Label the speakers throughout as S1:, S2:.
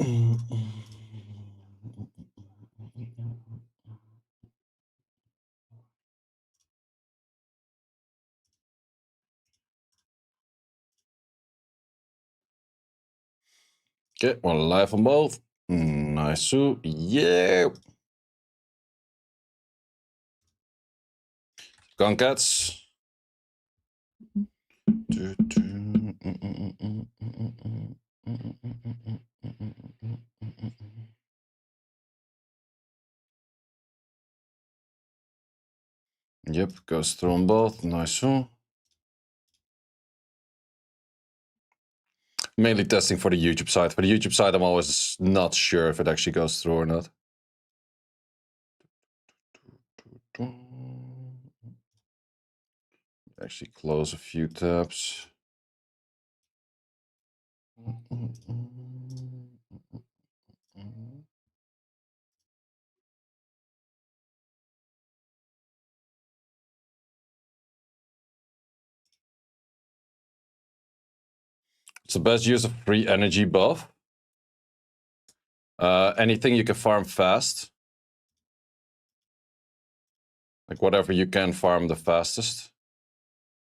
S1: Okay, one life on both. Nice. Yeah. Gone cats. Yep, goes through on both. Nice. Mainly testing for the YouTube side. For the YouTube side, I'm always not sure if it actually goes through or not. Actually close a few tabs. It's the best use of free energy buff. Anything you can farm fast. Like whatever you can farm the fastest.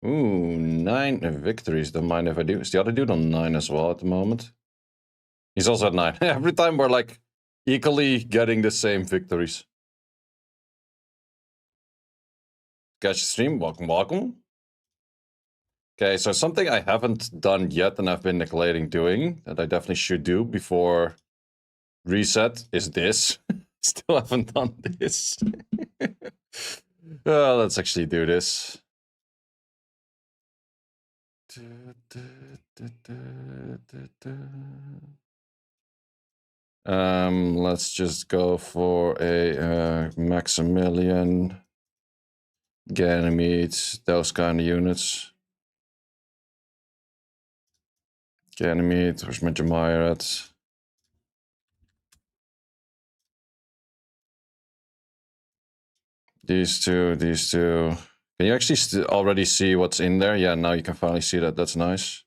S1: Ooh, 9 victories. Don't mind if I do. Is the other dude on 9 as well at the moment? He's also at 9. Every time we're like equally getting the same victories. Catch the stream. Welcome, welcome. Okay, so something I haven't done yet and I've been neglecting doing that I definitely should do before reset is this. Still haven't done this. Let's actually do this. Let's just go for a Maximilian, Ganymede, those kind of units. Ganymede, where's my Jemire at? These two. Can you actually already see what's in there? Yeah, now you can finally see that. That's nice.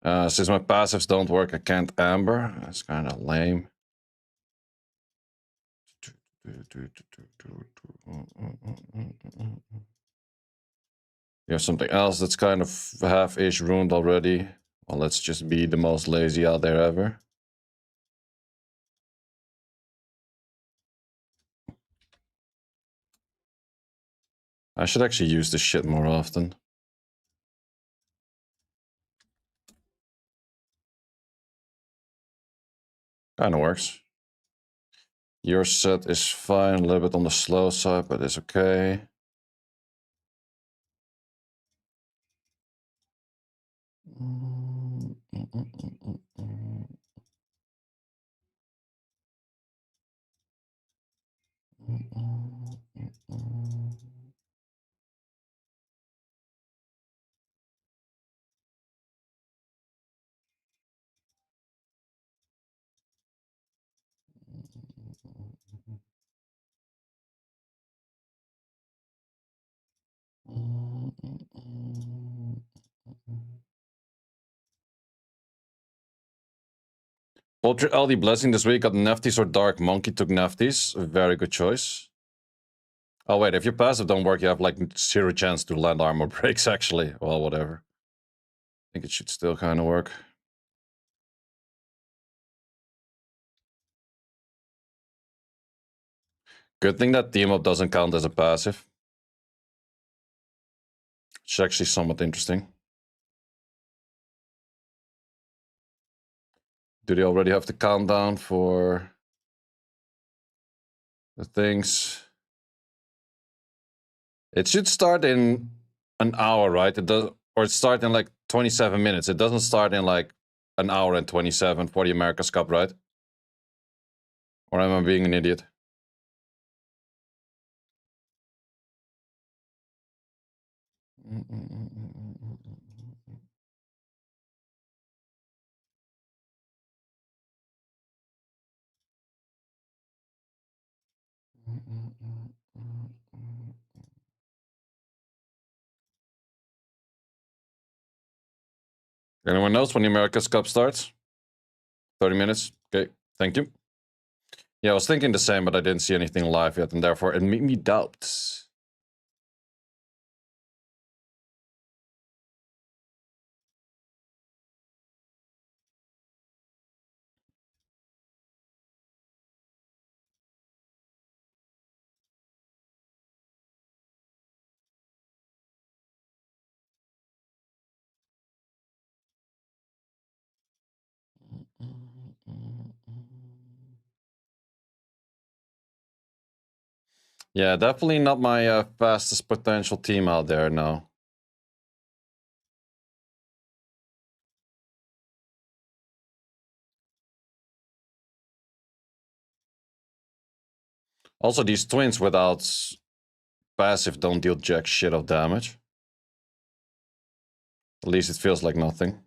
S1: Since my passives don't work, I can't amber. That's kind of lame. Here's something else that's kind of half-ish ruined already. Well, let's just be the most lazy out there ever. I should actually use this shit more often. Kinda works. Your set is fine, a little bit on the slow side, but it's okay. Ultra LD Blessing this week got Nefties or Dark Monkey took Nefties. A very good choice. Oh wait, if your passive don't work, you have like 0 chance to land armor breaks actually. Well, whatever. I think it should still kind of work. Good thing that team up doesn't count as a passive. It's actually somewhat interesting. Do they already have the countdown for the things? It should start in an hour, right? It does, or it start in like 27 minutes. It doesn't start in like an hour and 27 for the America's Cup, right? Or am I being an idiot? Anyone knows when the America's Cup starts? 30 minutes? Okay, thank you. Yeah, I was thinking the same, but I didn't see anything live yet, and therefore it made me doubt. Yeah, definitely not my fastest potential team out there now. Also, these twins without passive don't deal jack shit of damage. At least it feels like nothing.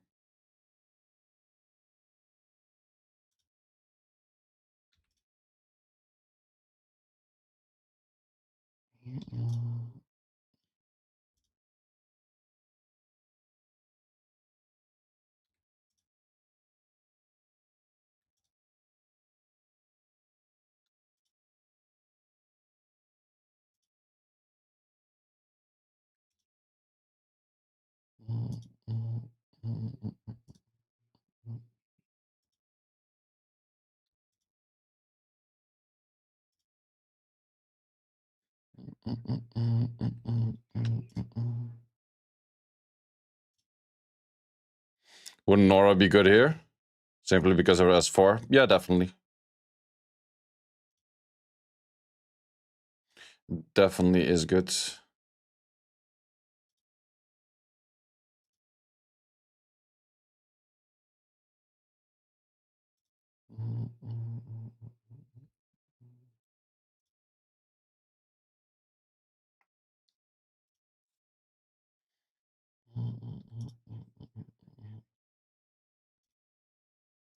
S1: Wouldn't Nora be good here? Simply because of S4? Yeah, definitely. Definitely is good.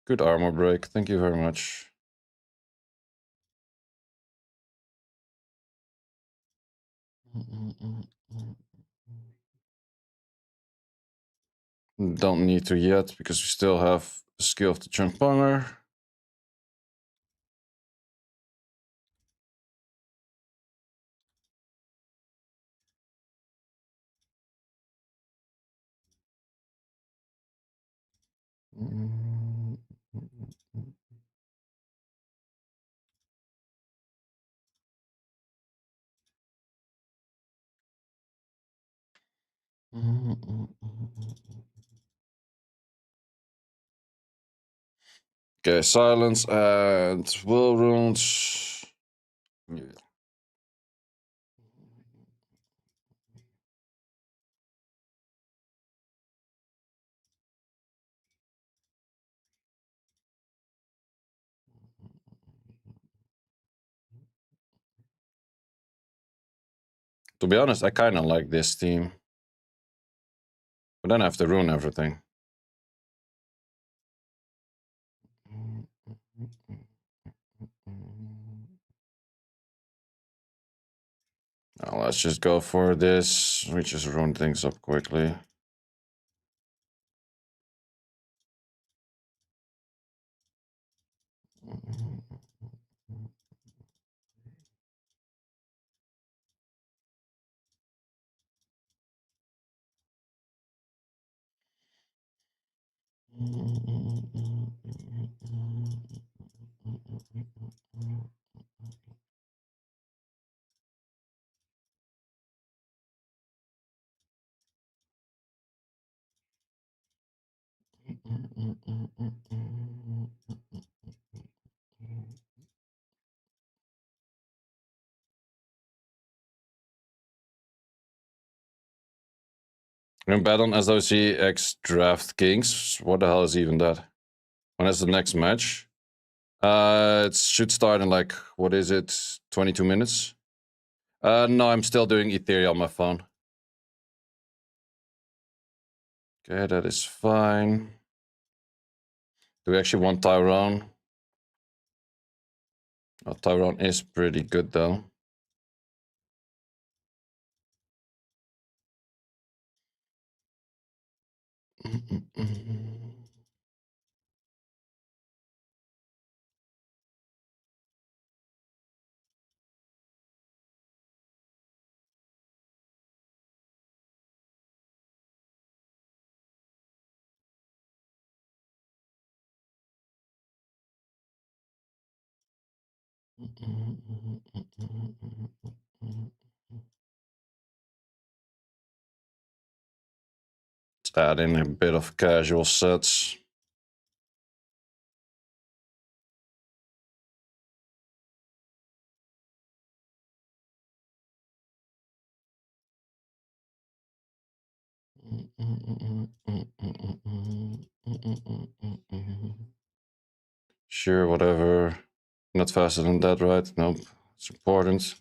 S1: Good armor break. Thank you very much. Don't need to yet because we still have the skill of the Chunponger. Okay, silence and will runes. Yeah. To be honest, I kind of like this team. But then I have to ruin everything. Now let's just go for this. We just ruin things up quickly. And bet on SOC X Draft Kings. What the hell is even that? When is the next match? It should start in like, what is it? 22 minutes? No, I'm still doing Ethereum on my phone. Okay, that is fine. Do we actually want Tyrone? Oh, Tyrone is pretty good though. Let's add in a bit of casual sets. Sure, whatever. Not faster than that, right? Nope. It's important.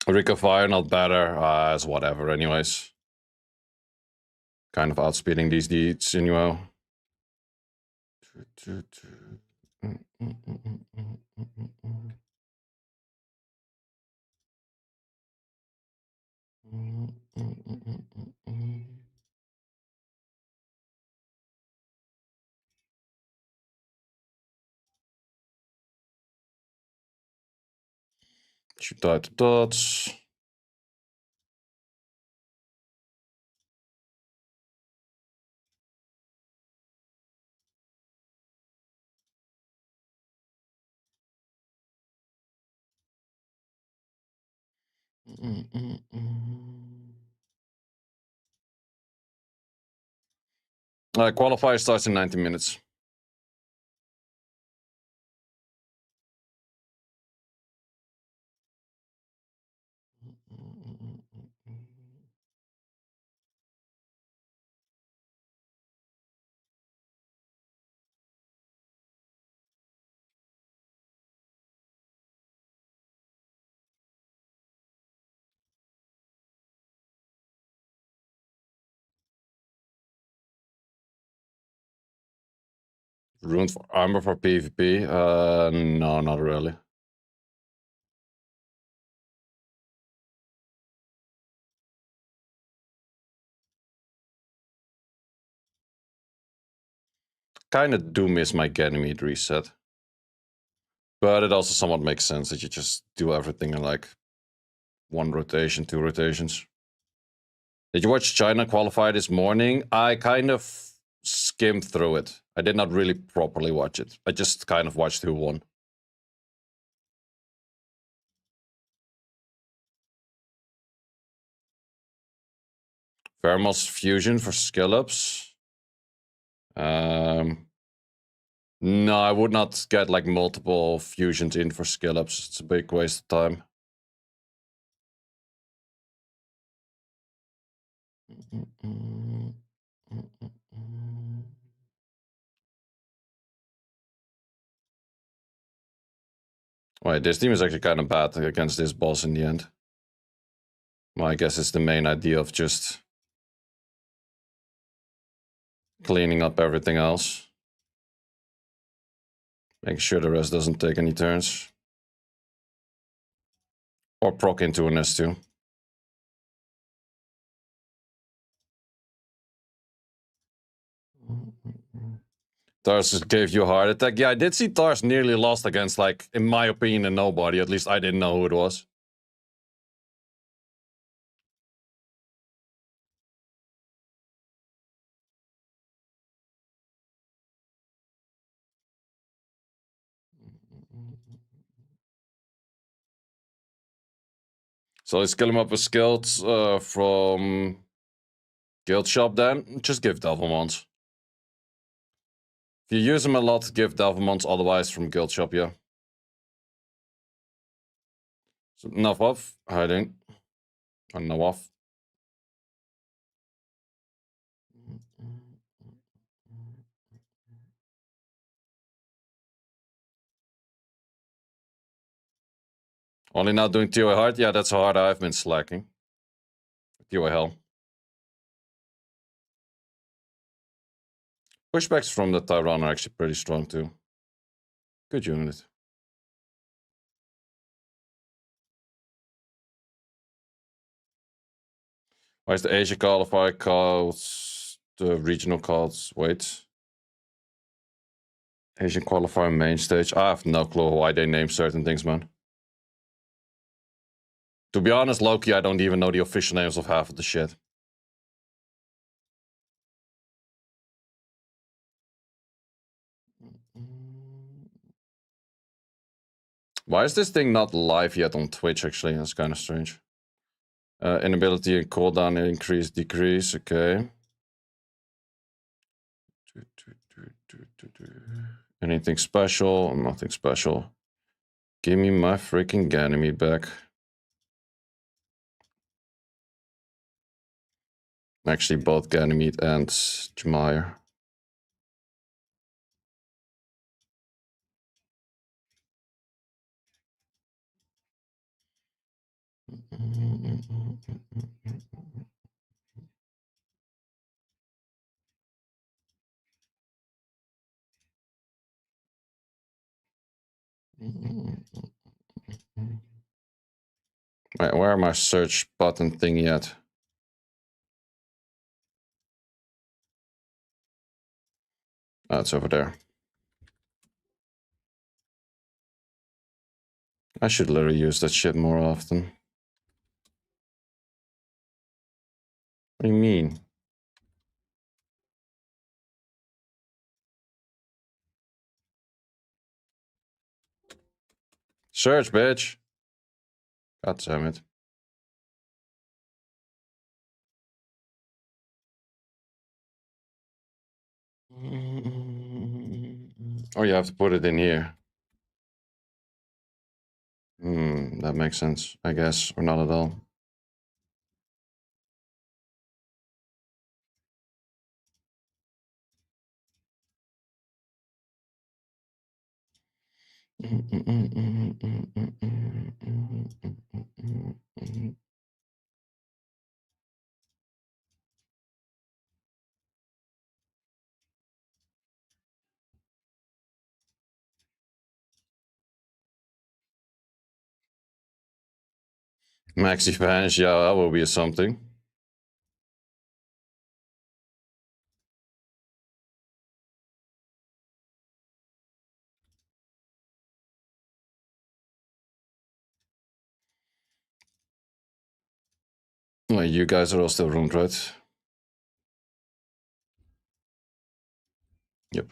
S1: Recover, not better, as whatever, anyways. Kind of outspeeding these deeds, anyway. Should die to dots. Qualifier starts in 90 minutes. Rune for armor for PvP? No, not really. Kinda do miss my Ganymede reset. But it also somewhat makes sense that you just do everything in like one rotation, 2 rotations. Did you watch China qualify this morning? I kind of skimmed through it. I did not really properly watch it. I just kind of watched who won. Thermal's fusion for skillups. No, I would not get like multiple fusions in for skillups. It's a big waste of time. Wait, this team is actually kind of bad against this boss in the end. My guess is the main idea of just cleaning up everything else. Making sure the rest doesn't take any turns. Or proc into an S2. Tars just gave you a heart attack. Yeah, I did see Tars nearly lost against, like, in my opinion, nobody. At least I didn't know who it was. So let's kill him up with skills from Guild Shop then. Just give Devilmons. If you use him a lot, give Devilmons, otherwise from Guild Shop, yeah. So enough of hiding. And no off. Only now doing ToA Hard? Yeah, that's how hard I've been slacking. ToA Hell. Pushbacks from the Tyrant are actually pretty strong too. Good unit. Why is the Asia qualifier called the regional calls? Wait. Asian qualifier main stage. I have no clue why they name certain things, man. To be honest, Loki, I don't even know the official names of half of the shit. Why is this thing not live yet on Twitch, actually? That's kind of strange. Inability and cooldown increase, decrease. Okay. Anything special? Nothing special. Give me my freaking Ganymede back. Actually, both Ganymede and Jemire. Wait, where are my search button thing yet? Oh, it's over there. I should literally use that shit more often. What do you mean? Search, bitch. God damn it. Oh, you have to put it in here. That makes sense, I guess, or not at all. Maxi Spanish, yeah, that will be something. Well, you guys are all still roomed, right? Yep.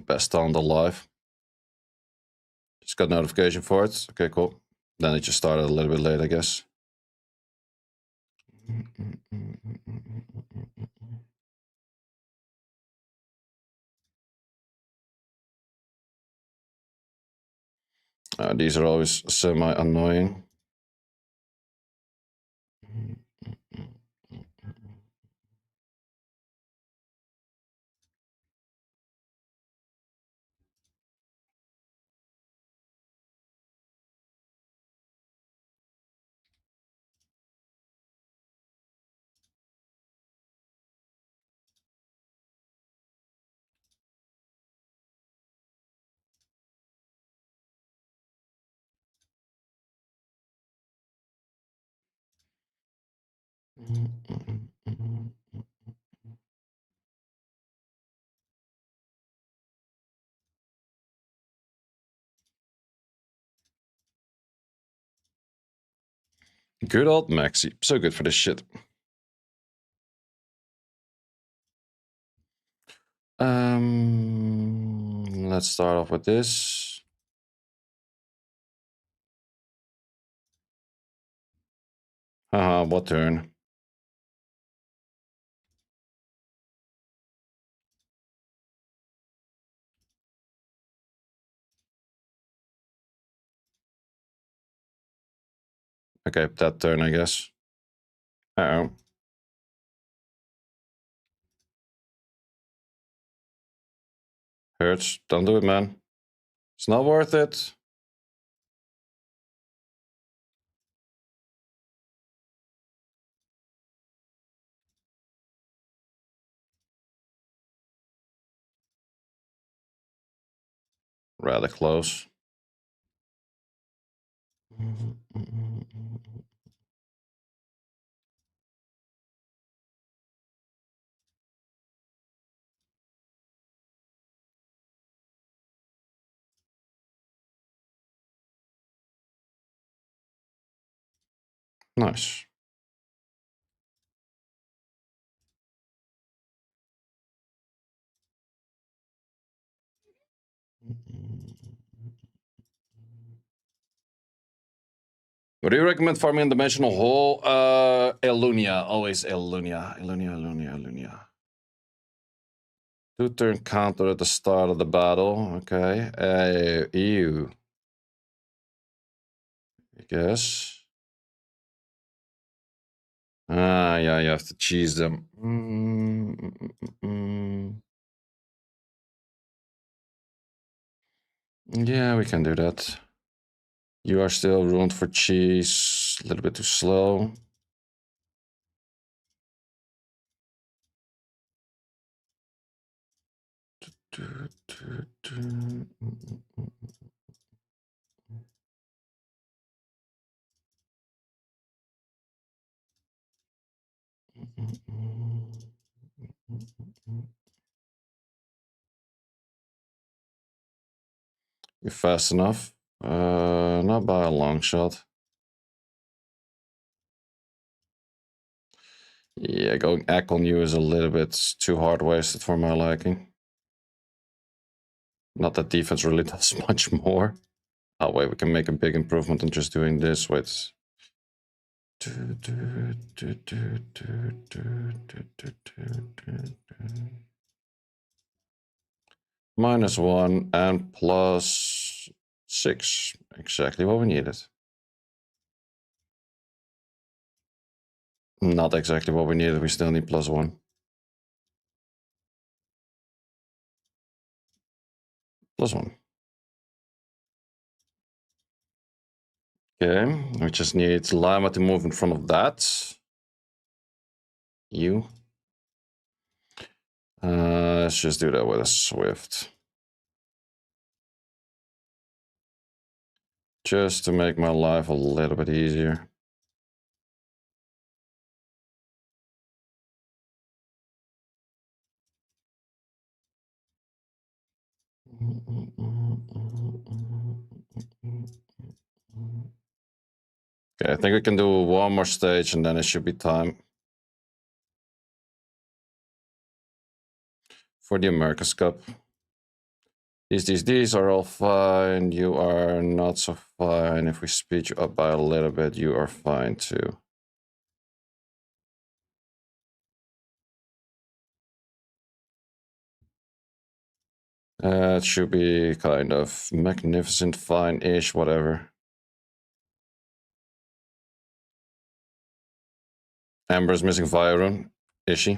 S1: Best sound alive. Just got notification for it. Okay, cool. Then it just started a little bit late, I guess. These are always semi-annoying. Good old Maxi. So good for this shit. Let's start off with this. Haha, what turn? Okay, that turn, I guess. Uh-oh. Hurts. Don't do it, man. It's not worth it. Rather close. Nice. What do you recommend farming in Dimensional Hole? Elunia. Always Elunia. Elunia. 2-turn counter at the start of the battle. Okay. Ew. I guess. Ah, yeah, you have to cheese them. Yeah, we can do that. You are still ruined for cheese. A little bit too slow. You're fast enough. Not by a long shot. Yeah, going Eck on you is a little bit too hard wasted for my liking. Not that defense really does much more. Oh wait, we can make a big improvement on just doing this. Wait. -1 and +6. Exactly what we needed. Not exactly what we needed. We still need +1. +1. Okay, we just need Llama to move in front of that. You. Let's just do that with a Swift. Just to make my life a little bit easier. Okay, I think we can do one more stage and then it should be time. For the America's Cup. These are all fine. You are not so fine. If we speed you up by a little bit, you are fine too. It should be kind of magnificent, fine-ish, whatever. Amber is missing Fire Rune. Is she?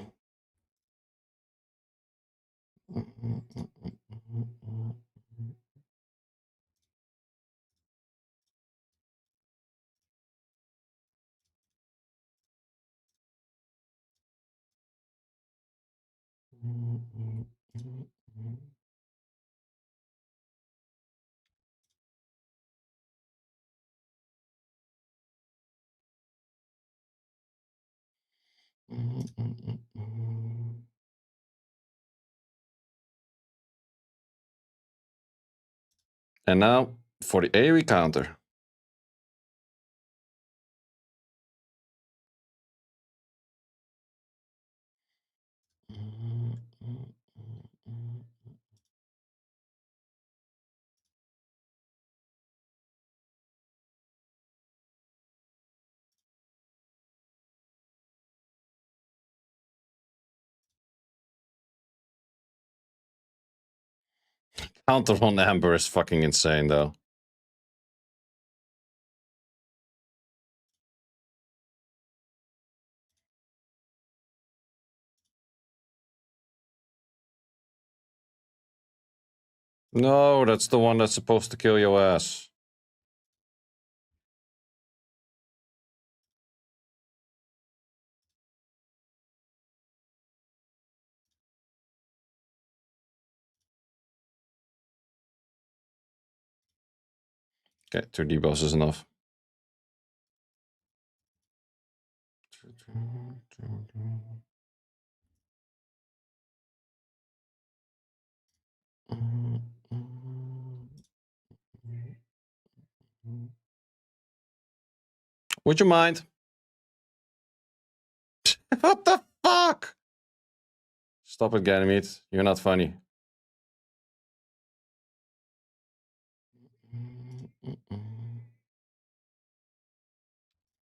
S1: And now for the AoE counter. Counter on Amber is fucking insane though. No, that's the one that's supposed to kill your ass. Okay, 2 debuffs is enough. Would you mind? What the fuck? Stop it, Ganymede. You're not funny.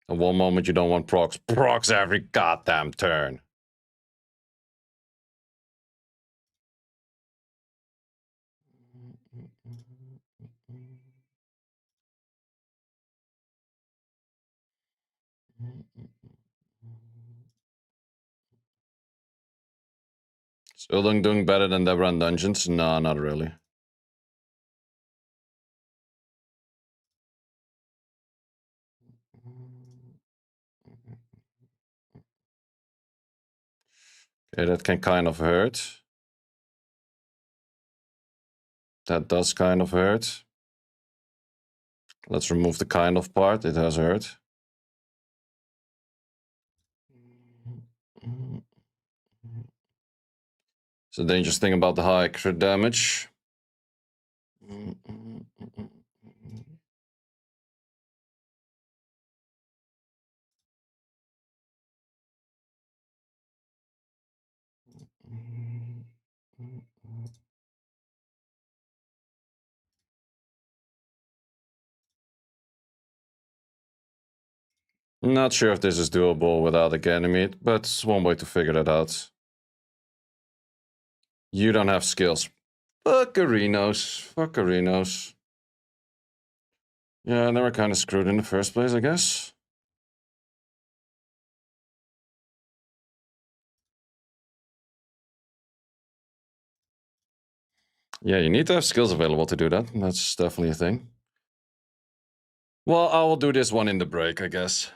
S1: At one moment you don't want procs. Procs every goddamn turn. Is Uldung doing better than Devilmon Dungeons? No, not really. Okay, that can kind of hurt. That does kind of hurt. Let's remove the kind of part. It has hurt. It's a dangerous thing about the high crit damage. Not sure if this is doable without a Ganymede, but it's one way to figure that out. You don't have skills. Fuckerinos. Fuckerinos. Yeah, they were kind of screwed in the first place, I guess. Yeah, you need to have skills available to do that. That's definitely a thing. Well, I will do this one in the break, I guess.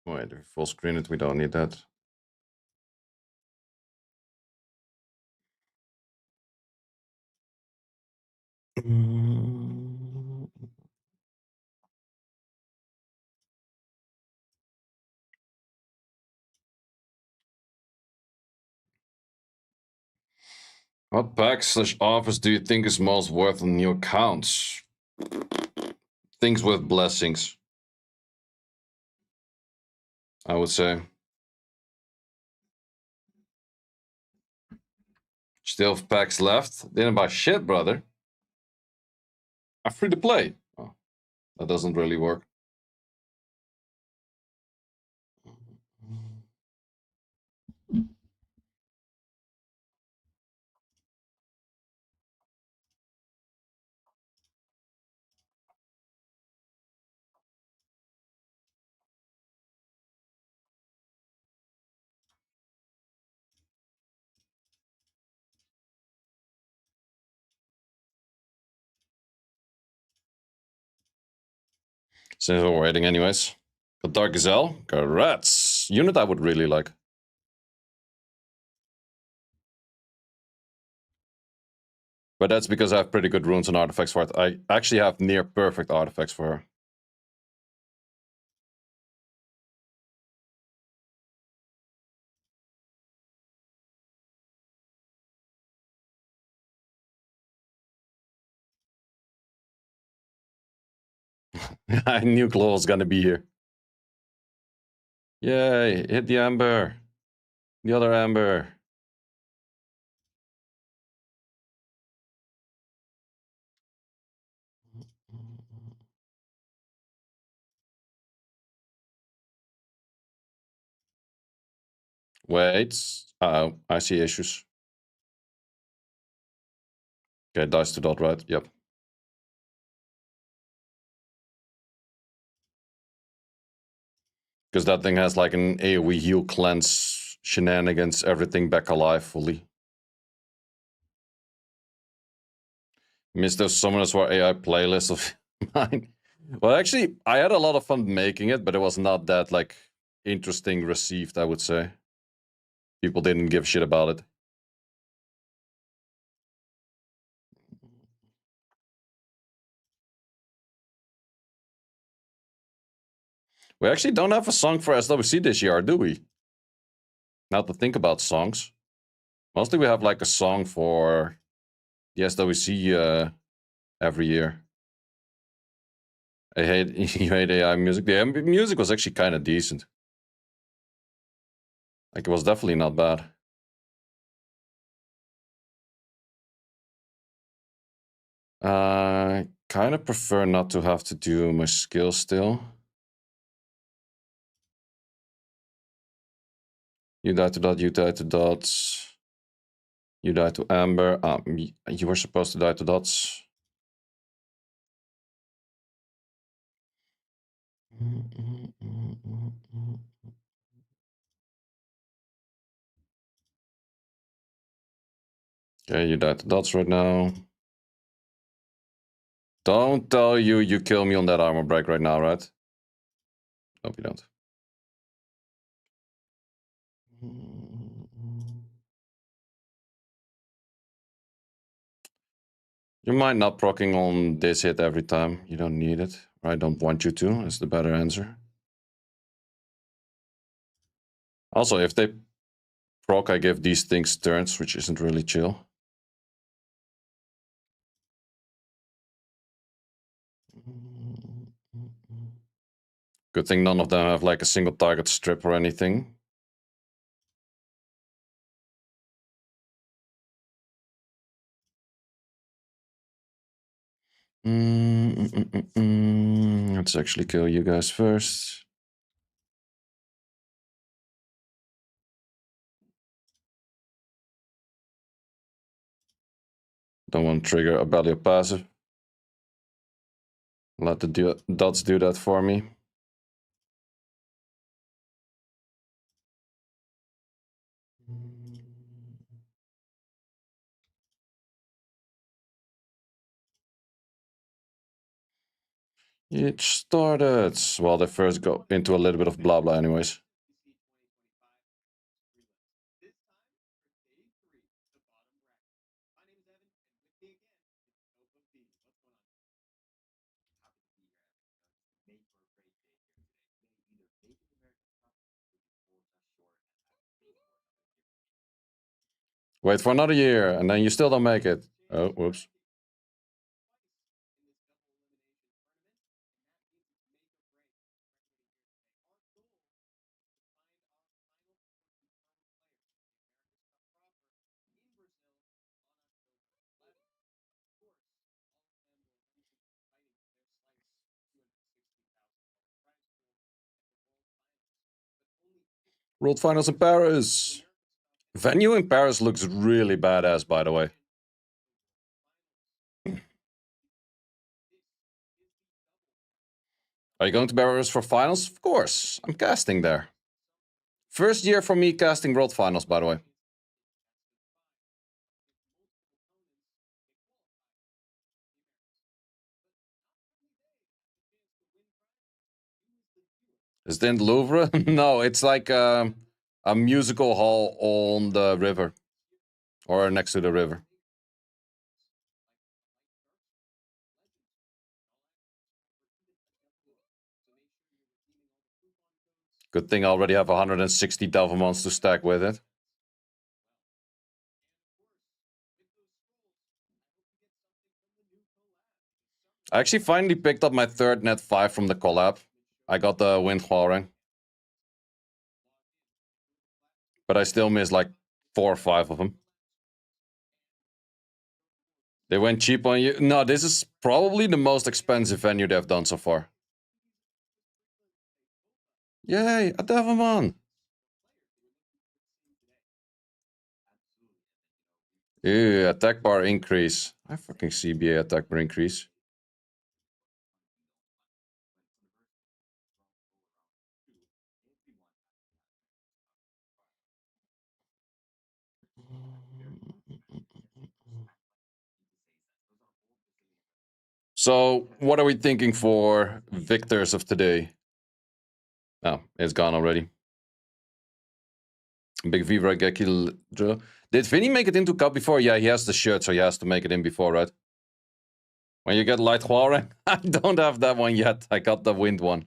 S1: Wait, if we full screen it, we don't need that. What packs/offers do you think is most worth on new accounts? Things with blessings, I would say. Still have packs left. Didn't buy shit, brother. I'm free to play. Oh, that doesn't really work. Since we're waiting anyways. A Dark Gazelle? Congrats! Unit I would really like. But that's because I have pretty good runes and artifacts for it. I actually have near perfect artifacts for her. I knew Claw was gonna be here. Yay, hit the Amber. The other Amber. Wait. Uh-oh, I see issues. Okay, dice to dot, right? Yep. Because that thing has like an AoE heal cleanse shenanigans, everything back alive fully. Miss those Summoners War AI playlist of mine. Well, actually, I had a lot of fun making it, but it was not that like interesting received, I would say. People didn't give a shit about it. We actually don't have a song for SWC this year, do we? Now to think about songs. Mostly we have like a song for the SWC every year. I hate you hate AI music. The music was actually kind of decent. Like it was definitely not bad. I kind of prefer not to have to do my skill still. You die to dot, you die to dots. You die to amber. You were supposed to die to dots. Okay, you die to dots right now. Don't tell you kill me on that armor break right now, right? Nope, you don't. You mind not proccing on this hit every time. You don't need it. Or I don't want you to. That's the better answer. Also, if they proc, I give these things turns, which isn't really chill. Good thing none of them have like a single target strip or anything. Let's actually kill you guys first. Don't want to trigger a belly of passive. Let the dots do that for me. It started. Well, they first go into a little bit of blah blah anyways. Wait for another year, and then you still don't make it. Oh, whoops. World Finals in Paris. Venue in Paris looks really badass, by the way. Are you going to Paris for finals? Of course. I'm casting there. First year for me casting World Finals, by the way. Is it in the Louvre? No, it's like a musical hall on the river. Or next to the river. Good thing I already have 160 Devilmons to stack with it. I actually finally picked up my third net 5 from the collab. I got the Wind Ring. But I still missed like 4 or 5 of them. They went cheap on you. No, this is probably the most expensive venue they've done so far. Yay, a Devilmon! Ew, attack bar increase. I fucking CBA attack bar increase. So, what are we thinking for victors of today? Oh, it's gone already. Big Viva Gekil. Did Vinny make it into Cup before? Yeah, he has the shirt, so he has to make it in before, right? When you get Light Huaren? I don't have that one yet. I got the Wind one.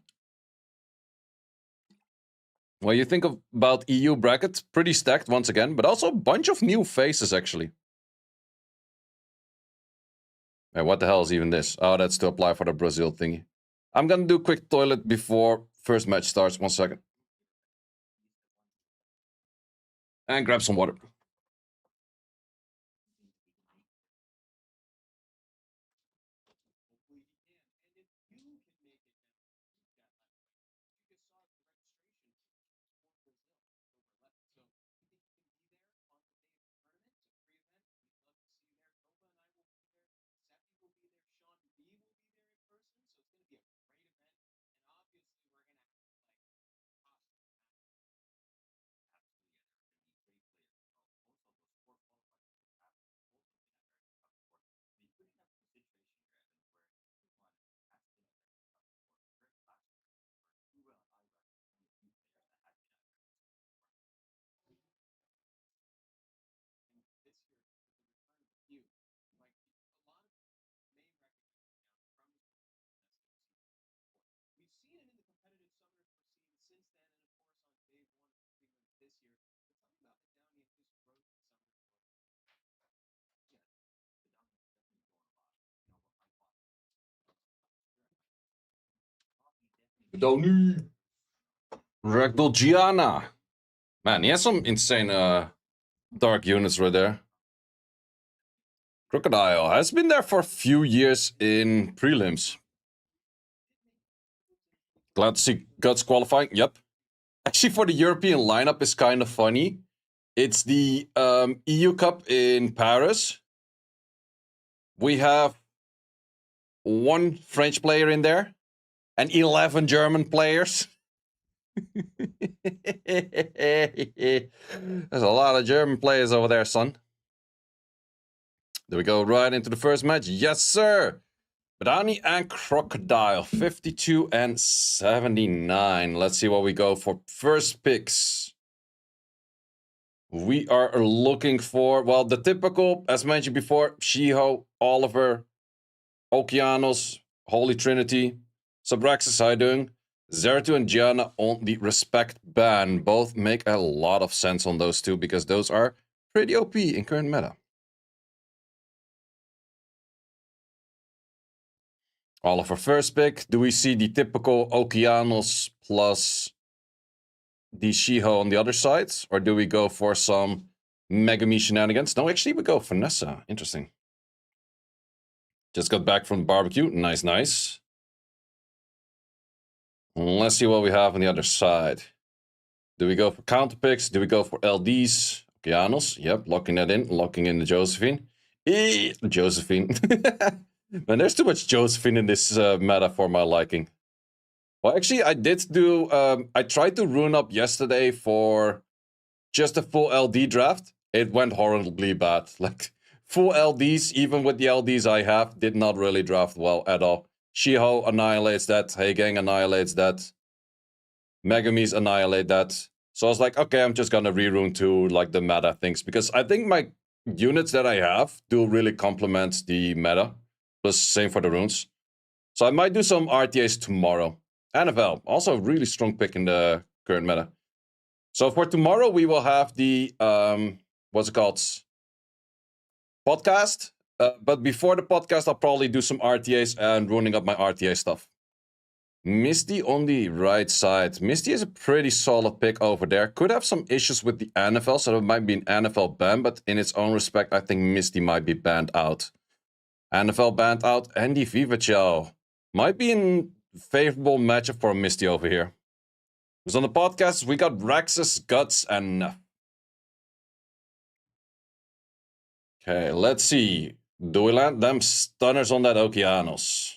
S1: Well, you think about EU bracket, pretty stacked once again, but also a bunch of new faces, actually. Hey, what the hell is even this? Oh, that's to apply for the Brazil thingy. I'm gonna do a quick toilet before first match starts. 1 second. And grab some water. Badani. Ragdoll Giana. Man, he has some insane dark units right there. Crocodile has been there for a few years in prelims. Glad to see Guts qualifying. Yep. Actually, for the European lineup is kind of funny. It's the EU Cup in Paris. We have 1 French player in there and 11 German players. There's a lot of German players over there, son. Do we go right into the first match? Yes, sir. Badani and Crocodile, 52 and 79. Let's see what we go for first picks. We are looking for, well, the typical, as mentioned before, Shiho, Oliver, Okeanos, Holy Trinity, Subraxis, how you doing? Zeratu and Giana on the respect ban. Both make a lot of sense on those two because those are pretty OP in current meta. Oliver first pick. Do we see the typical Okeanos plus the Shiho on the other side? Or do we go for some Megumi shenanigans? No, actually we go for Nessa. Interesting. Just got back from the barbecue. Nice, nice. Let's see what we have on the other side. Do we go for counter picks? Do we go for LDs? Okeanos. Yep, locking that in. Locking in the Josephine. Josephine. Man, there's too much Josephine in this meta for my liking. Well, actually, I did do... I tried to rune up yesterday for just a full LD draft. It went horribly bad. Like, full LDs, even with the LDs I have, did not really draft well at all. Shiho annihilates that. Hey Gang annihilates that. Megumi's annihilate that. So I was like, okay, I'm just gonna rerune to like the meta things. Because I think my units that I have do really complement the meta. Plus, same for the runes. So I might do some RTAs tomorrow. NFL, also a really strong pick in the current meta. So for tomorrow, we will have the, what's it called? Podcast. But before the podcast, I'll probably do some RTAs and ruining up my RTA stuff. Misty on the right side. Misty is a pretty solid pick over there. Could have some issues with the NFL, so it might be an NFL ban, but in its own respect, I think Misty might be banned out. NFL banned out, and the Vivachel might be in favorable matchup for Misty over here. Because on the podcast, we got Raxus, Guts, and Okay, let's see. Do we land them stunners on that Okeanos?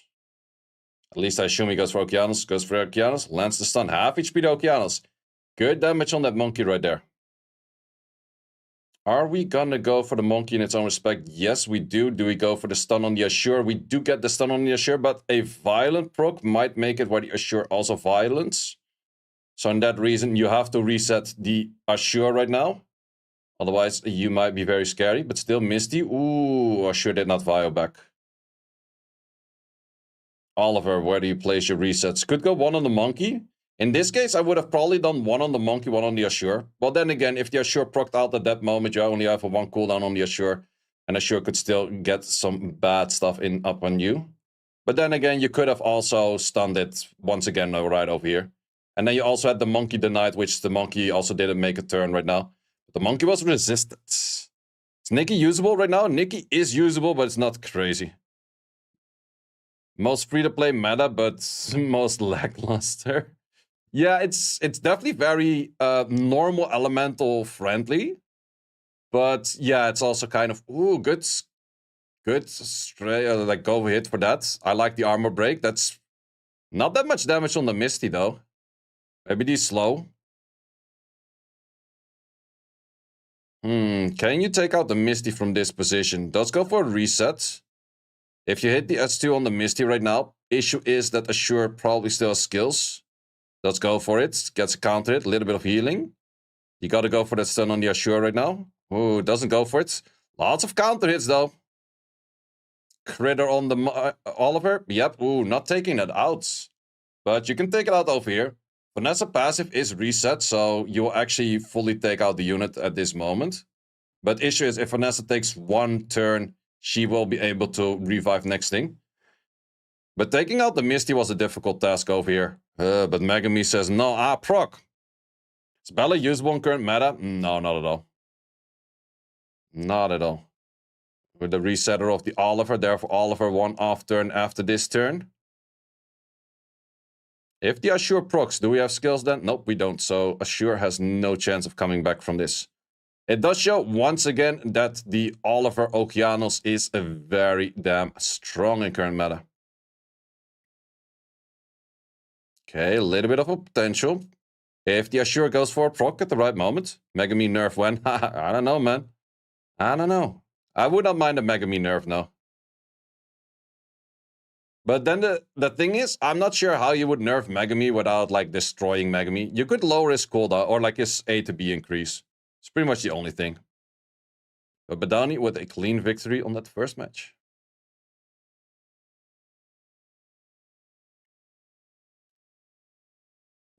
S1: At least I assume he goes for Okeanos. Goes for Okeanos. Lands the stun. Half HP to Okeanos. Good damage on that monkey right there. Are we gonna go for the monkey in its own respect? Yes, we do. Do we go for the stun on the Assure? We do get the stun on the Assure, but a violent proc might make it where the Assure also violence. So in that reason, you have to reset the Assure right now. Otherwise, you might be very scary, but still Misty. Ooh, Assure did not Vio back. Oliver, where do you place your resets? Could go one on the monkey. In this case, I would have probably done one on the monkey, one on the Assure. But then again, if the Assure procced out at that moment, you only have a one cooldown on the Assure. And Assure could still get some bad stuff in up on you. But then again, you could have also stunned it once again right over here. And then you also had the monkey denied, which the monkey also didn't make a turn right now. But the monkey was resisted. Is Nikki usable right now? Nikki is usable, but it's not crazy. Most free-to-play meta, but most lackluster. Yeah, it's definitely very normal elemental friendly. But yeah, it's also kind of, ooh, good stray, like go hit for that. I like the armor break. That's not that much damage on the Misty though. Maybe he's slow. Can you take out the Misty from this position? Let's go for a reset. If you hit the S2 on the Misty right now, issue is that Assure probably still has skills. Let's go for it. Gets a counter hit, a little bit of healing. You gotta go for that stun on the Assure right now. Ooh, doesn't go for it. Lots of counter hits though. Critter on the Oliver. Yep, ooh, not taking that out. But you can take it out over here. Vanessa passive is reset, so you'll actually fully take out the unit at this moment. But issue is, if Vanessa takes one turn, she will be able to revive next thing. But taking out the Misty was a difficult task over here. But Megumi says, no, proc. Is Bella usable in current meta? No, not at all. Not at all. With the resetter of the Oliver, therefore Oliver one off turn after this turn. If the Assure procs, do we have skills then? Nope, we don't. So Assure has no chance of coming back from this. It does show once again that the Oliver Okeanos is a very damn strong in current meta. Okay, a little bit of a potential. If the Assure goes for a proc at the right moment, Megumi nerf when? I don't know, man. I don't know. I would not mind a Megumi nerf now. But then the thing is, I'm not sure how you would nerf Megumi without like destroying Megumi. You could lower his cooldown or like his A to B increase. It's pretty much the only thing. But Badani with a clean victory on that first match.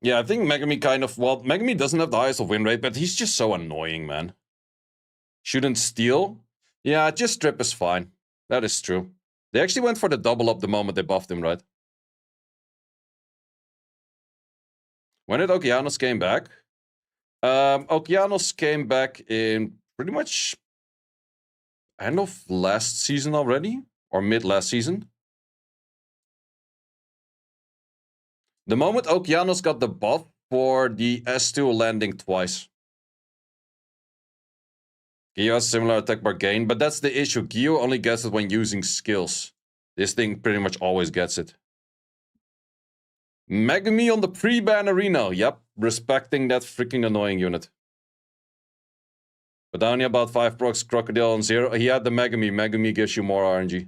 S1: Yeah, I think Megumi kind of, well, Megumi doesn't have the highest of win rate, but he's just so annoying, man. Shouldn't steal. Yeah, just strip is fine. That is true. They actually went for the double up the moment they buffed him, right? When did Okeanos came back? Okeanos came back in pretty much end of last season already, or mid last season. The moment Okeanos got the buff for the S2 landing twice. Gio has similar attack bar gain, but that's the issue. Gio only gets it when using skills. This thing pretty much always gets it. Megumi on the pre-ban arena. Yep, respecting that freaking annoying unit. Badani about 5 procs, Crocodile on 0. He had the Megumi. Megumi gives you more RNG.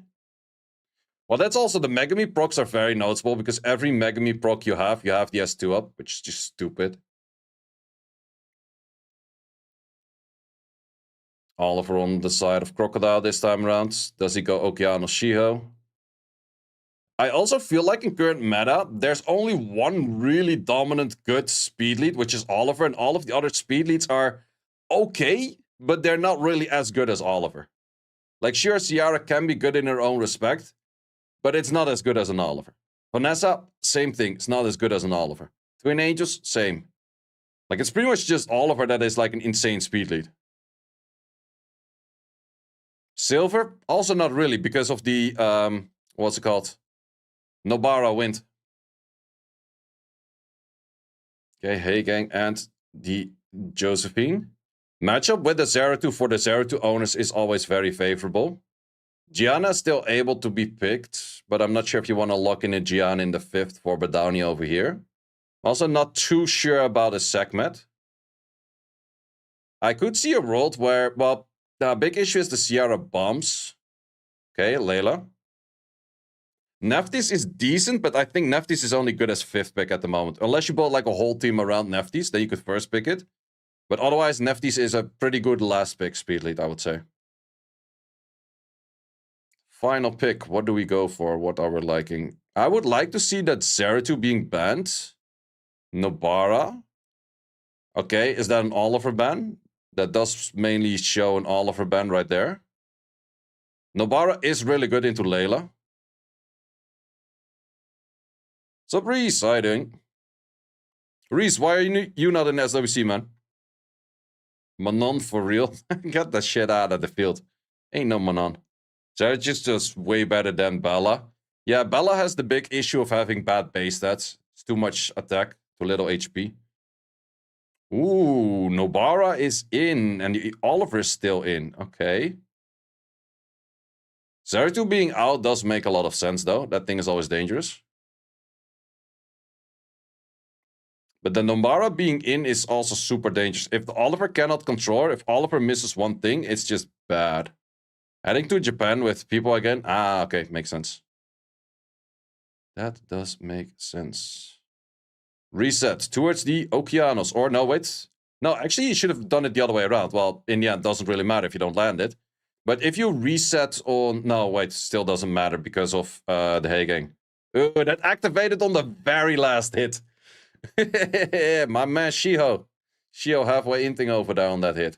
S1: Well, that's also, the Megumi procs are very noticeable because every Megumi proc you have the S2 up, which is just stupid. Oliver on the side of Crocodile this time around. Does he go Okeanos Shiho? I also feel like in current meta, there's only one really dominant good speed lead, which is Oliver, and all of the other speed leads are okay, but they're not really as good as Oliver. Like, sure, Ciara can be good in her own respect, but it's not as good as an Oliver. Vanessa, same thing. It's not as good as an Oliver. Twin Angels, same. Like, it's pretty much just Oliver that is like an insane speed lead. Silver, also not really, because of the, what's it called? Nobara wind. Okay, hey gang, and the Josephine. Matchup with the Zeratul for the Zeratul owners is always very favorable. Giana is still able to be picked, but I'm not sure if you want to lock in a Giana in the 5th for Badani over here. Also not too sure about a Sekhmet. I could see a world where, well, the big issue is the Sierra bombs. Okay, Layla. Neftis is decent, but I think Neftis is only good as 5th pick at the moment. Unless you build like a whole team around Neftis, then you could first pick it. But otherwise, Neftis is a pretty good last pick speed lead, I would say. Final pick. What do we go for? What are we liking? I would like to see that Zeratul being banned. Nobara. Okay, is that an Oliver ban? That does mainly show an Oliver ban right there. Nobara is really good into Layla. What's up, Reese? How you doing? Reese, why are you not in SWC, man? Manon for real? Get that shit out of the field. Ain't no Manon. Zeratul just way better than Bella. Yeah, Bella has the big issue of having bad base stats. It's too much attack, too little HP. Ooh, Nobara is in, and Oliver is still in. Okay. Zeratul being out does make a lot of sense, though. That thing is always dangerous. But the Nobara being in is also super dangerous. If the Oliver cannot control, if Oliver misses one thing, it's just bad. Heading to Japan with people again? Ah, okay, makes sense. That does make sense. Reset towards the Okeanos. Or no, wait. No, actually, you should have done it the other way around. Well, in the end, it doesn't really matter if you don't land it. But if you reset on... No, wait, still doesn't matter because of the Heigang. Ooh, that activated on the very last hit. My man Shiho. Shiho halfway inting over there on that hit.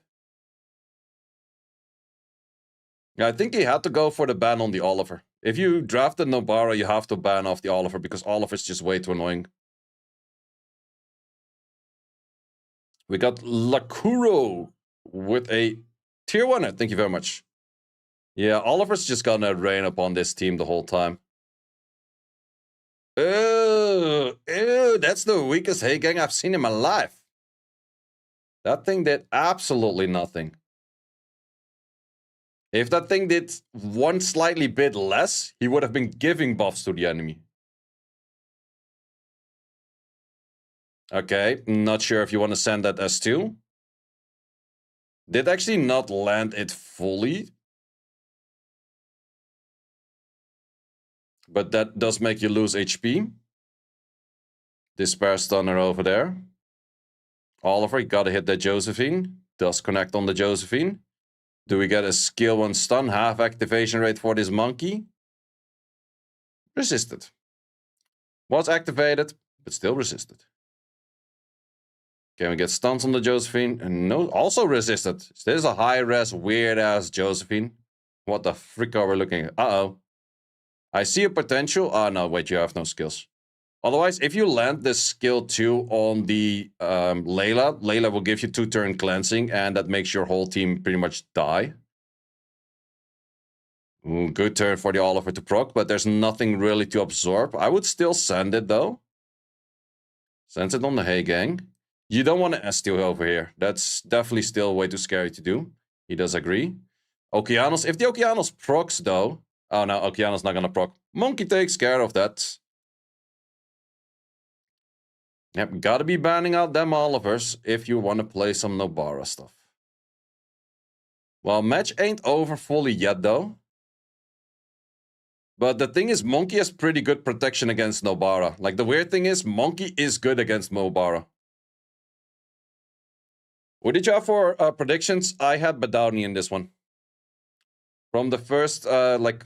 S1: Yeah, I think he had to go for the ban on the Oliver. If you drafted Nobara, you have to ban off the Oliver because Oliver's just way too annoying. We got Lakuro with a tier 1. Thank you very much. Yeah, Oliver's just gonna rain upon this team the whole time. Ew, that's the weakest Heigang I've seen in my life. That thing did absolutely nothing. If that thing did one slightly bit less, he would have been giving buffs to the enemy. Okay, not sure if you want to send that as 2. Did actually not land it fully. But that does make you lose HP. Despair Stunner over there. Oliver, you gotta hit that Josephine. Does connect on the Josephine. Do we get a skill 1 stun? Half activation rate for this monkey. Resisted. Was activated, but still resisted. Can we get stuns on the Josephine? And no, also resisted. This is a high-res, weird-ass Josephine. What the frick are we looking at? Uh-oh. I see a potential. Oh, no, wait, you have no skills. Otherwise, if you land this skill 2 on the Layla, Layla will give you 2-turn cleansing, and that makes your whole team pretty much die. Ooh, good turn for the Oliver to proc, but there's nothing really to absorb. I would still send it, though. Send it on the Heigang. You don't want to S2 over here. That's definitely still way too scary to do. He does agree. Okeanos. If the Okeanos procs, though... Oh, no, Okeanos not gonna proc. Monkey takes care of that. Yep, gotta be banning out them Olivers if you want to play some Nobara stuff. Well, match ain't over fully yet, though. But the thing is, Monkey has pretty good protection against Nobara. Like, the weird thing is, Monkey is good against Nobara. What did you have for predictions? I had Badani in this one. From the first, like,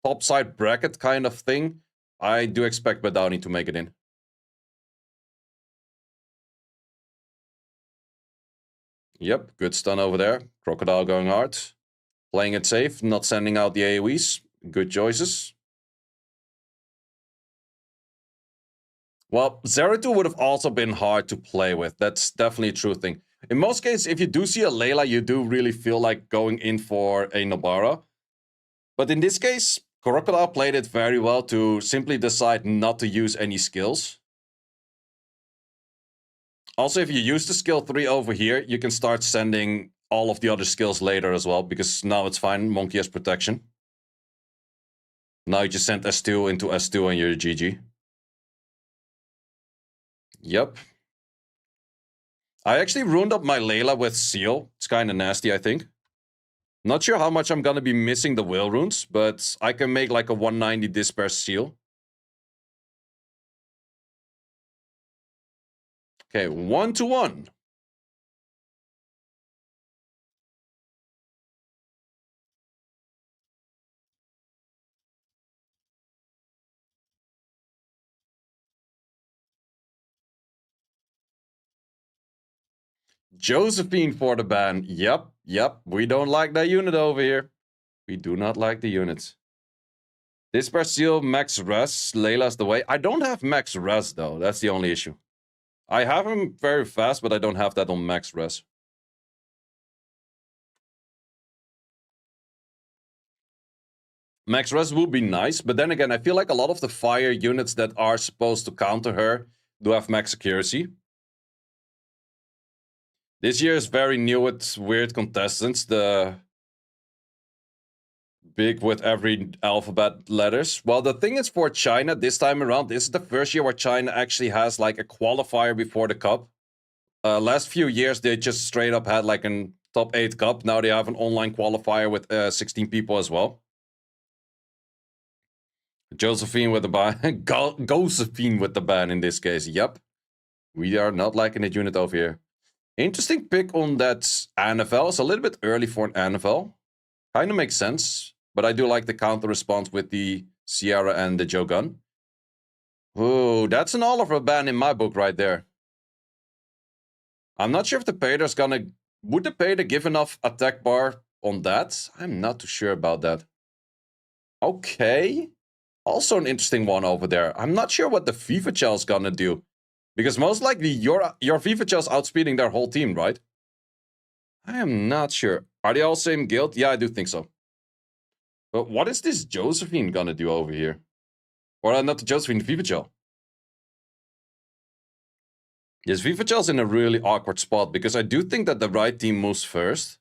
S1: topside bracket kind of thing, I do expect Badani to make it in. Yep, good stun over there. Crocodile going hard. Playing it safe, not sending out the AoEs. Good choices. Well, Zeratul would have also been hard to play with. That's definitely a true thing. In most cases, if you do see a Layla, you do really feel like going in for a Nobara. But in this case, Crocodile played it very well to simply decide not to use any skills. Also, if you use the skill 3 over here, you can start sending all of the other skills later as well, because now it's fine. Monkey has protection. Now you just send S2 into S2 and you're GG. Yep. I actually ruined up my Layla with Seal. It's kind of nasty, I think. Not sure how much I'm going to be missing the Will runes, but I can make like a 190 Disperse Seal. Okay, 1-1. Josephine for the ban. Yep. We don't like that unit over here. We do not like the units. Disperse Seal, max res. Layla's the way. I don't have max res though. That's the only issue. I have him very fast, but I don't have that on max res. Max res would be nice, but then again, I feel like a lot of the fire units that are supposed to counter her do have max accuracy. This year is very new with weird contestants. The big with every alphabet letters. Well, the thing is for China this time around, this is the first year where China actually has like a qualifier before the cup. Last few years, they just straight up had like a top 8 cup. Now they have an online qualifier with 16 people as well. Josephine with the ban. Josephine with the ban in this case. Yep. We are not liking the unit over here. Interesting pick on that NFL. It's a little bit early for an NFL. Kind of makes sense. But I do like the counter response with the Sierra and the Jogun. Ooh, that's an Oliver ban in my book right there. I'm not sure if the Pader's gonna... Would the Pader give enough attack bar on that? I'm not too sure about that. Okay. Also an interesting one over there. I'm not sure what the FIFA Chel's gonna do. Because most likely your FIFA Chel's outspeeding their whole team, right? I am not sure. Are they all same guild? Yeah, I do think so. But what is this Josephine gonna do over here? Or not the Josephine, the FIFA Chel. Yes, FIFA Chel's in a really awkward spot because I do think that the right team moves first.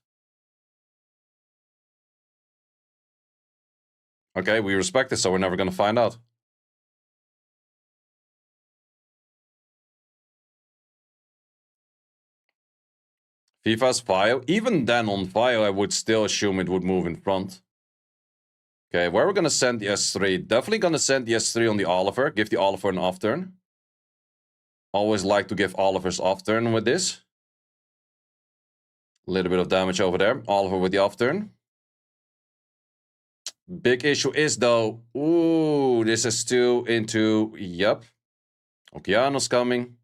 S1: Okay, we respect it, so we're never gonna find out. FIFA's Fio. Even then on Fio, I would still assume it would move in front. Okay, where are we gonna send the S3? Definitely gonna send the S3 on the Oliver. Give the Oliver an off turn. Always like to give Oliver's off turn with this. A little bit of damage over there. Oliver with the off turn. Big issue is though, ooh, this is 2 into, yep. Okeano's coming.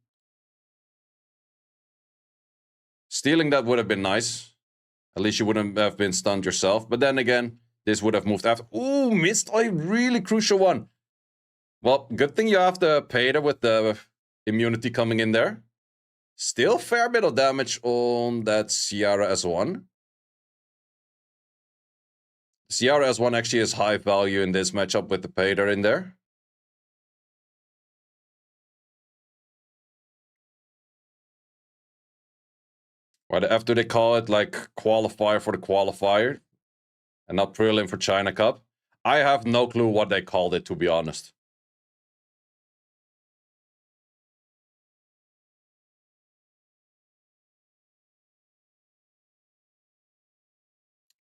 S1: Stealing that would have been nice. At least you wouldn't have been stunned yourself. But then again, this would have moved after. Ooh, missed a really crucial one. Well, good thing you have the Pader with the immunity coming in there. Still fair bit of damage on that Sierra S1. Sierra S1 actually is high value in this matchup with the Pader in there. Why the F do they call it like qualifier for the qualifier? And not prelim for China Cup? I have no clue what they called it, to be honest.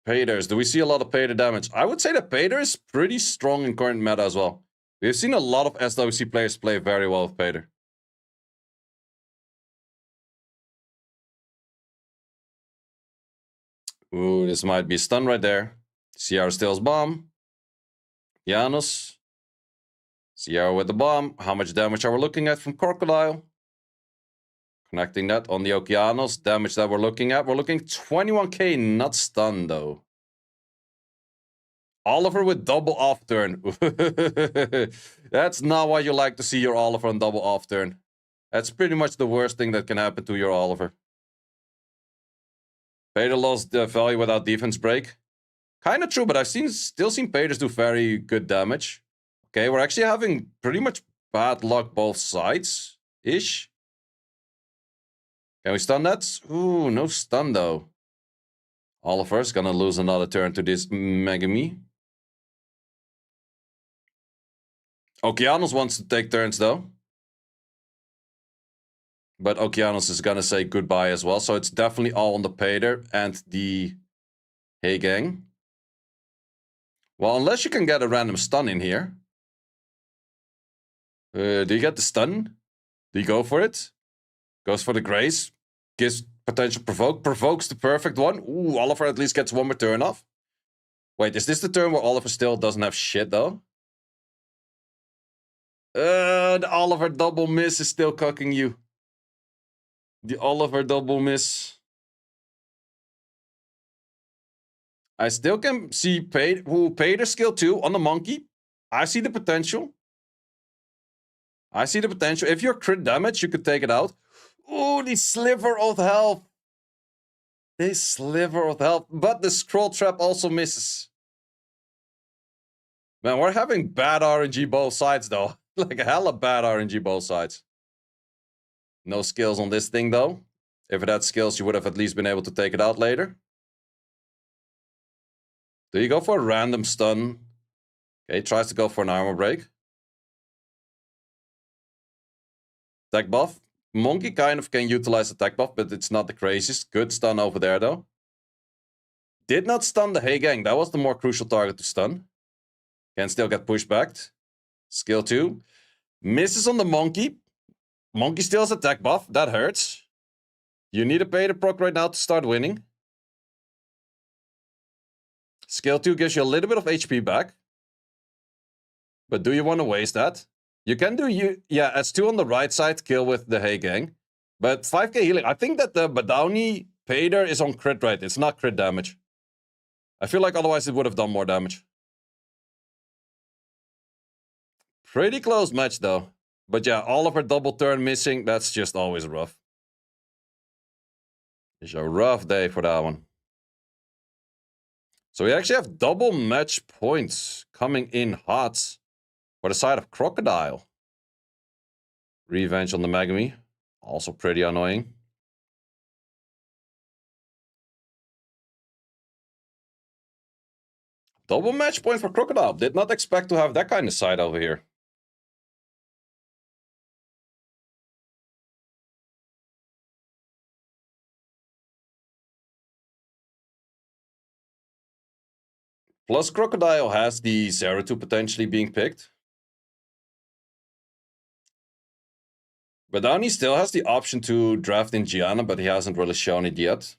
S1: Paders. Do we see a lot of Pader damage? I would say that Pader is pretty strong in current meta as well. We've seen a lot of SWC players play very well with Pader. Ooh, this might be stun right there. Sierra steals bomb. Janus. Sierra with the bomb. How much damage are we looking at from Crocodile? Connecting that on the Okeanos. Damage that we're looking at. We're looking 21k, not stun though. Oliver with double off turn. That's not what you like to see your Oliver on double off turn. That's pretty much the worst thing that can happen to your Oliver. Pader lost the value without defense break. Kind of true, but I've still seen Paders do very good damage. Okay, we're actually having pretty much bad luck both sides-ish. Can we stun that? Ooh, no stun though. Oliver's gonna lose another turn to this Megumi. Okeanos wants to take turns though. But Okeanos is gonna say goodbye as well. So it's definitely all on the Pader and the Hey Gang. Well, unless you can get a random stun in here. Do you get the stun? Do you go for it? Goes for the Grace. Gives potential provoke. Provokes the perfect one. Ooh, Oliver at least gets one more turn off. Wait, is this the turn where Oliver still doesn't have shit though? The Oliver double miss is still cucking you. The Oliver double miss. I still can see Pader skill 2 on the monkey. I see the potential. I see the potential. If you're crit damage, you could take it out. Ooh, the sliver of health. The sliver of health. But the scroll trap also misses. Man, we're having bad RNG both sides, though. Like, hella bad RNG both sides. No skills on this thing, though. If it had skills, you would have at least been able to take it out later. Do you go for a random stun? Okay, tries to go for an armor break. Tech buff. Monkey kind of can utilize the tech buff, but it's not the craziest. Good stun over there, though. Did not stun the Hey Gang. That was the more crucial target to stun. Can still get pushed back. Skill 2. Misses on the monkey. Monkey still has a tech buff. That hurts. You need a Pader proc right now to start winning. Skill 2 gives you a little bit of HP back. But do you want to waste that? You can do, S2 on the right side, kill with the Hey Gang. But 5k healing. I think that the Badani Pader is on crit rate. It's not crit damage. I feel like otherwise it would have done more damage. Pretty close match though. But yeah, Oliver double turn missing. That's just always rough. It's a rough day for that one. So we actually have double match points coming in hot for the side of Crocodile. Revenge on the Megumi. Also pretty annoying. Double match point for Crocodile. Did not expect to have that kind of side over here. Plus Crocodile has the 0-2 potentially being picked. Badani still has the option to draft in Giana, but he hasn't really shown it yet.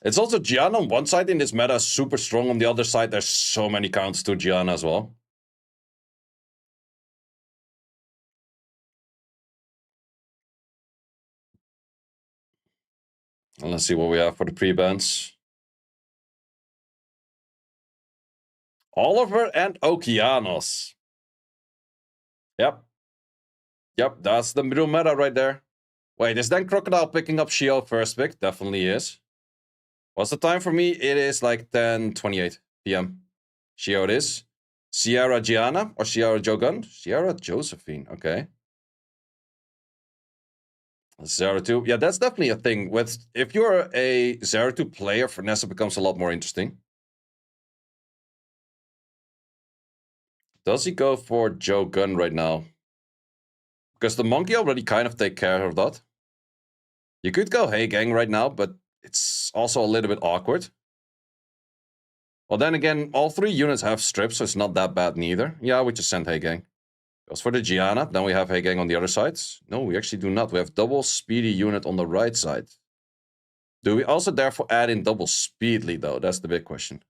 S1: It's also Giana on one side in this meta is super strong. On the other side, there's so many counters to Giana as well. And let's see what we have for the pre-bans. Oliver and Okeanos. Yep. Yep, that's the middle meta right there. Wait, is then Crocodile picking up Shio first pick? Definitely is. What's the time for me? It is like 10:28 p.m. Shio it is. Sierra Giana or Sierra Jogun? Sierra Josephine, okay. 0-2. Yeah, that's definitely a thing. If you're a 0-2 player, Vanessa becomes a lot more interesting. Does he go for Joe Gun right now? Because the monkey already kind of take care of that. You could go Hey Gang right now, but it's also a little bit awkward. Well, then again, all 3 units have strips, so it's not that bad neither. Yeah, we just send Hey Gang. Goes for the Giana. Then we have Hey Gang on the other side. No, we actually do not. We have double speedy unit on the right side. Do we also therefore add in double speedly, though? That's the big question.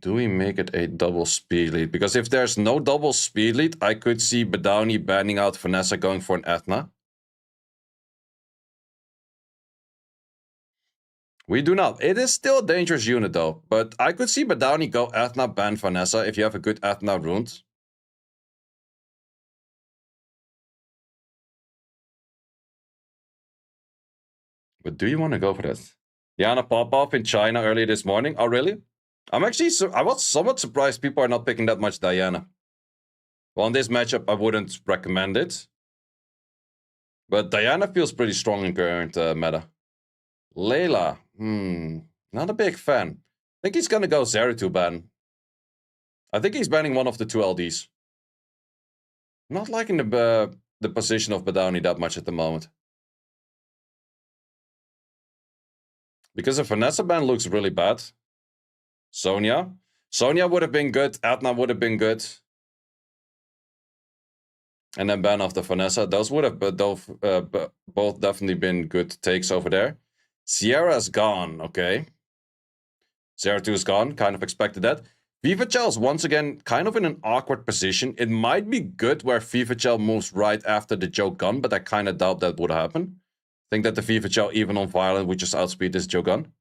S1: Do we make it a double speed lead? Because if there's no double speed lead, I could see Badani banning out Vanessa going for an Ethna. We do not. It is still a dangerous unit though. But I could see Badani go Ethna, ban Vanessa if you have a good Ethna Rune. But do you want to go for that? Giana pop off in China early this morning. Oh, really? I was somewhat surprised people are not picking that much Giana. Well, in this matchup, I wouldn't recommend it. But Giana feels pretty strong in current meta. Layla, not a big fan. I think he's gonna go Zeratul ban. I think he's banning one of the two LDs. Not liking the position of Badani that much at the moment. Because the Vanessa ban looks really bad. Sonya would have been good. Adna would have been good. And then ban off the Vanessa. Those would have both definitely been good takes over there. Sierra's gone. Okay. Zeratul is gone. Kind of expected that. Vivachel once again kind of in an awkward position. It might be good where Vivachel moves right after the Joe-Gun, but I kind of doubt that would happen. I think that the Vivachel, even on Violent, would just outspeed this Joe-Gun.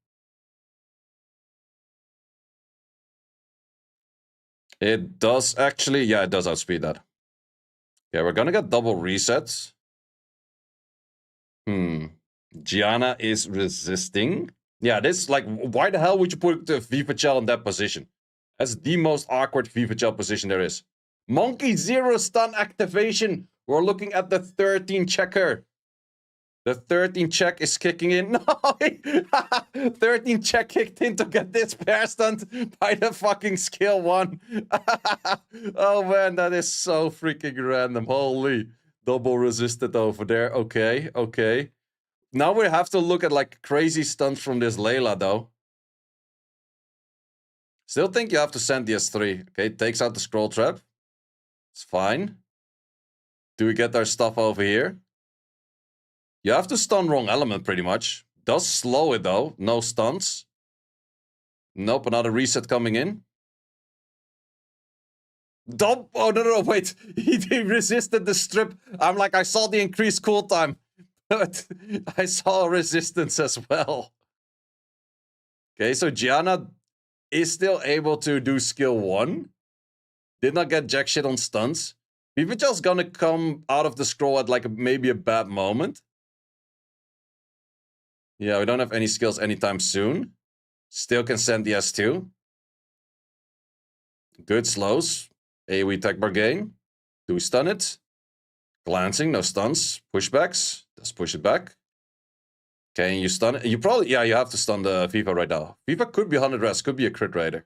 S1: It does actually, yeah, it does outspeed that. Okay, we're gonna get double resets. Giana is resisting. Yeah, this, like, why the hell would you put the Vivachel in that position? That's the most awkward Vivachel position there is. Monkey 0 stun activation. We're looking at the 13 checker. The 13 check is kicking in. No! 13 check kicked in to get this pair stunned by the fucking skill 1. Oh man, that is so freaking random. Holy. Double resisted over there. Okay, okay. Now we have to look at like crazy stunts from this Layla though. Still think you have to send the S3. Okay, takes out the scroll trap. It's fine. Do we get our stuff over here? You have to stun wrong element pretty much. Does slow it though. No stunts. Nope, another reset coming in. Oh, no, wait. He resisted the strip. I'm like, I saw the increased cooltime. But I saw resistance as well. Okay, so Giana is still able to do skill 1. Did not get jack shit on stunts. Vivachel's gonna come out of the scroll at like maybe a bad moment. Yeah, we don't have any skills anytime soon. Still can send the S2. Good slows. AoE tech bar gain. Do we stun it? Glancing, no stuns. Pushbacks. Let's push it back. Can you stun it? You probably, yeah, you have to stun the FIFA right now. FIFA could be 100 rest, could be a crit raider.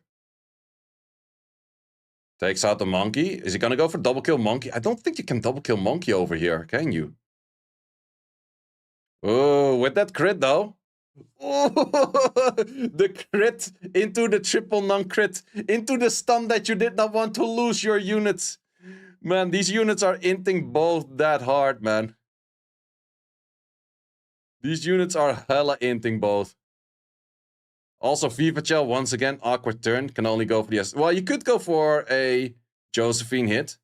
S1: Takes out the monkey. Is he gonna go for double kill monkey? I don't think you can double kill monkey over here, can you? Oh, with that crit though. Oh, the crit into the triple non-crit. Into the stun that you did not want to lose your units. Man, these units are inting both that hard, man. These units are hella inting both. Also, Vivachel, once again, awkward turn. Can only go for the S. Well, you could go for a Josephine hit.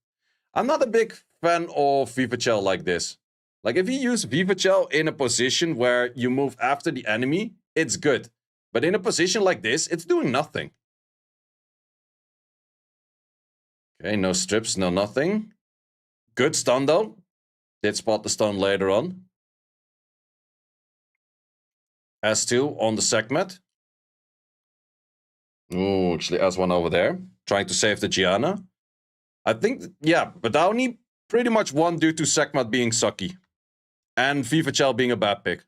S1: I'm not a big fan of Vivachel like this. Like, if you use Vivachel in a position where you move after the enemy, it's good. But in a position like this, it's doing nothing. Okay, no strips, no nothing. Good stun, though. Did spot the stun later on. S2 on the segment. Oh, actually S1 over there. Trying to save the Giana. I think, yeah, Badani pretty much won due to Sekhmet being sucky. And Vivachel being a bad pick.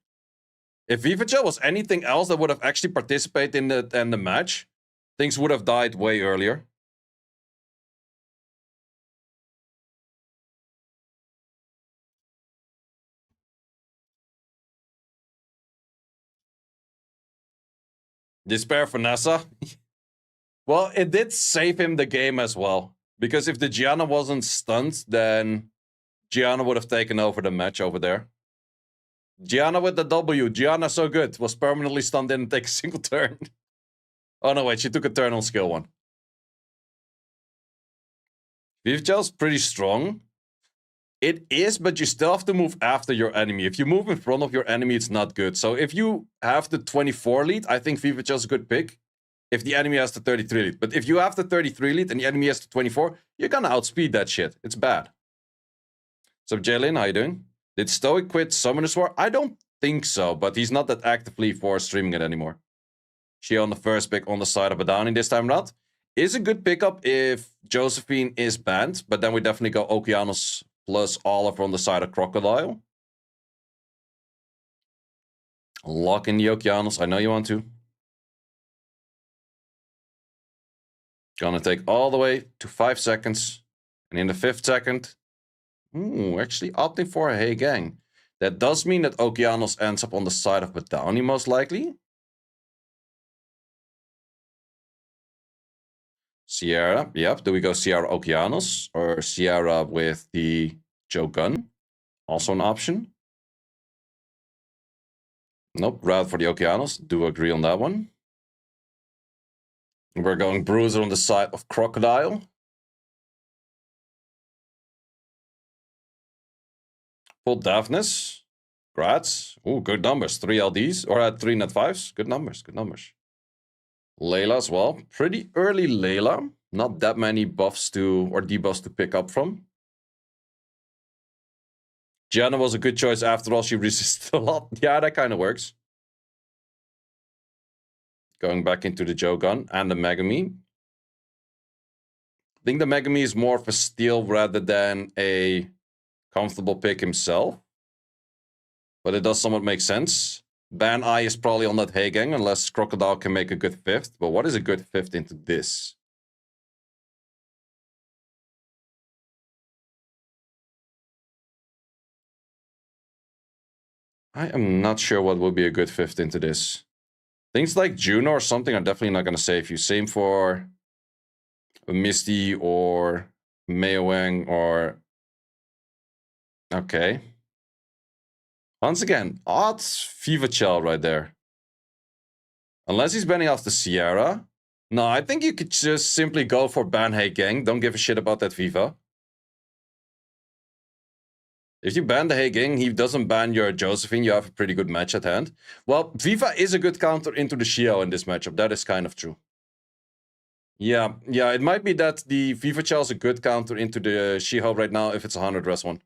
S1: If Vivachel was anything else that would have actually participated in the match, things would have died way earlier. Despair Vanessa. Well, it did save him the game as well. Because if the Giana wasn't stunned, then Giana would have taken over the match over there. Giana with the W. Giana so good. Was permanently stunned, didn't take a single turn. Oh no, wait, she took a turn on skill 1. Vivachel's pretty strong. It is, but you still have to move after your enemy. If you move in front of your enemy, it's not good. So if you have the 24 lead, I think Vivachel's a good pick. If the enemy has the 33 lead. But if you have the 33 lead and the enemy has the 24, you're gonna outspeed that shit. It's bad. So Jalen, how you doing? Did Stoic quit Summoner's War? I don't think so, but he's not that actively for streaming it anymore. She on the first pick on the side of Badani this time around. Is a good pickup if Josephine is banned, but then we definitely go Okeanos plus Oliver on the side of Crocodile. Lock in the Okeanos. I know you want to. Gonna take all the way to 5 seconds. And in the 5th second... actually opting for a Hey Gang. That does mean that Okeanos ends up on the side of Badani, most likely. Sierra, yep. Do we go Sierra Okeanos or Sierra with the Joe Gun? Also an option. Nope, route for the Okeanos. Do agree on that one. We're going Bruiser on the side of Crocodile. Full Daphnis. Grats. Ooh, good numbers. 3 LDs or 3 net 5s. Good numbers, good numbers. Layla as well. Pretty early Layla. Not that many buffs to or debuffs to pick up from. Giana was a good choice after all. She resisted a lot. Yeah, that kind of works. Going back into the Joe Gun and the Megumi. I think the Megumi is more of a steal rather than a comfortable pick himself. But it does somewhat make sense. Ban I is probably on that Hey Gang unless Crocodile can make a good 5th. But what is a good 5th into this? I am not sure what would be a good 5th into this. Things like Juno or something are definitely not going to save you. Same for a Misty or Meowang or... Okay. Once again, odd Fever Child right there. Unless he's banning off the Sierra. No, I think you could just simply go for ban Hey Gang. Don't give a shit about that Viva. If you ban the Hey Gang, he doesn't ban your Josephine, you have a pretty good match at hand. Well, Viva is a good counter into the Xiao in this matchup. That is kind of true. Yeah, it might be that the Viva Child is a good counter into the Xiao right now if it's a 100 res one.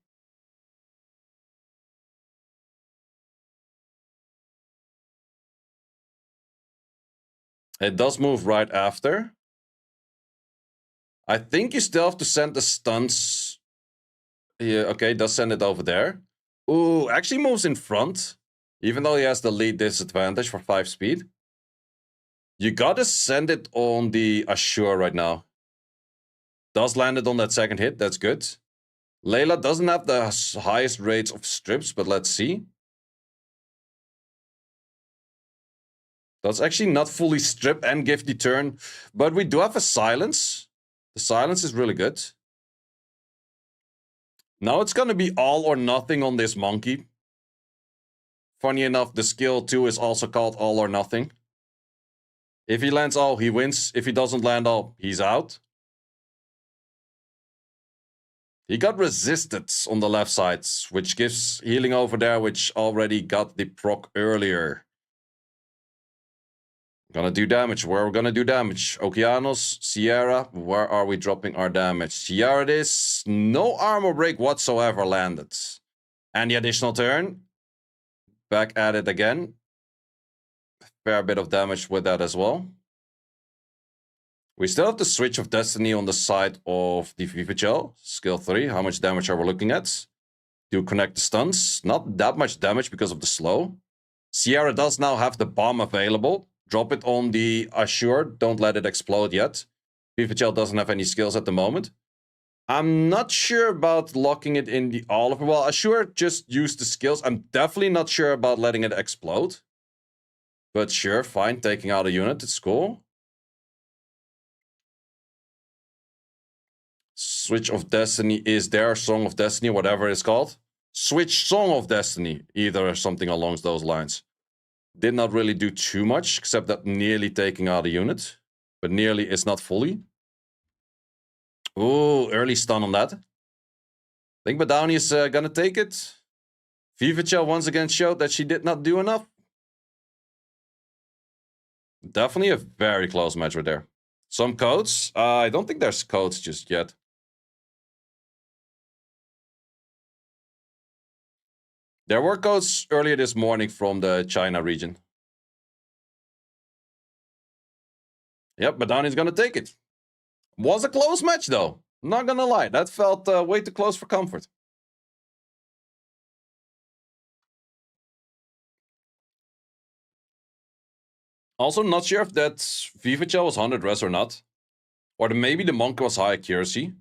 S1: It does move right after. I think you still have to send the stunts. Yeah, okay, does send it over there. Ooh, actually moves in front. Even though he has the lead disadvantage for 5 speed. You gotta send it on the Assure right now. Does land it on that second hit, that's good. Layla doesn't have the highest rates of strips, but let's see. That's actually not fully strip and give the turn, but we do have a silence. The silence is really good. Now it's gonna be all or nothing on this monkey. Funny enough, the skill 2 is also called all or nothing. If he lands all, he wins. If he doesn't land all, he's out. He got resisted on the left side, which gives healing over there, which already got the proc earlier. Gonna do damage. Where we're gonna do damage? Okeanos, Sierra. Where are we dropping our damage? Sierra it is. No armor break whatsoever landed. And the additional turn. Back at it again. Fair bit of damage with that as well. We still have the Switch of Destiny on the side of the Vivigel. Skill 3. How much damage are we looking at? Do connect the stuns. Not that much damage because of the slow. Sierra does now have the bomb available. Drop it on the Assure. Don't let it explode yet. Vivigel doesn't have any skills at the moment. I'm not sure about locking it in the Oliver. Well, Assure just used the skills. I'm definitely not sure about letting it explode. But sure, fine. Taking out a unit. It's cool. Switch of Destiny is there. Song of Destiny, whatever it's called. Switch Song of Destiny. Either something along those lines. Did not really do too much, except that nearly taking out a unit. But nearly is not fully. Ooh, early stun on that. I think Badani is gonna take it. Vivigel once again showed that she did not do enough. Definitely a very close match right there. Some codes? I don't think there's codes just yet. There were codes earlier this morning from the China region. Yep, Badani's gonna take it. Was a close match, though. Not gonna lie, that felt way too close for comfort. Also, not sure if that Vivachel was 100 res or not. Or maybe the Monk was high accuracy.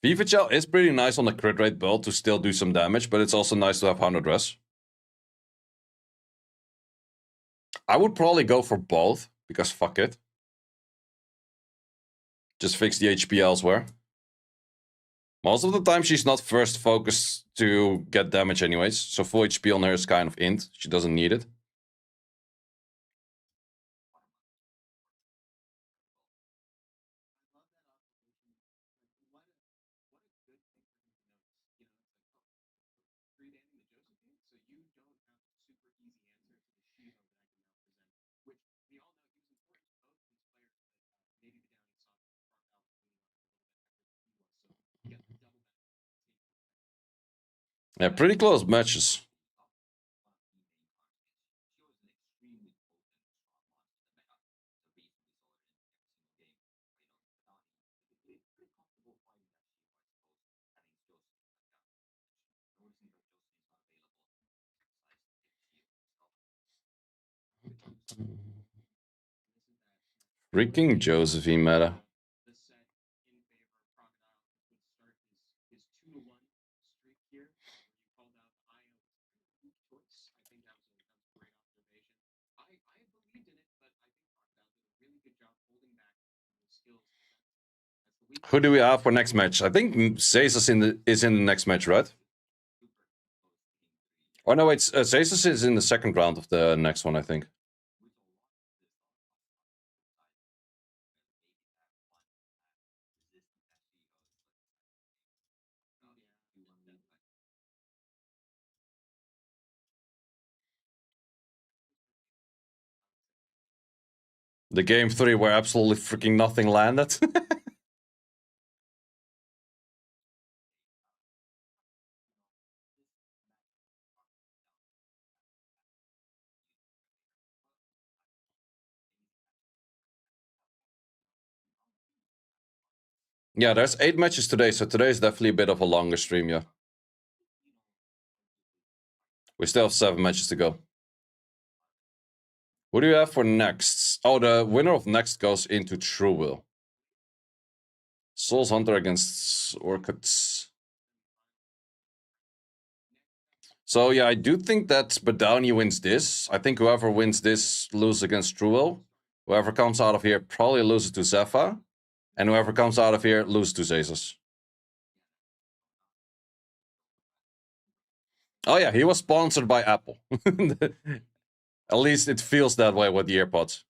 S1: Vivachel is pretty nice on the crit rate build to still do some damage, but it's also nice to have 100 res. I would probably go for both, because fuck it. Just fix the HP elsewhere. Most of the time she's not first focused to get damage anyways, so full HP on her is kind of int. She doesn't need it. Yeah, pretty close matches. Freaking Josephine meta. Who do we have for next match? I think Zayas is in the next match, right? Oh no, wait, Zayas is in the second round of the next one, I think. The game 3 where absolutely freaking nothing landed. Yeah, there's 8 matches today, so today is definitely a bit of a longer stream, yeah. We still have 7 matches to go. What do you have for next? Oh, the winner of next goes into True Will. Souls Hunter against Orcuts. So yeah, I do think that Badani wins this. I think whoever wins this loses against True Will. Whoever comes out of here probably loses to Zephyr. And whoever comes out of here loses to Zayas. Oh yeah, he was sponsored by Apple. At least it feels that way with the AirPods.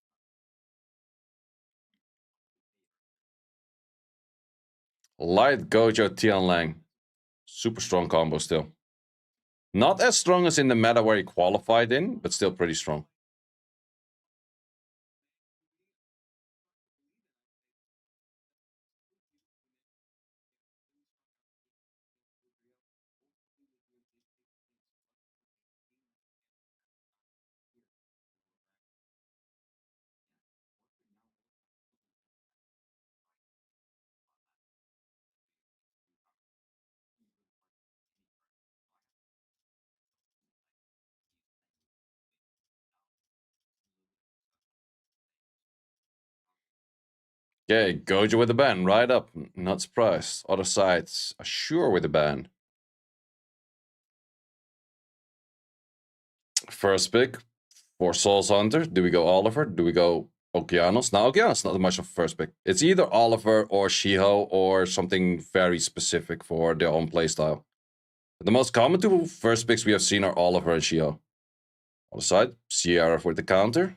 S1: Light Gojo Tian Lang. Super strong combo still. Not as strong as in the meta where he qualified in, but still pretty strong. Okay, Gojo with a ban, right up. Not surprised. Other sides, Assure with a ban. First pick for Souls Hunter. Do we go Oliver? Do we go Okeanos? Now, Okeanos not much of a first pick. It's either Oliver or Shiho or something very specific for their own playstyle. The most common two first picks we have seen are Oliver and Shiho. Other side, Sierra with the counter.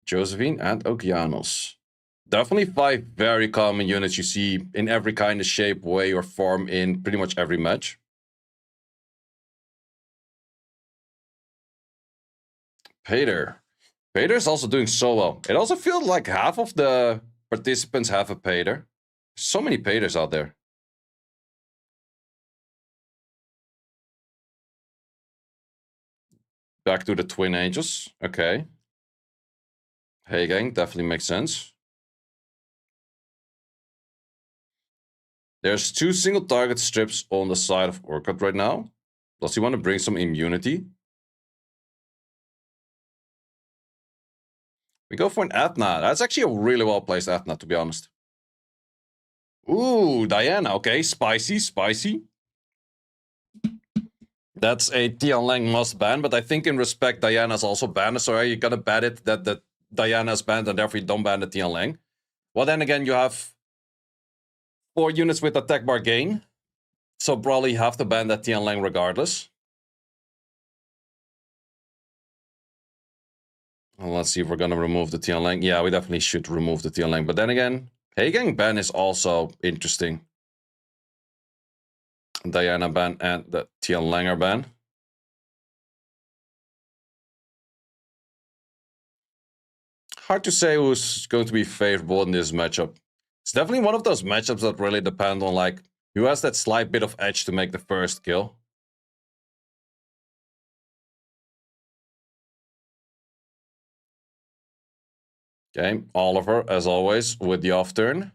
S1: Josephine and Okeanos. Definitely 5 very common units you see in every kind of shape, way, or form in pretty much every match. Pater. Pater is also doing so well. It also feels like half of the participants have a Pater. So many Paters out there. Back to the Twin Angels. Okay. Hey gang, definitely makes sense. There's 2 single target strips on the side of Orcut right now. Does he want to bring some immunity? We go for an Athna. That's actually a really well placed Athna, to be honest. Ooh, Giana. Okay, spicy, spicy. That's a Tianlang must ban, but I think in respect, Giana's also banned. So are you gonna ban it that Giana's banned and therefore you don't ban the Tianlang? Well, then again, you have 4 units with attack bar gain. So probably have to ban that Tianlang regardless. Well, let's see if we're gonna remove the Tianlang. Yeah, we definitely should remove the Tianlang. But then again, Heigang ban is also interesting. Giana ban and the Tianlanger ban. Hard to say who's going to be favorable in this matchup. It's definitely one of those matchups that really depend on like who has that slight bit of edge to make the first kill. Okay, Oliver, as always, with the off turn.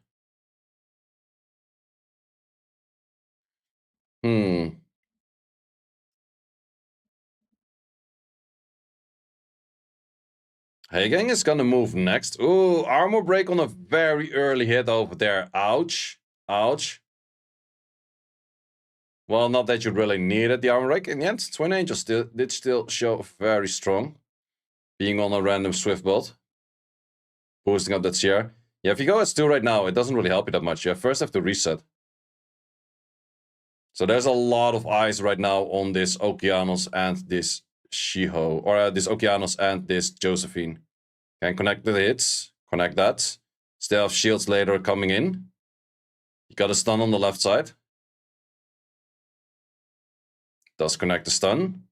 S1: Heigang is gonna move next. Ooh, armor break on a very early hit over there. Ouch. Ouch. Well, not that you really needed the armor break. In the end, Twin Angels did still show very strong. Being on a random Swift build. Boosting up that CR. Yeah, if you go S2 right now, it doesn't really help you that much. You first have to reset. So there's a lot of eyes right now on this Okeanos and this Shiho. Or this Okeanos and this Josephine. Can connect the hits. Connect that. Still have shields later coming in. You got a stun on the left side. Does connect the stun.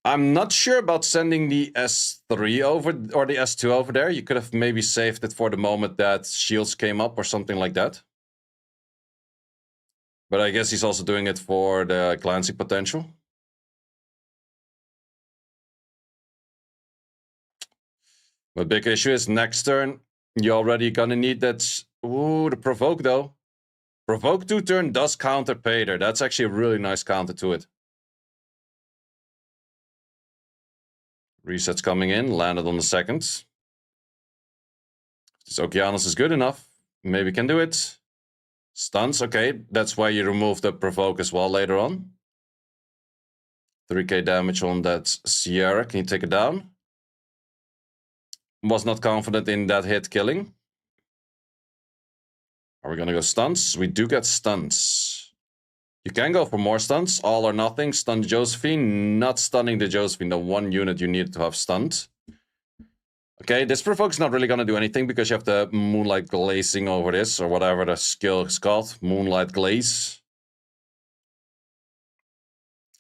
S1: I'm not sure about sending the S3 over or the S2 over there. You could have maybe saved it for the moment that shields came up or something like that. But I guess he's also doing it for the glancing potential. The big issue is next turn, you're already gonna need that. Ooh, the provoke though. Provoke 2-turn does counter Pater. That's actually a really nice counter to it. Resets coming in, landed on the second. This Okeanos is good enough. Maybe can do it. Stuns, okay. That's why you remove the provoke as well later on. 3k damage on that Sierra. Can you take it down? Was not confident in that hit killing. Are we gonna go stunts? We do get stunts. You can go for more stunts, all or nothing. Stun Josephine, not stunning the Josephine, the one unit you need to have stunned. Okay, this provoke's not really gonna do anything because you have the Moonlight Glazing over this, or whatever the skill is called. Moonlight Glaze.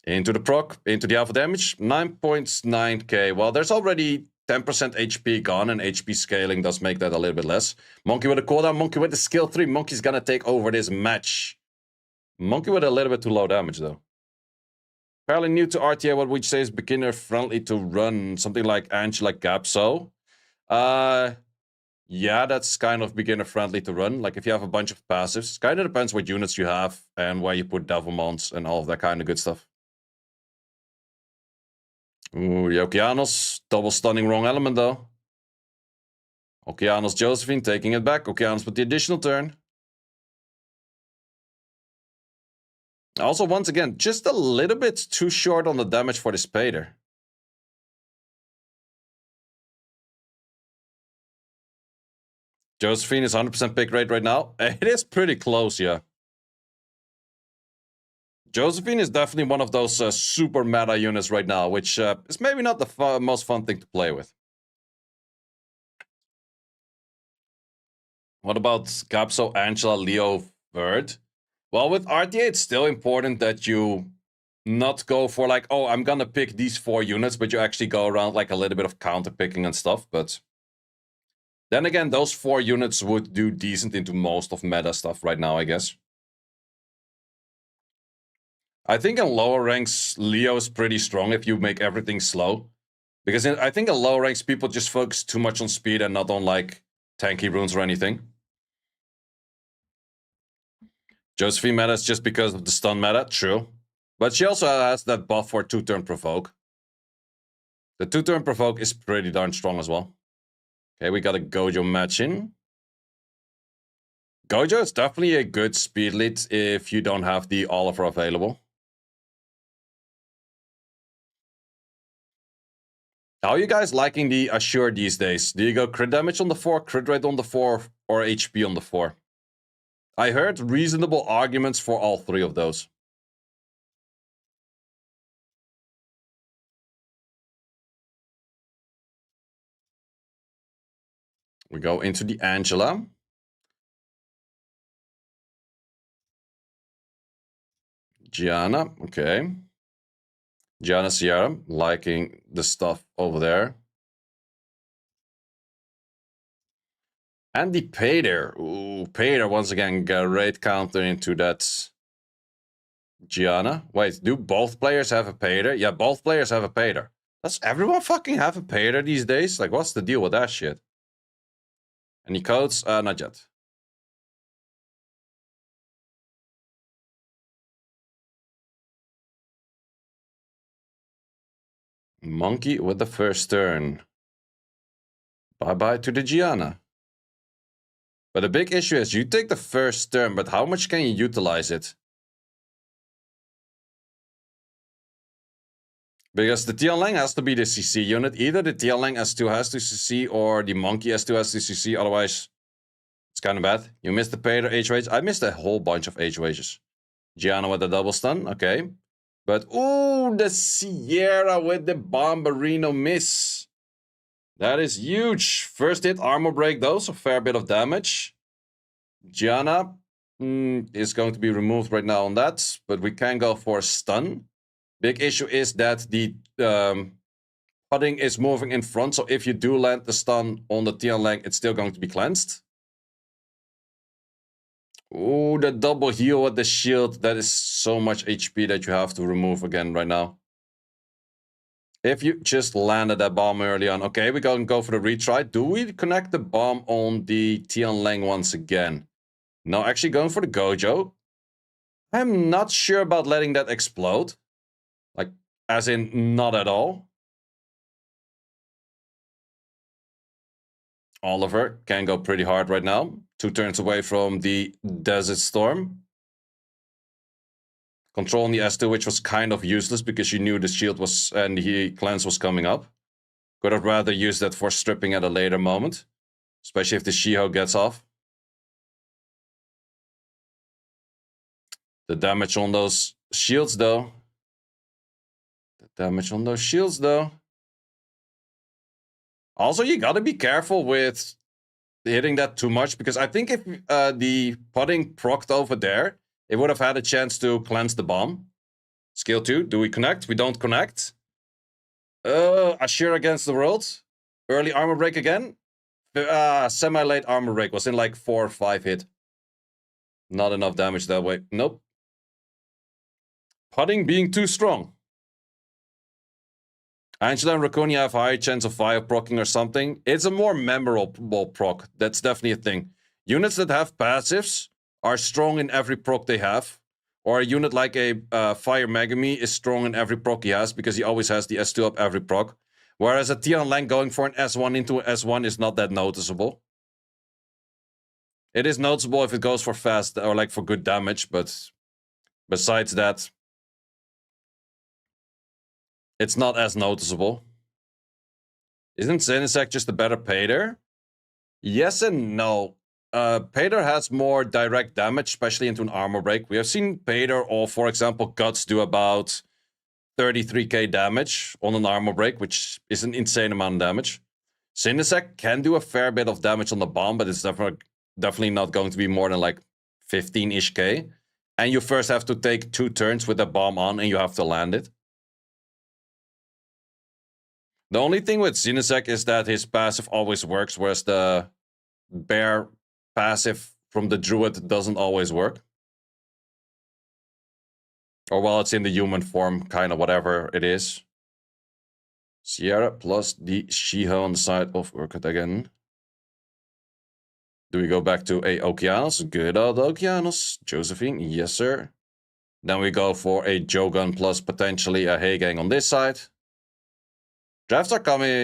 S1: Into the proc, into the alpha damage, 9.9k. Well, there's already 10% HP gone, and HP scaling does make that a little bit less. Monkey with a cooldown, Monkey with the skill 3. Monkey's gonna take over this match. Monkey with a little bit too low damage, though. Fairly new to RTA, what would you say is beginner friendly to run? Something like Ange, like Gapso. Yeah, that's kind of beginner friendly to run. Like if you have a bunch of passives, kind of depends what units you have and where you put Devilmons and all of that kind of good stuff. Ooh, Okeanos, double stunning wrong element though. Okeanos Josephine taking it back. Okeanos with the additional turn. Also, once again, just a little bit too short on the damage for this Pater. Josephine is 100% pick rate right now. It is pretty close, yeah. Josephine is definitely one of those super meta units right now, which is maybe not the most fun thing to play with. What about Capso, Angela, Leo, Verd? Well, with RTA, it's still important that you not go for like, oh, I'm gonna pick these 4 units, but you actually go around like a little bit of counter picking and stuff. But then again, those 4 units would do decent into most of meta stuff right now, I guess. I think in lower ranks, Leo is pretty strong if you make everything slow. Because I think in lower ranks, people just focus too much on speed and not on, like, tanky runes or anything. Josephine meta is just because of the stun meta, true. But she also has that buff for 2-turn provoke. The 2-turn provoke is pretty darn strong as well. Okay, we got a Gojo match in. Gojo is definitely a good speed lead if you don't have the Oliver available. How are you guys liking the Assure these days? Do you go crit damage on the 4, crit rate on the 4, or HP on the 4? I heard reasonable arguments for all 3 of those. We go into the Angela. Giana, okay. Giana Sierra, liking the stuff over there. And the Pader. Ooh, Pader once again, great counter into that Giana. Wait, do both players have a Pader? Yeah, both players have a Pader. Does everyone fucking have a Pader these days? Like, what's the deal with that shit? Any codes? Not yet. Monkey with the first turn. Bye-bye to the Giana. But the big issue is you take the first turn, but how much can you utilize it? Because the Tianlang has to be the CC unit. Either the Tianlang S2 has to CC or the Monkey S2 has to CC. Otherwise, it's kind of bad. You missed the Pader HOH. I missed a whole bunch of HOHs. Giana with the double stun. Okay. But, ooh, the Sierra with the Bomberino miss. That is huge. First hit, armor break though, so fair bit of damage. Giana is going to be removed right now on that, but we can go for a stun. Big issue is that the pudding is moving in front, so if you do land the stun on the Tianlang, it's still going to be cleansed. Ooh, the double heal with the shield. That is so much HP that you have to remove again right now. If you just landed that bomb early on. Okay, we can go for the retry. Do we connect the bomb on the Tianlang once again? No, actually going for the Gojo. I'm not sure about letting that explode. Like, as in, not at all. Oliver can go pretty hard right now. 2 turns away from the Desert Storm. Controlling the S2, which was kind of useless because you knew the shield was and the cleanse was coming up. Could have rather used that for stripping at a later moment. Especially if the Shiho gets off. The damage on those shields, though. Also, you gotta be careful with hitting that too much, because I think if the pudding procced over there, it would have had a chance to cleanse the bomb. Skill 2, do we connect? We don't connect. Ashir against the world. Early armor break again. Semi-late armor break was in like 4 or 5 hit. Not enough damage that way. Nope. Pudding being too strong. Angela and Raccoon have higher chance of fire proccing or something. It's a more memorable proc. That's definitely a thing. Units that have passives are strong in every proc they have. Or a unit like a Fire Megumi is strong in every proc he has because he always has the S2 up every proc. Whereas a Tianlang going for an S1 into an S1 is not that noticeable. It is noticeable if it goes for fast or like for good damage, but besides that, it's not as noticeable. Isn't Zenisek just a better Pader? Yes and no. Pader has more direct damage, especially into an armor break. We have seen Pader or, for example, Guts do about 33k damage on an armor break, which is an insane amount of damage. Zenisek can do a fair bit of damage on the bomb, but it's definitely not going to be more than like 15-ish k. And you first have to take 2 turns with the bomb on, and you have to land it. The only thing with Zenisek is that his passive always works, whereas the bear passive from the druid doesn't always work. Or while it's in the human form, kind of whatever it is. Sierra plus the Shiho on the side of Orcut again. Do we go back to a Okeanos? Good old Okeanos. Josephine, yes sir. Then we go for a Jogun plus potentially a Heigang on this side. Drafts are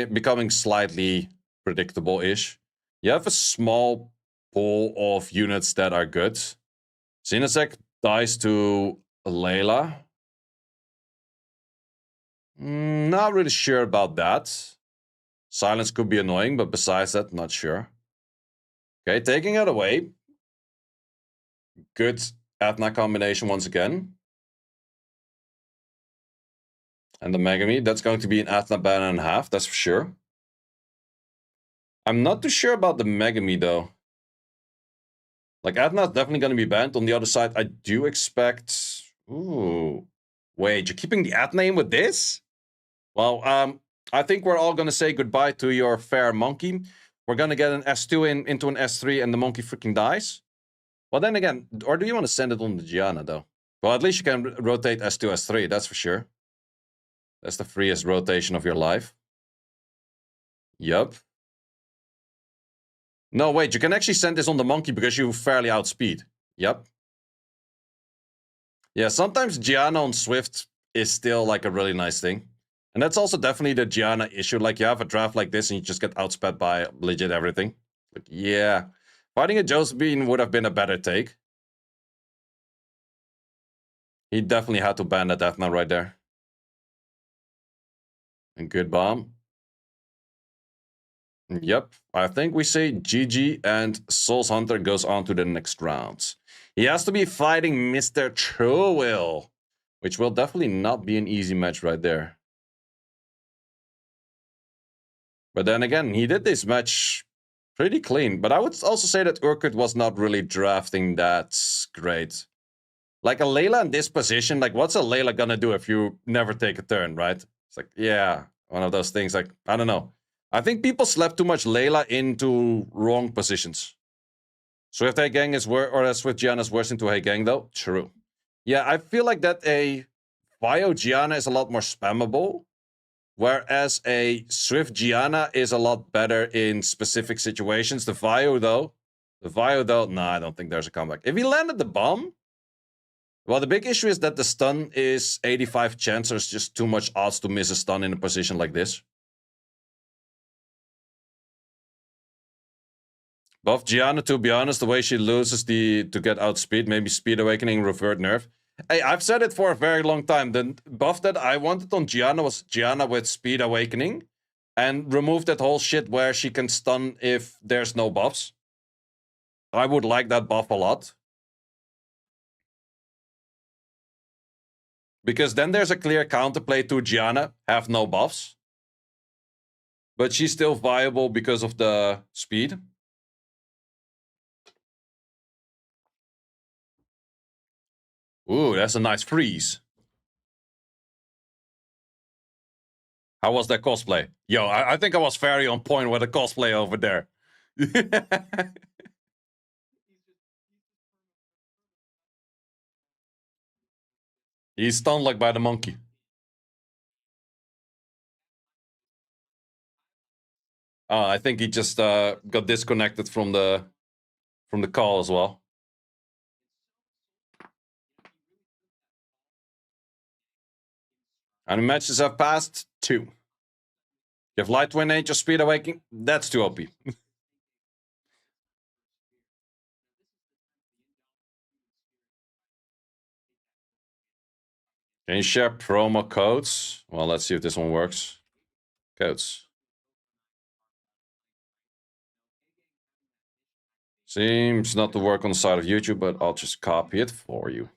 S1: becoming slightly predictable-ish. You have a small pool of units that are good. Xenosec dies to Layla. Not really sure about that. Silence could be annoying, but besides that, not sure. Okay, taking it away. Good Athena combination once again. And the Megumi, that's going to be an Athena ban and a half, that's for sure. I'm not too sure about the Megumi, though. Like, Athena's definitely going to be banned. On the other side, I do expect... Ooh. Wait, you're keeping the Athena in with this? Well, I think we're all going to say goodbye to your fair monkey. We're going to get an S2 into an S3 and the monkey freaking dies. Well, then again, or do you want to send it on the Giana, though? Well, at least you can rotate S2, S3, that's for sure. That's the freest rotation of your life. Yup. No, wait, you can actually send this on the monkey because you fairly outspeed. Yup. Yeah, sometimes Giana on Swift is still like a really nice thing. And that's also definitely the Giana issue. Like, you have a draft like this and you just get outsped by legit everything. Like, yeah. Fighting a Josephine would have been a better take. He definitely had to ban that Athena right there. And good bomb. Yep, I think we say GG and Souls Hunter goes on to the next round. He has to be fighting Mr. Truewill, which will definitely not be an easy match right there. But then again, he did this match pretty clean. But I would also say that Orcut was not really drafting that great. Like, a Layla in this position, like, what's a Layla gonna do if you never take a turn, right? It's like, yeah, one of those things, like, I don't know. I think people slept too much Layla into wrong positions. Swift Heigang is worse, or Swift Giana is worse into Heigang, though? True. Yeah, I feel like that a Vio Giana is a lot more spammable, whereas a Swift Giana is a lot better in specific situations. The Vio, though, nah, I don't think there's a comeback. If he landed the bomb, well, the big issue is that the stun is 85 chance. There's just too much odds to miss a stun in a position like this. Buff Giana, to be honest, the way she loses to get outspeed, maybe Speed Awakening, Revert Nerf. Hey, I've said it for a very long time. The buff that I wanted on Giana was Giana with Speed Awakening. And remove that whole shit where she can stun if there's no buffs. I would like that buff a lot. Because then there's a clear counterplay to Giana, have no buffs. But she's still viable because of the speed. Ooh, that's a nice freeze. How was that cosplay? Yo, I think I was very on point with the cosplay over there. He's stunned like by the monkey. I think he just got disconnected from the call as well. And the matches have passed 2. You have Light Wind Angel Speed Awakening. That's too OP. Can you share promo codes? Well, let's see if this one works. Codes. Seems not to work on the side of YouTube, but I'll just copy it for you.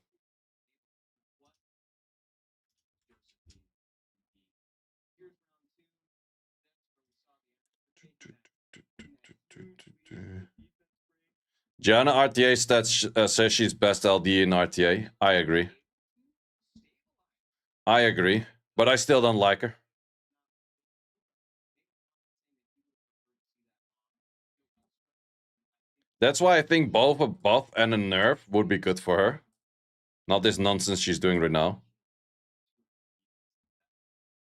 S1: Giana RTA stats says she's best LD in RTA. I agree. I agree, but I still don't like her. That's why I think both a buff and a nerf would be good for her. Not this nonsense she's doing right now.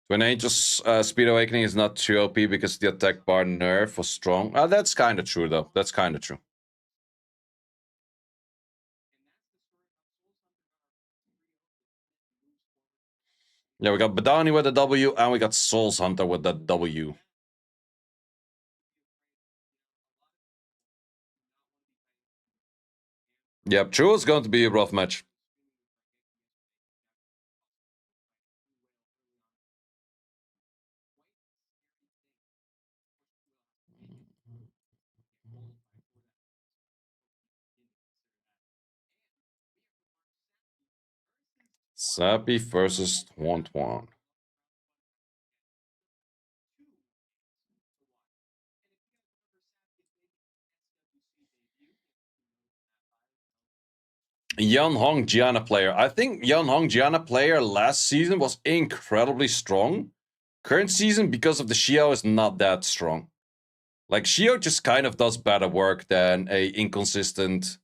S1: When Angel's Speed Awakening is not too OP because the attack bar nerf was strong. That's kind of true, though. That's kind of true. Yeah, we got Badani with a W, and we got Souls Hunter with that W. Yep, true, it's going to be a rough match. Sappi versus Twan. Yan Hong Giana player. I think Yan Hong Giana player last season was incredibly strong. Current season, because of the Xiao, is not that strong. Like, Xiao just kind of does better work than a inconsistent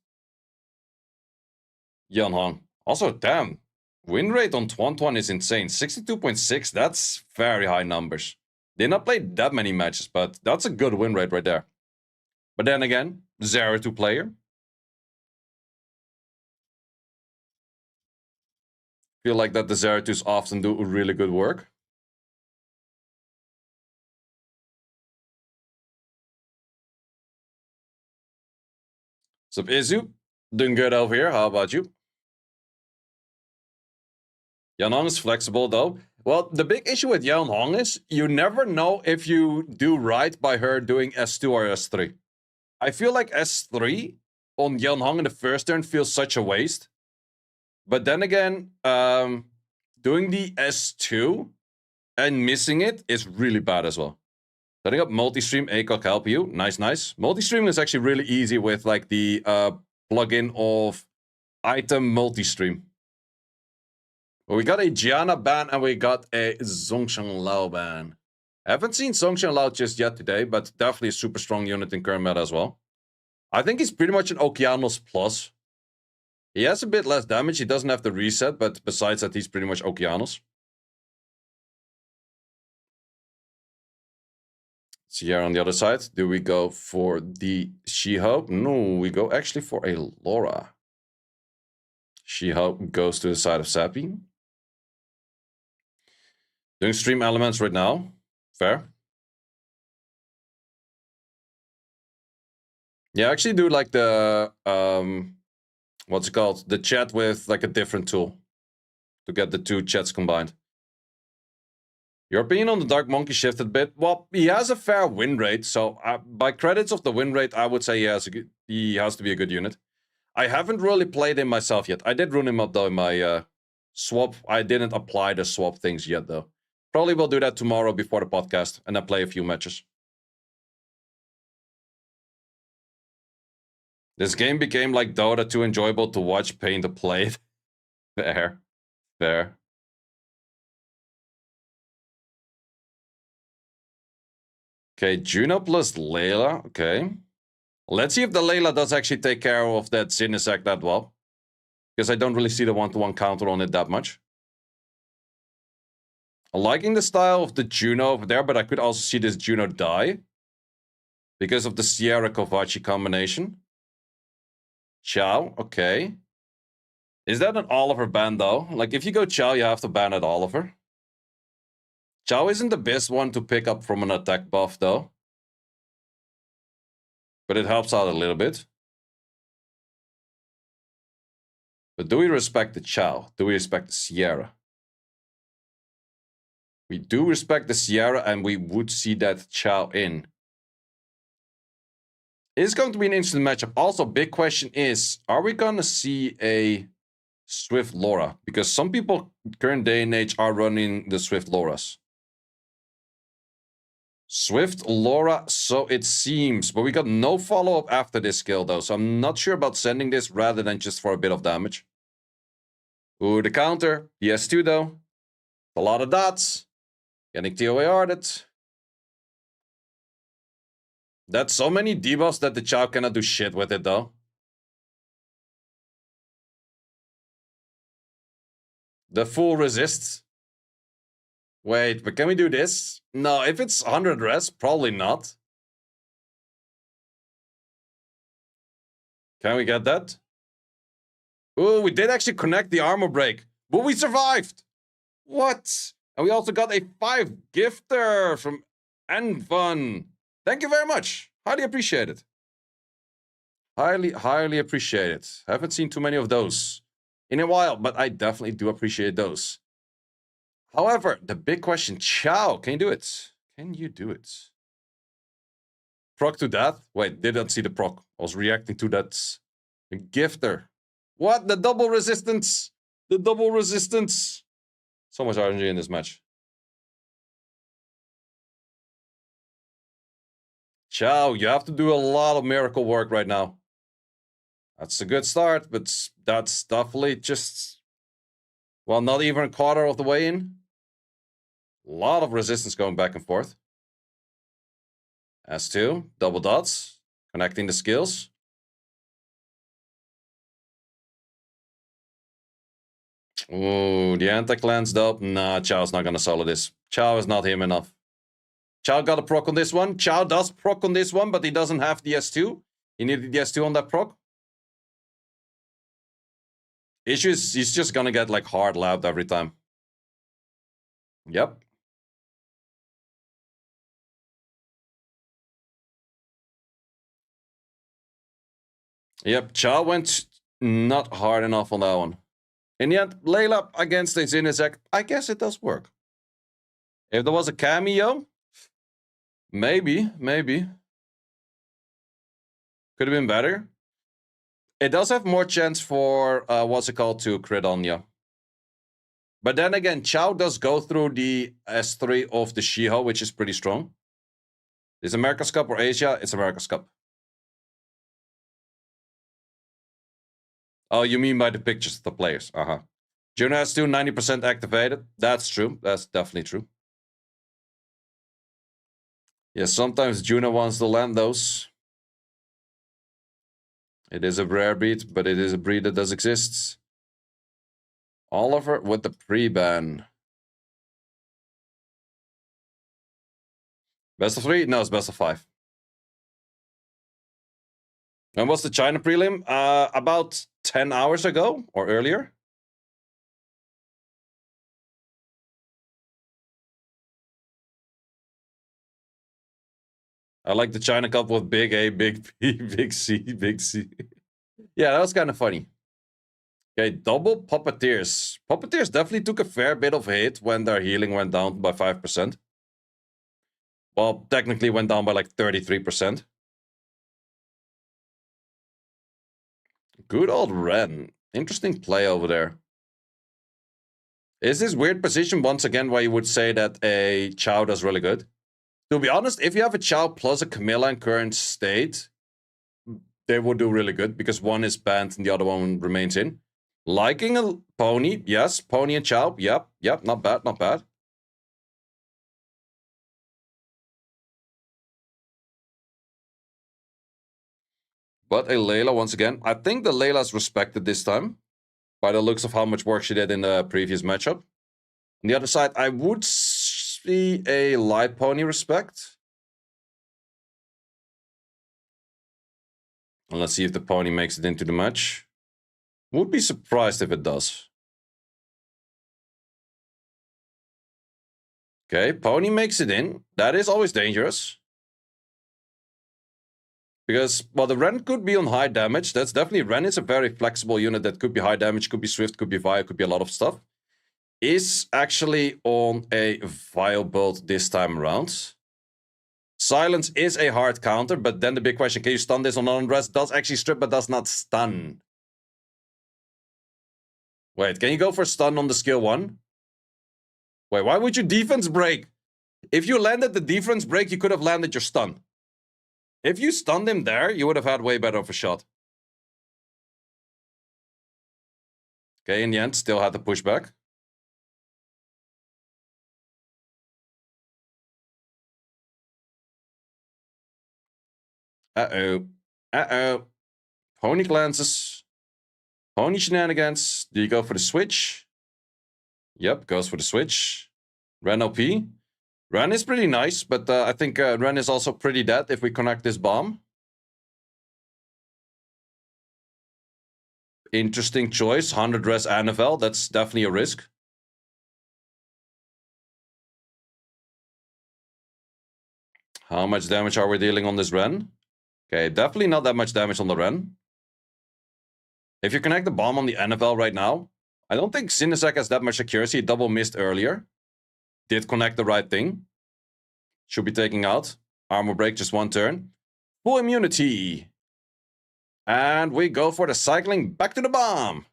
S1: Yan Hong. Also, damn, win rate on Twan is insane. 62.6, that's very high numbers. Did not play that many matches, but that's a good win rate right there. But then again, 0-2 player. Feel like that the 0-2s often do really good work. Sup, Izu? Doing good over here. How about you? Yan Hong is flexible, though. Well, the big issue with Yan Hong is you never know if you do right by her doing S2 or S3. I feel like S3 on Yan Hong in the first turn feels such a waste. But then again, doing the S2 and missing it is really bad as well. Setting up multi-stream, ACOG help you. Nice, nice. Multi-stream is actually really easy with like the plugin of item multi-stream. Well, we got a Giana ban and we got a Zhongsheng Lao ban. I haven't seen Zhongsheng Lao just yet today, but definitely a super strong unit in current meta as well. I think he's pretty much an Okeanos plus. He has a bit less damage, he doesn't have the reset, but besides that, he's pretty much Okeanos. So here on the other side, do we go for the She-Ho? No, we go actually for a Laura. She-Ho goes to the side of Sappi. Doing stream elements right now. Fair. Yeah, I actually do like the, what's it called? The chat with like a different tool to get the two chats combined. Your opinion on the Dark Monkey shifted a bit. Well, he has a fair win rate, so by credits of the win rate, I would say he has to be a good unit. I haven't really played him myself yet. I did run him up though in my swap. I didn't apply the swap things yet though. Probably will do that tomorrow before the podcast and then play a few matches. This game became like Dota, too enjoyable to watch, pain to play. Fair. Fair. Okay, Juno plus Layla. Okay. Let's see if the Layla does actually take care of that Zinizek that well. Because I don't really see the one-to-one counter on it that much. I'm liking the style of the Juno over there, but I could also see this Juno die. Because of the Sierra Kovaci combination. Chow, okay. Is that an Oliver ban though? Like if you go Chow, you have to ban at Oliver. Chow isn't the best one to pick up from an attack buff though. But it helps out a little bit. But do we respect the Chow? Do we respect the Sierra? We do respect the Sierra and we would see that Chow in. It's going to be an interesting matchup. Also, big question is, are we going to see a Swift Laura? Because some people current day and age are running the Swift Lauras. Swift Laura, so it seems. But we got no follow-up after this skill, though. So I'm not sure about sending this rather than just for a bit of damage. Ooh, the counter. PS2, though. A lot of dots. Getting ToA Harded. That's so many debuffs that the Chow cannot do shit with it, though. The full resist. Wait, but can we do this? No, if it's 100 res, probably not. Can we get that? Oh, we did actually connect the armor break, but we survived. What? And we also got a 5 gifter from Fun. Thank you very much. Highly appreciate it. Highly appreciate it. Haven't seen too many of those in a while, but I definitely do appreciate those. However, the big question, Chow, can you do it? Can you do it? Proc to that? Wait, didn't see the proc. I was reacting to that gifter. What? The double resistance! The double resistance! So much RNG in this match. Chow, you have to do a lot of miracle work right now. That's a good start, but that's definitely just... Well, not even a quarter of the way in. A lot of resistance going back and forth. S2, double dots, connecting the skills. Ooh, the anti-cleanse dope. Nah, Chow's not gonna solo this. Chow is not him enough. Chow got a proc on this one. Chow does proc on this one, but he doesn't have the S2. He needed the S2 on that proc. Issue is he's just gonna get like hard labbed every time. Yep. Yep, Chow went not hard enough on that one. In the end, Layla against a Zinizek, I guess it does work. If there was a cameo, maybe. Could have been better. It does have more chance for, what's it called, to crit on you. But then again, Chow does go through the S3 of the Shiho, which is pretty strong. Is America's Cup or Asia? It's America's Cup. Oh, you mean by the pictures of the players? Uh-huh. Giana has 90% activated. That's true. That's definitely true. Yeah, sometimes Giana wants to land those. It is a rare breed, but it is a breed that does exist. Oliver with the pre-ban. Best of 3? No, it's best of 5. When was the China prelim? About 10 hours ago or earlier. I like the China Cup with big A, big B, big C, big C. Yeah, that was kind of funny. Okay, double Puppeteers. Puppeteers definitely took a fair bit of hit when their healing went down by 5%. Well, technically went down by like 33%. Good old Ren. Interesting play over there. Is this weird position once again why you would say that a Chow does really good? To be honest, if you have a Chow plus a Camilla in current state, they will do really good because one is banned and the other one remains in. Liking a Pony, yes. Pony and Chow, yep, not bad, not bad. But a Layla, once again, I think the Layla's respected this time by the looks of how much work she did in the previous matchup. On the other side, I would see a light Pony respect. And let's see if the Pony makes it into the match. Would be surprised if it does. Okay, Pony makes it in. That is always dangerous. Because, well, the Ren could be on high damage. That's definitely... Ren is a very flexible unit that could be high damage, could be swift, could be Vile, could be a lot of stuff. Is actually on a Vile build this time around. Silence is a hard counter, but then the big question, can you stun this on unrest? Does actually strip, but does not stun. Wait, can you go for stun on the skill 1? Wait, why would you defense break? If you landed the defense break, you could have landed your stun. If you stunned him there, you would have had way better of a shot. Okay, in the end, still had to push back. Uh-oh. Uh-oh. Pony glances. Pony shenanigans. Do you go for the switch? Yep, goes for the switch. Ren OP. Ren is pretty nice, but I think Ren is also pretty dead if we connect this bomb. Interesting choice. 100 res NFL. That's definitely a risk. How much damage are we dealing on this Ren? Okay, definitely not that much damage on the Ren. If you connect the bomb on the NFL right now, I don't think Sinnesek has that much accuracy. Double missed earlier. Did connect the right thing. Should be taking out. Armor break, just one turn. Full immunity. And we go for the cycling back to the bomb.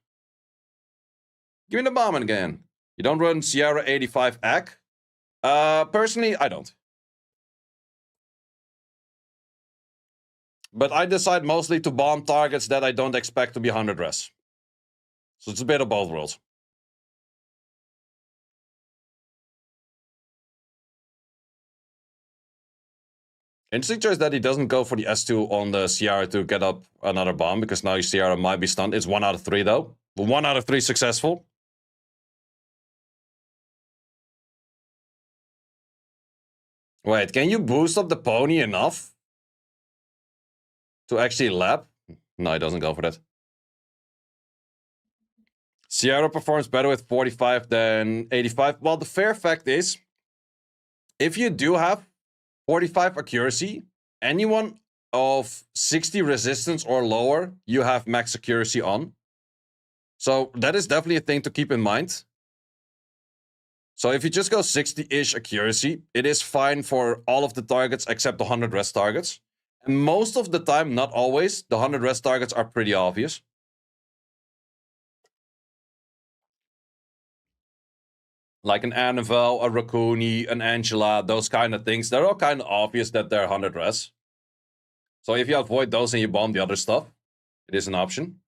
S1: Give me the bomb again. You don't run Sierra 85 AC? Personally, I don't. But I decide mostly to bomb targets that I don't expect to be 100 res. So it's a bit of both worlds. Interesting choice that he doesn't go for the S2 on the Sierra to get up another bomb, because now your Sierra might be stunned. It's 1 out of 3 though. 1 out of 3 successful. Wait, can you boost up the pony enough to actually lap? No, he doesn't go for that. Sierra performs better with 45 than 85. Well, the fair fact is, if you do have 45 accuracy, anyone of 60 resistance or lower, you have max accuracy on. So that is definitely a thing to keep in mind. So if you just go 60-ish accuracy, it is fine for all of the targets except the 100 rest targets. And most of the time, not always, the 100 rest targets are pretty obvious. Like an Annabelle, a Raccoon, an Angela, those kind of things. They're all kind of obvious that they're 100 res. So if you avoid those and you bomb the other stuff, it is an option.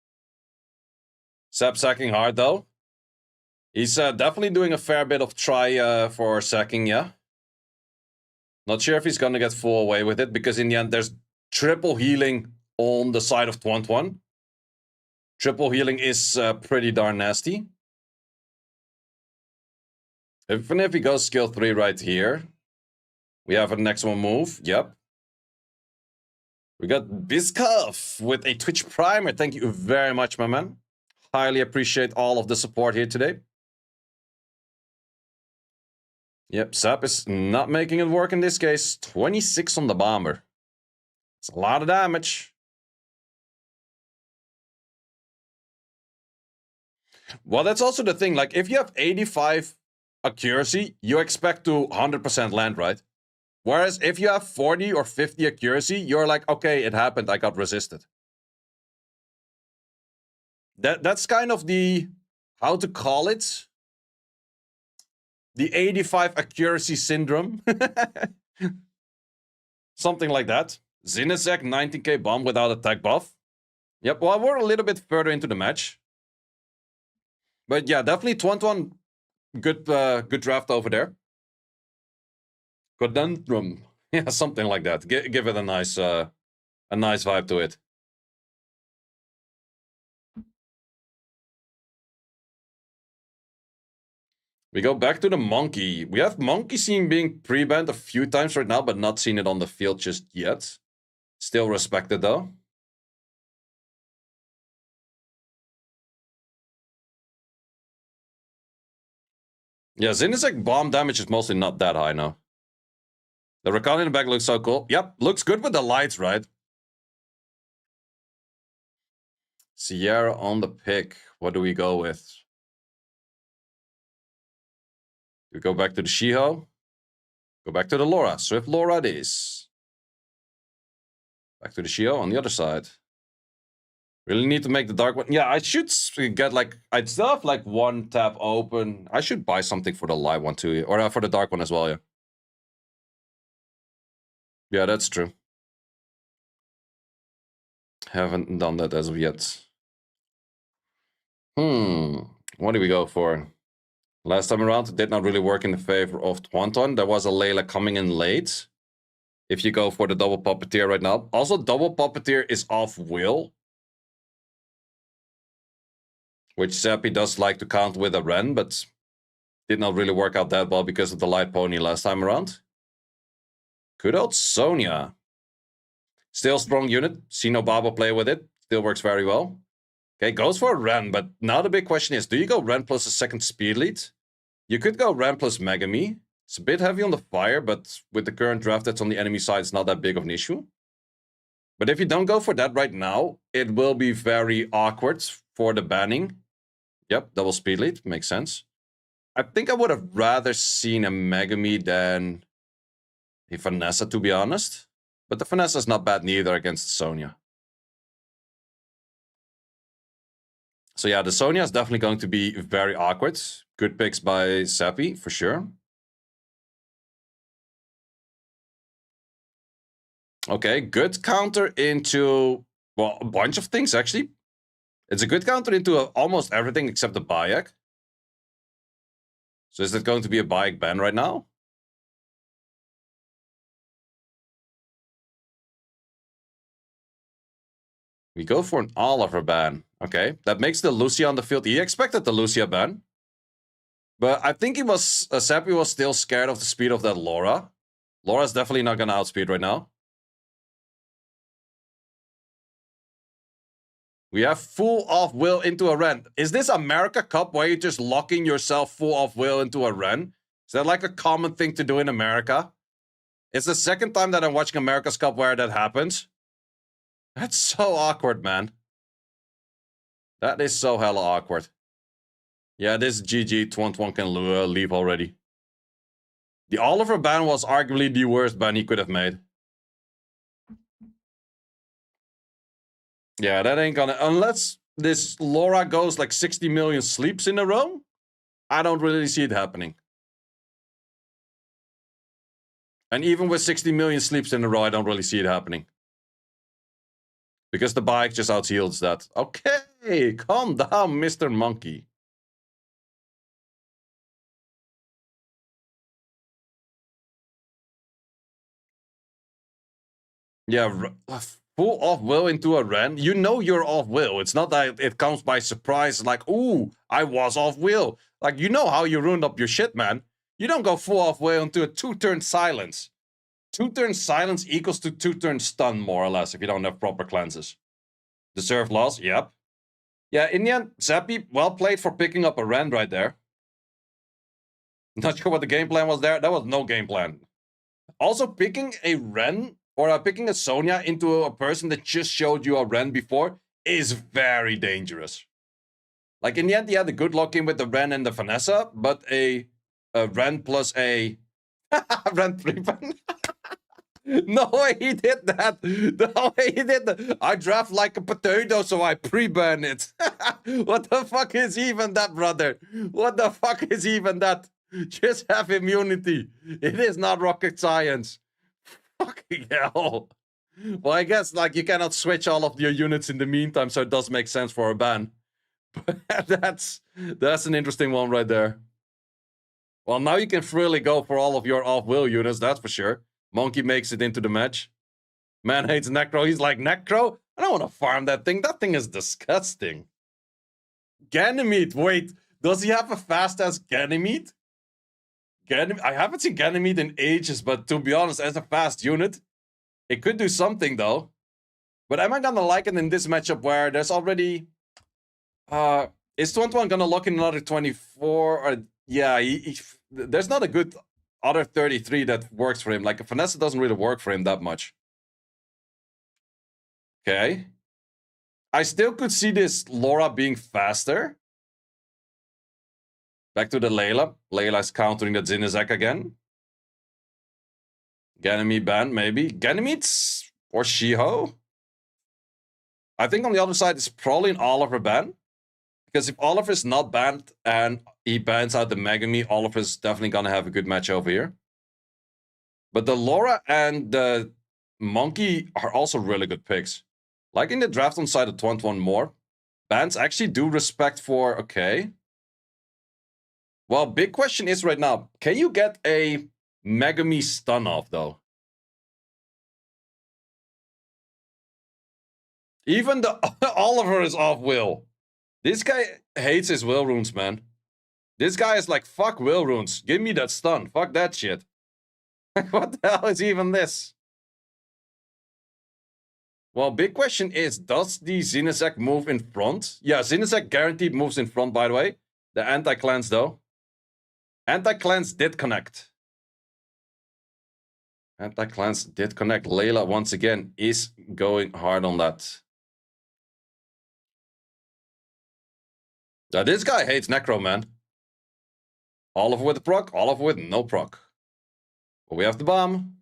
S1: Sap sacking hard though. He's definitely doing a fair bit of try for sacking, yeah. Not sure if he's gonna get full away with it, because in the end there's triple healing on the side of Twan. Triple healing is pretty darn nasty. Even if he goes skill 3 right here, we have a next one move. Yep. We got Bizcuff with a Twitch Primer. Thank you very much, my man. Highly appreciate all of the support here today. Yep, Sap is not making it work in this case. 26 on the bomber. It's a lot of damage. Well, that's also the thing. Like, if you have 85 accuracy, you expect to 100% land, right? Whereas if you have 40 or 50 accuracy, you're like, okay, it happened, I got resisted. That's kind of the, how to call it? The 85 accuracy syndrome. Something like that. Zinezek, 19k bomb without attack buff. Yep, well, we're a little bit further into the match. But yeah, definitely Twan. Good draft over there. Conundrum. Yeah, something like that. Give it a nice vibe to it. We go back to the monkey. We have monkey scene being pre-banned a few times right now, but not seen it on the field just yet. Still respected though. Yeah, Zinezek bomb damage is mostly not that high now. The Recon in the back looks so cool. Yep, looks good with the lights, right? Sierra on the pick. What do we go with? We go back to the Shiho. Go back to the Laura. Swift Laura it is. Back to the Shiho on the other side. Really need to make the dark one. Yeah, I should get like, I'd still have like one tab open. I should buy something for the light one too, or for the dark one as well, yeah. Yeah, that's true. Haven't done that as of yet. What do we go for? Last time around, it did not really work in the favor of Twan. There was a Layla coming in late. If you go for the double puppeteer right now. Also, double puppeteer is off will. Which Sappi does like to count with a Ren, but did not really work out that well because of the light pony last time around. Good old Sonya. Still strong unit. See no Baba play with it. Still works very well. Okay, goes for a Ren, but now the big question is, do you go Ren plus a second speed lead? You could go Ren plus Megumi. It's a bit heavy on the fire, but with the current draft that's on the enemy side, it's not that big of an issue. But if you don't go for that right now, it will be very awkward for the banning. Yep, double speed lead. Makes sense. I think I would have rather seen a Megumi than a Vanessa, to be honest. But the Vanessa is not bad neither against Sonya. So yeah, the Sonya is definitely going to be very awkward. Good picks by Sappi, for sure. Okay, good counter into, well, a bunch of things, actually. It's a good counter into almost everything except the Bayek. So is it going to be a Bayek ban right now? We go for an Oliver ban. Okay, that makes the Lucia on the field. He expected the Lucia ban. But I think he was, Sappi was still scared of the speed of that Laura. Laura's definitely not going to outspeed right now. We have full off will into a Ren. Is this America Cup where you're just locking yourself full off will into a Ren? Is that like a common thing to do in America? It's the second time that I'm watching America's Cup where that happens. That's so awkward, man. That is so hella awkward. Yeah, this GG. Twan can leave already. The Oliver ban was arguably the worst ban he could have made. Yeah, that ain't gonna... Unless this Laura goes like 60 million sleeps in a row, I don't really see it happening. And even with 60 million sleeps in a row, I don't really see it happening. Because the bike just outheals that. Okay, calm down, Mr. Monkey. Yeah, full off will into a Ren. You know you're off will. It's not that it comes by surprise like, ooh, I was off will. Like, you know how you ruined up your shit, man. You don't go full off will into a 2-turn silence. 2-turn silence equals to 2-turn stun, more or less, if you don't have proper cleanses. Deserved loss, yep. Yeah, in the end, Sappi, well played for picking up a Ren right there. Not sure what the game plan was there. That was no game plan. Also, picking a Ren or picking a Sonya into a person that just showed you a Ren before is very dangerous. Like, in the end, he had a good lock-in with the Ren and the Vanessa, but a Ren plus a... Ren 3-ban? No way he did that. No way he did that. I draft like a potato, so I pre-ban it. What the fuck is even that, brother? What the fuck is even that? Just have immunity. It is not rocket science. Fucking hell. Well, I guess, like, you cannot switch all of your units in the meantime, so it does make sense for a ban. But that's an interesting one right there. Well, now you can freely go for all of your off-will units, that's for sure. Monkey makes it into the match. Man hates Necro. He's like, Necro? I don't want to farm that thing. That thing is disgusting. Ganymede. Wait, does he have a fast-ass Ganymede? I haven't seen Ganymede in ages, but to be honest, as a fast unit, it could do something, though. But am I gonna like it in this matchup where there's already... is Twan gonna lock in another 24? Or, yeah, there's not a good... other 33 that works for him. Like, Vanessa doesn't really work for him that much. Okay. I still could see this Laura being faster. Back to the Layla. Layla's countering the Zinizek again. Ganymede ban, maybe. Ganymede's or Shiho. I think on the other side, it's probably an Oliver ban. Because if Oliver's not banned and he bans out the Megumi, Oliver's definitely going to have a good match over here. But the Laura and the Monkey are also really good picks. Like in the draft on side of Twan more, bans actually do respect for... Okay. Well, big question is right now, can you get a Megumi stun off, though? Even the Oliver is off will. This guy hates his will runes, man. This guy is like, fuck will runes. Give me that stun. Fuck that shit. What the hell is even this? Well, big question is, does the Zinezek move in front? Yeah, Zinezek guaranteed moves in front, by the way. The anti-cleanse, though. Anti-cleanse did connect. Anti-cleanse did connect. Layla, once again, is going hard on that. Now, this guy hates Necro, man. All of it with the proc, all of it with no proc. But we have the bomb.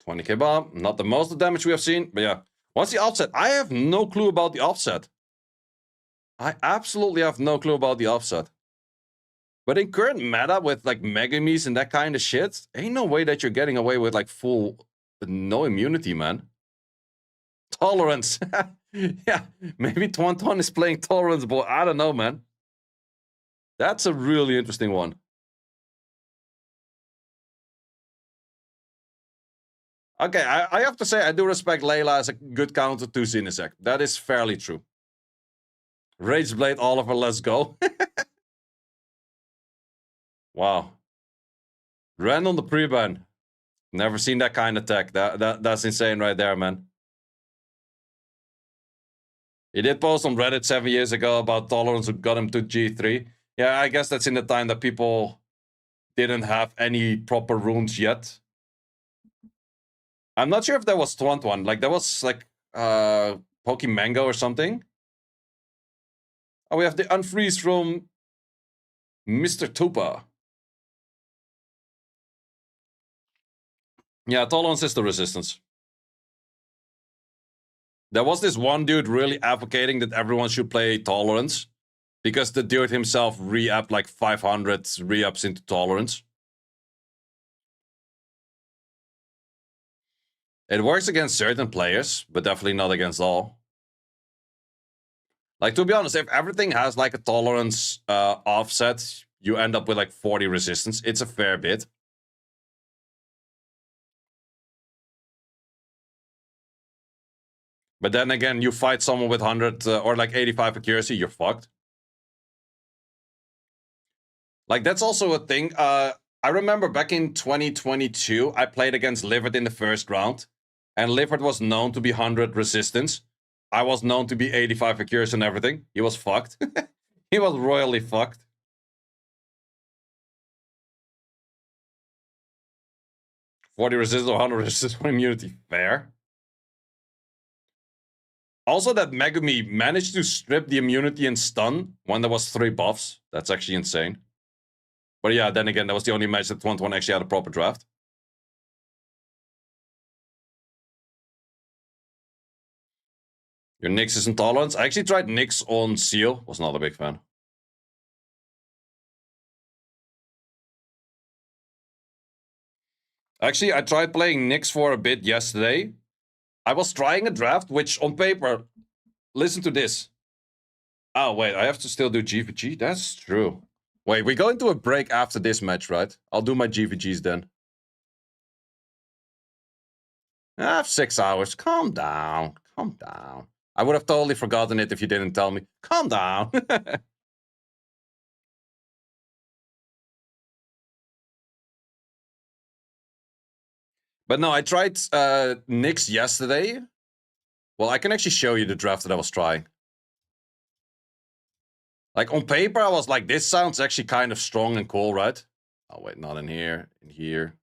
S1: 20k bomb. Not the most of the damage we have seen, but yeah. What's the offset? I have no clue about the offset. I absolutely have no clue about the offset. But in current meta with like Megumis and that kind of shit, ain't no way that you're getting away with like full no immunity, man. Tolerance. Yeah, maybe Twan is playing Tolerance, but I don't know, man. That's a really interesting one. Okay, I have to say, I do respect Layla as a good counter to Zinezek. That is fairly true. Rageblade Oliver, let's go. Wow. Ran on the pre-ban. Never seen that kind of tech. That's insane right there, man. He did post on Reddit 7 years ago about Tolerance who got him to G3. Yeah, I guess that's in the time that people didn't have any proper runes yet. I'm not sure if that was Twan. Like, that was like Pokemango or something. Oh, we have the unfreeze from Mr. Tupa. Yeah, Tolerance is the resistance. There was this one dude really advocating that everyone should play Tolerance because the dude himself re-upped like 500 re-ups into Tolerance. It works against certain players, but definitely not against all. Like, to be honest, if everything has like a Tolerance offset, you end up with like 40 resistance. It's a fair bit. But then again, you fight someone with 100 or like 85 accuracy, you're fucked. Like, that's also a thing. I remember back in 2022, I played against Livert in the first round. And Livert was known to be 100 resistance. I was known to be 85 accuracy and everything. He was fucked. He was royally fucked. $40 resistance or 100 resistance for immunity. Fair. Also, that Megumi managed to strip the immunity and stun when there was 3 buffs. That's actually insane. But yeah, then again, that was the only match that Twan actually had a proper draft. Your Nyx is intolerance. I actually tried Nyx on Seal. Was not a big fan. Actually, I tried playing Nyx for a bit yesterday. I was trying a draft, which on paper... Listen to this. Oh, wait, I have to still do GVG? That's true. Wait, we go into a break after this match, right? I'll do my GVGs then. I have 6 hours. Calm down. Calm down. I would have totally forgotten it if you didn't tell me. Calm down. But no, I tried Nyx yesterday. Well, I can actually show you the draft that I was trying. Like, on paper, I was like, this sounds actually kind of strong and cool, right? Oh, wait, not in here. In here.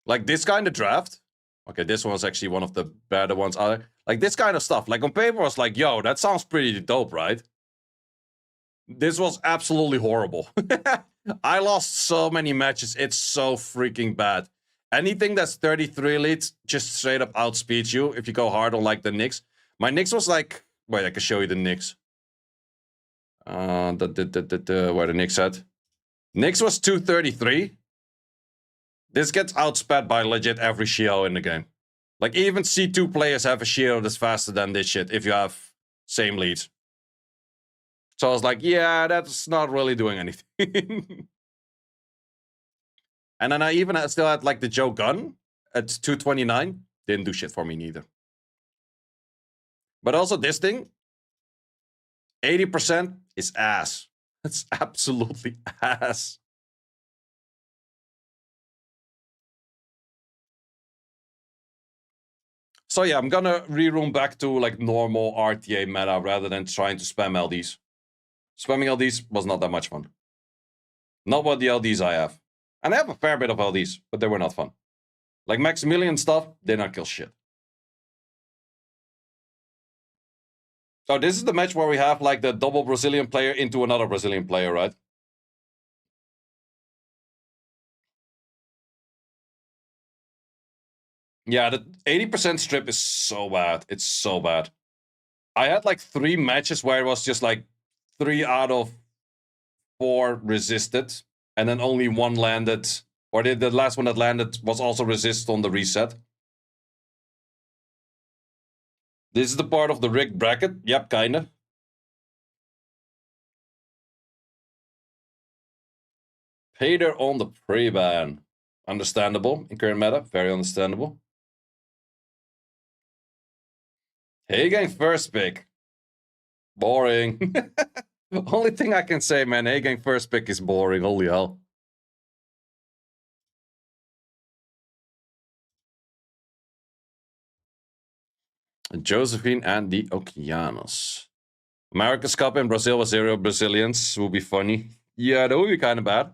S1: Like, this kind of draft. Okay, this one's actually one of the better ones. Like, this kind of stuff. Like, on paper, I was like, yo, that sounds pretty dope, right? This was absolutely horrible. I lost so many matches. It's so freaking bad. Anything that's 33 leads just straight up outspeeds you if you go hard on, like, the Nyx. My Nyx was like... Wait, I can show you the Nyx. Where the Nyx at? Nyx was 233. This gets outsped by legit every Shio in the game. Like, even C2 players have a Shio that's faster than this shit if you have same leads. So I was like, yeah, that's not really doing anything. And then I even still had, like, the Joe gun at 229. Didn't do shit for me neither. But also this thing. 80% is ass. It's absolutely ass. So yeah, I'm gonna rerun back to like normal RTA meta rather than trying to spam LDs. Spamming LDs was not that much fun. Not what the LDs I have. And I have a fair bit of LDs, but they were not fun. Like Maximilian stuff, did not kill shit. So this is the match where we have like the double Brazilian player into another Brazilian player, right? Yeah, the 80% strip is so bad. It's so bad. I had like 3 matches where it was just like 3 out of 4 resisted, and then only 1 landed, or the last one that landed was also resist on the reset. This is the part of the rigged bracket. Yep, kinda. Pader on the pre-ban. Understandable in current meta. Very understandable. Hagang first pick. Boring. Only thing I can say, man, Hagang first pick is boring. Holy hell. Josephine and the Okeanos. America's Cup in Brazil with 0 Brazilians would be funny. Yeah, that would be kind of bad.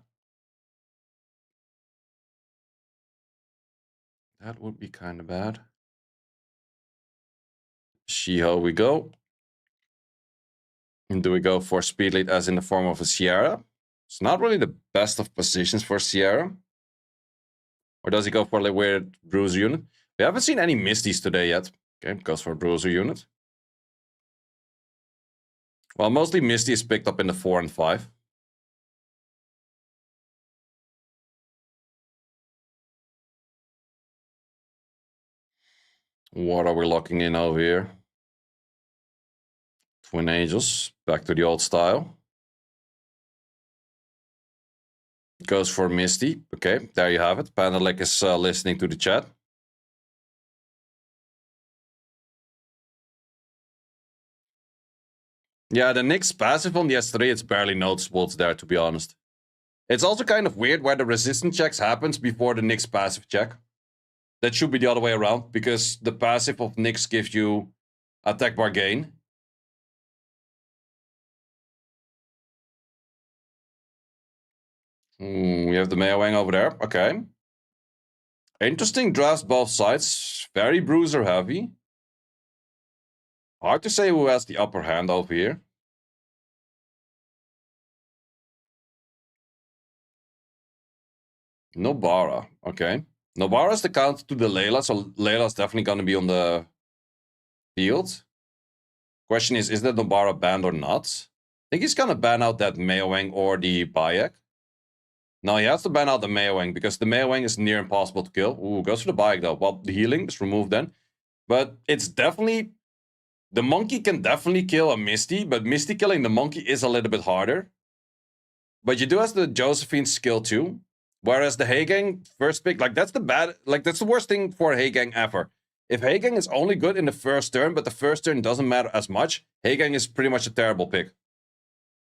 S1: That would be kind of bad. Shiho we go. And do we go for speed lead as in the form of a Sierra? It's not really the best of positions for Sierra. Or does he go for a weird bruiser unit? We haven't seen any Misties today yet. Okay, goes for a bruiser unit. Well, mostly Misty is picked up in the 4 and 5. What are we locking in over here? Twin Angels, back to the old style. Goes for Misty. Okay, there you have it. Panda is listening to the chat. Yeah, the Nyx passive on the S3, it's barely noticeable it's there, to be honest. It's also kind of weird where the resistance checks happens before the Nyx passive check. That should be the other way around, because the passive of Nyx gives you attack bar gain. We have the Meowang over there. Okay. Interesting drafts both sides. Very bruiser heavy. Hard to say who has the upper hand over here. Nobara. Okay. Nobara is the counter to the Layla, so Layla's definitely going to be on the field. Question is that Nobara banned or not? I think he's going to ban out that Meowang or the Bayek. No, he has to ban out the Meowang because the Meowang is near impossible to kill. Ooh, goes for the Bayek though. Well, the healing is removed then. But it's definitely... The monkey can definitely kill a Misty, but Misty killing the monkey is a little bit harder. But you do have the Josephine skill too. Whereas the Hagang first pick, like that's the worst thing for Hagang ever. If Hagang is only good in the first turn, but the first turn doesn't matter as much, Hagang is pretty much a terrible pick.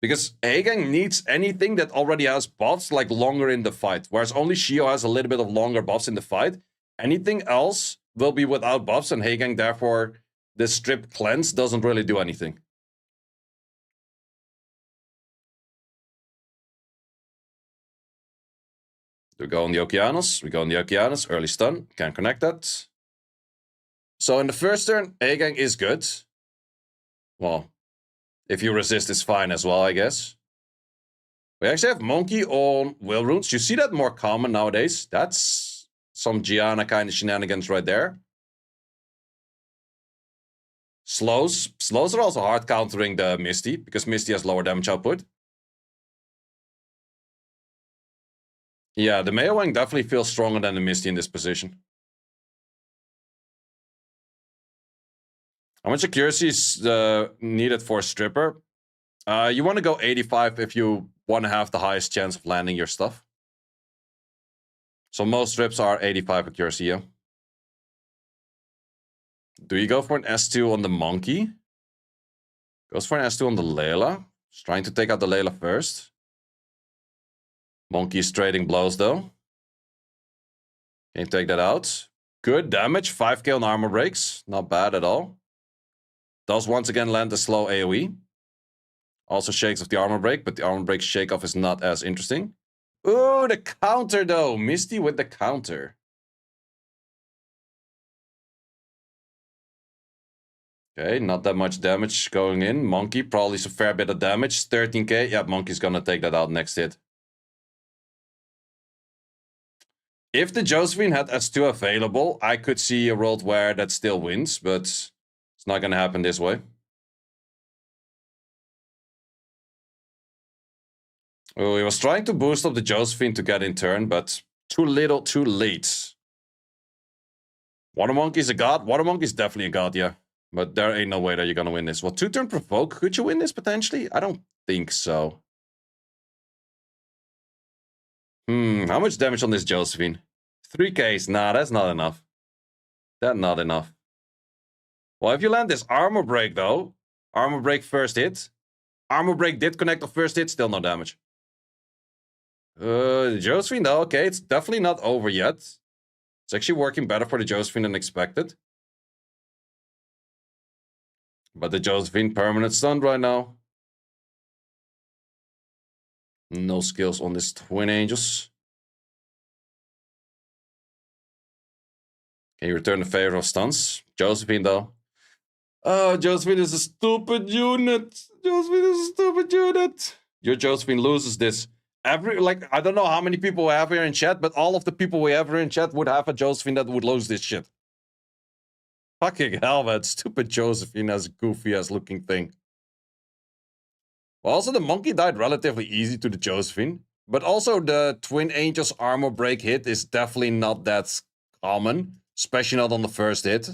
S1: Because Hagang needs anything that already has buffs like longer in the fight. Whereas only Shio has a little bit of longer buffs in the fight. Anything else will be without buffs, and Hagang therefore the strip cleanse doesn't really do anything. We go on the Okeanos. We go on the Okeanos. Early stun. Can't connect that. So in the first turn, Hagang is good. Well, if you resist, it's fine as well, I guess. We actually have Monkey on Will Runes. You see that more common nowadays. That's some Giana kind of shenanigans right there. Slows. Slows are also hard countering the Misty, because Misty has lower damage output. Yeah, the Meowang definitely feels stronger than the Misty in this position. How much accuracy is needed for a stripper? You want to go 85 if you want to have the highest chance of landing your stuff. So most strips are 85 accuracy, yeah. Do you go for an S2 on the monkey? Goes for an S2 on the Layla. He's trying to take out the Layla first. Monkey is trading blows though. Can you take that out? Good damage. 5k on armor breaks. Not bad at all. Does once again land a slow AoE. Also shakes off the armor break, but the armor break shake off is not as interesting. Ooh, the counter though. Misty with the counter. Okay, not that much damage going in. Monkey, probably a fair bit of damage. 13k. Yeah, Monkey's gonna take that out next hit. If the Josephine had S2 available, I could see a world where that still wins, but it's not gonna happen this way. Oh, he was trying to boost up the Josephine to get in turn, but too little, too late. Water Monkey's a god. Water Monkey's definitely a god, yeah. But there ain't no way that you're gonna win this. Well, 2-turn provoke. Could you win this potentially? I don't think so. How much damage on this Josephine? 3Ks. Nah, that's not enough. That's not enough. Well, if you land this armor break though, armor break first hit. Armor break did connect on first hit, still no damage. Josephine though, okay, it's definitely not over yet. It's actually working better for the Josephine than expected. But the Josephine permanent stunned right now. No skills on this Twin Angels. Can you return the favor of stuns? Josephine though. Oh, Josephine is a stupid unit. Josephine is a stupid unit. Your Josephine loses this. I don't know how many people we have here in chat, but all of the people we have here in chat would have a Josephine that would lose this shit. Fucking hell, man. Stupid Josephine as a goofy-ass looking thing. Well, also, the Monkey died relatively easy to the Josephine. But also, the Twin Angels armor break hit is definitely not that common. Especially not on the first hit.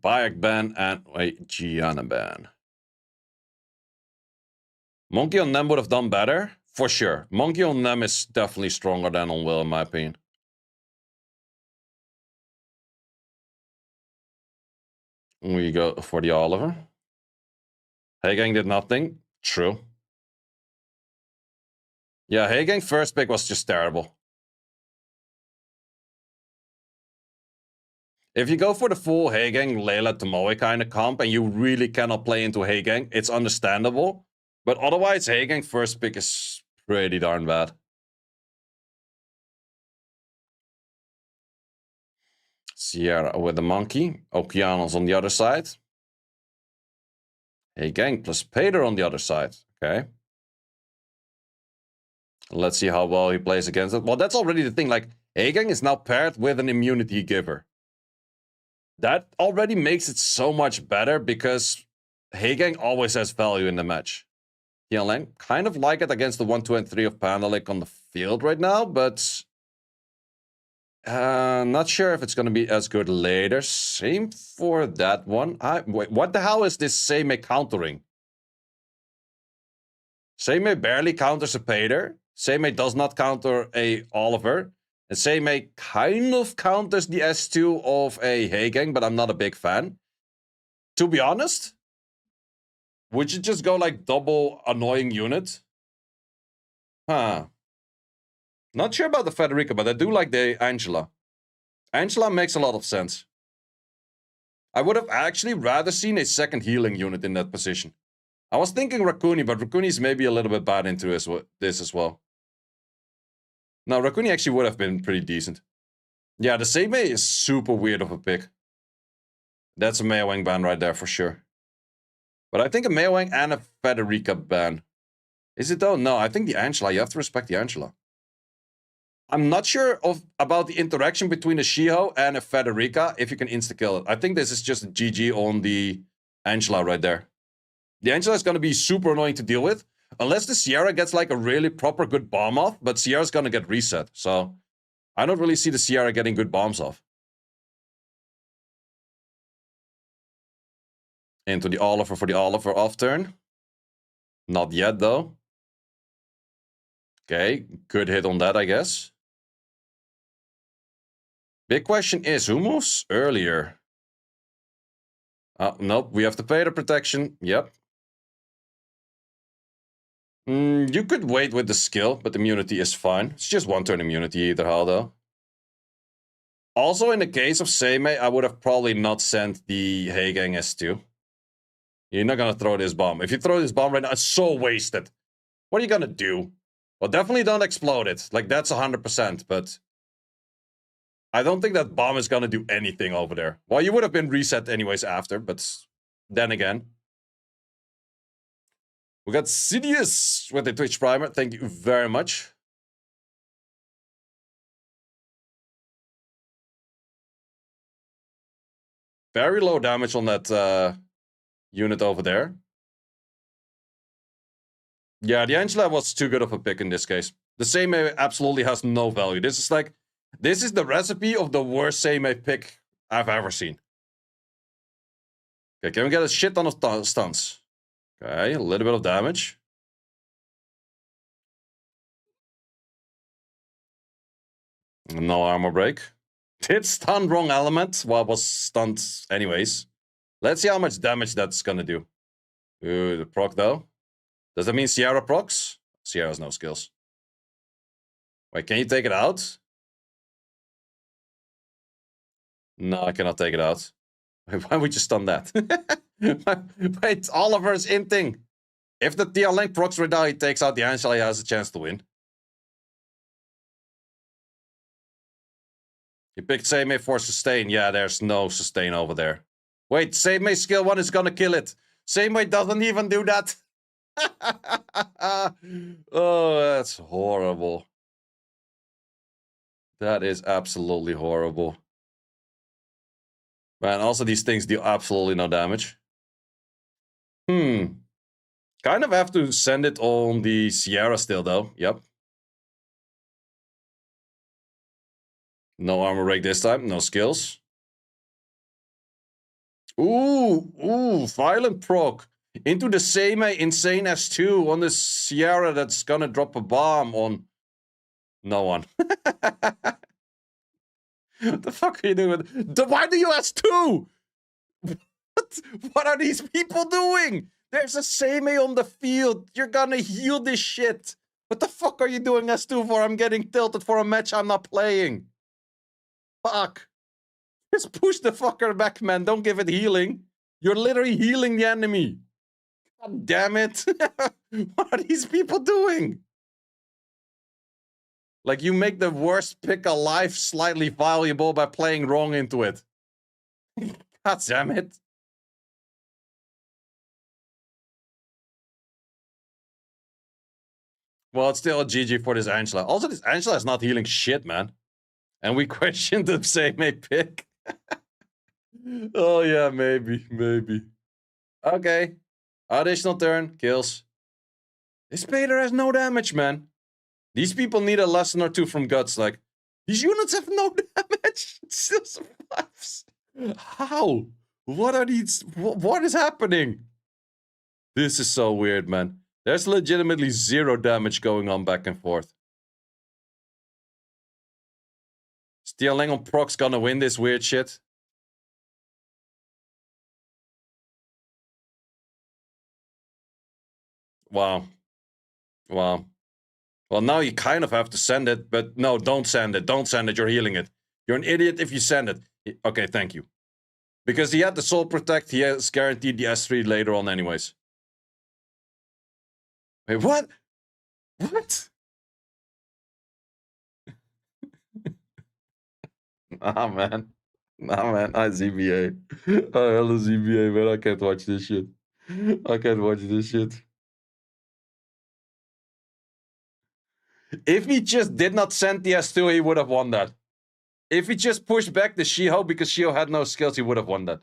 S1: Bayek ban and wait, Giana ban. Monkey on them would have done better, for sure. Monkey on them is definitely stronger than on Will, in my opinion. We go for the Oliver. Heigang did nothing. True. Yeah, Heigang first pick was just terrible. If you go for the full Heigang, Layla, ToA kind of comp, and you really cannot play into Heigang, it's understandable. But otherwise, Heigang first pick is pretty darn bad. Sierra with the Monkey. Okeanos on the other side. Heigang plus Pater on the other side. Okay. Let's see how well he plays against it. Well, that's already the thing. Like, Heigang is now paired with an immunity giver. That already makes it so much better because Heigang always has value in the match. Lang kind of like it against the 1, 2, and 3 of Panda like on the field right now, but not sure if it's going to be as good later. Same for that one. Wait, what the hell is this Seimei countering? Seimei barely counters a Pater. Seimei does not counter a Oliver. And Seimei kind of counters the S2 of a Heigang, but I'm not a big fan. To be honest, would you just go like double annoying unit? Huh. Not sure about the Federica, but I do like the Angela. Angela makes a lot of sense. I would have actually rather seen a second healing unit in that position. I was thinking Raccoon, but Raccoon's maybe a little bit bad into this as well. No, Raccoon actually would have been pretty decent. Yeah, the Seimei is super weird of a pick. That's a Meowang ban right there for sure. But I think a Meowang and a Federica ban. Is it though? No, I think the Angela. You have to respect the Angela. I'm not sure about the interaction between a Shiho and a Federica, if you can insta-kill it. I think this is just a GG on the Angela right there. The Angela is going to be super annoying to deal with. Unless the Sierra gets like a really proper good bomb off, but Sierra's gonna get reset. So I don't really see the Sierra getting good bombs off. Into the Oliver for the Oliver off turn. Not yet though. Okay, good hit on that, I guess. Big question is, who moves earlier? Nope, we have to pay the protection. Yep. You could wait with the skill, but immunity is fine. It's just one turn immunity either how, though. Also, in the case of Seimei, I would have probably not sent the Heigang S2. You're not gonna throw this bomb. If you throw this bomb right now, it's so wasted. What are you gonna do? Well, definitely don't explode it. Like, that's 100%, but I don't think that bomb is gonna do anything over there. Well, you would have been reset anyways after, but then again. We got Sidious with the Twitch Primer. Thank you very much. Very low damage on that unit over there. Yeah, the Angela was too good of a pick in this case. The Seimei absolutely has no value. This is the recipe of the worst Seimei pick I've ever seen. Okay, can we get a shit ton of stuns? Okay, a little bit of damage. No armor break. Did stun wrong element while it was stunned anyways. Let's see how much damage that's gonna do. Ooh, the proc though. Does that mean Sierra procs? Sierra has no skills. Wait, can you take it out? No, I cannot take it out. Why would you stun that? Wait, Oliver's inting. If the TL Link procs right now, he takes out the Angela, he has a chance to win. He picked Seimei for sustain. Yeah, there's no sustain over there. Wait, Seimei skill 1 is gonna kill it. Seimei doesn't even do that. Oh, that's horrible. That is absolutely horrible. Man, also these things do absolutely no damage. Kind of have to send it on the Sierra still, though. Yep. No armor break this time. No skills. Ooh, violent proc. Into the Seimei insane S2 on the Sierra that's gonna drop a bomb on no one. What the fuck are you doing? Why do you S2? What are these people doing? There's a Seimei on the field. You're gonna heal this shit. What the fuck are you doing S2 for? I'm getting tilted for a match I'm not playing. Fuck. Just push the fucker back, man. Don't give it healing. You're literally healing the enemy. God damn it. What are these people doing? Like, you make the worst pick alive slightly valuable by playing wrong into it. God damn it. Well, it's still a GG for this Angela. Also, this Angela is not healing shit, man. And we questioned the Seimei pick. Oh, yeah, maybe. Okay. Additional turn. Kills. This Spader has no damage, man. These people need a lesson or two from Guts. Like, these units have no damage. It still survives. How? What are these? What is happening? This is so weird, man. There's legitimately zero damage going on back and forth. Stealing on proc's gonna win this weird shit. Wow. Well, now you kind of have to send it, but no, don't send it. Don't send it. You're healing it. You're an idiot if you send it. Okay, thank you. Because he had the Soul Protect, he has guaranteed the S3 later on anyways. Wait, what? What? Nah, man. I ZBA. I hella ZBA, man. I can't watch this shit. If he just did not send the S2, he would have won that. If he just pushed back the Shiho because Shiho had no skills, he would have won that.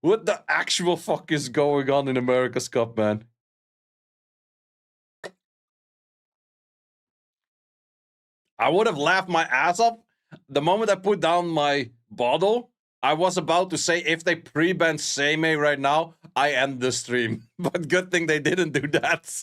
S1: What the actual fuck is going on in America's Cup, man? I would have laughed my ass off. The moment I put down my bottle, I was about to say, if they pre-ban Seimei right now, I end the stream. But good thing they didn't do that.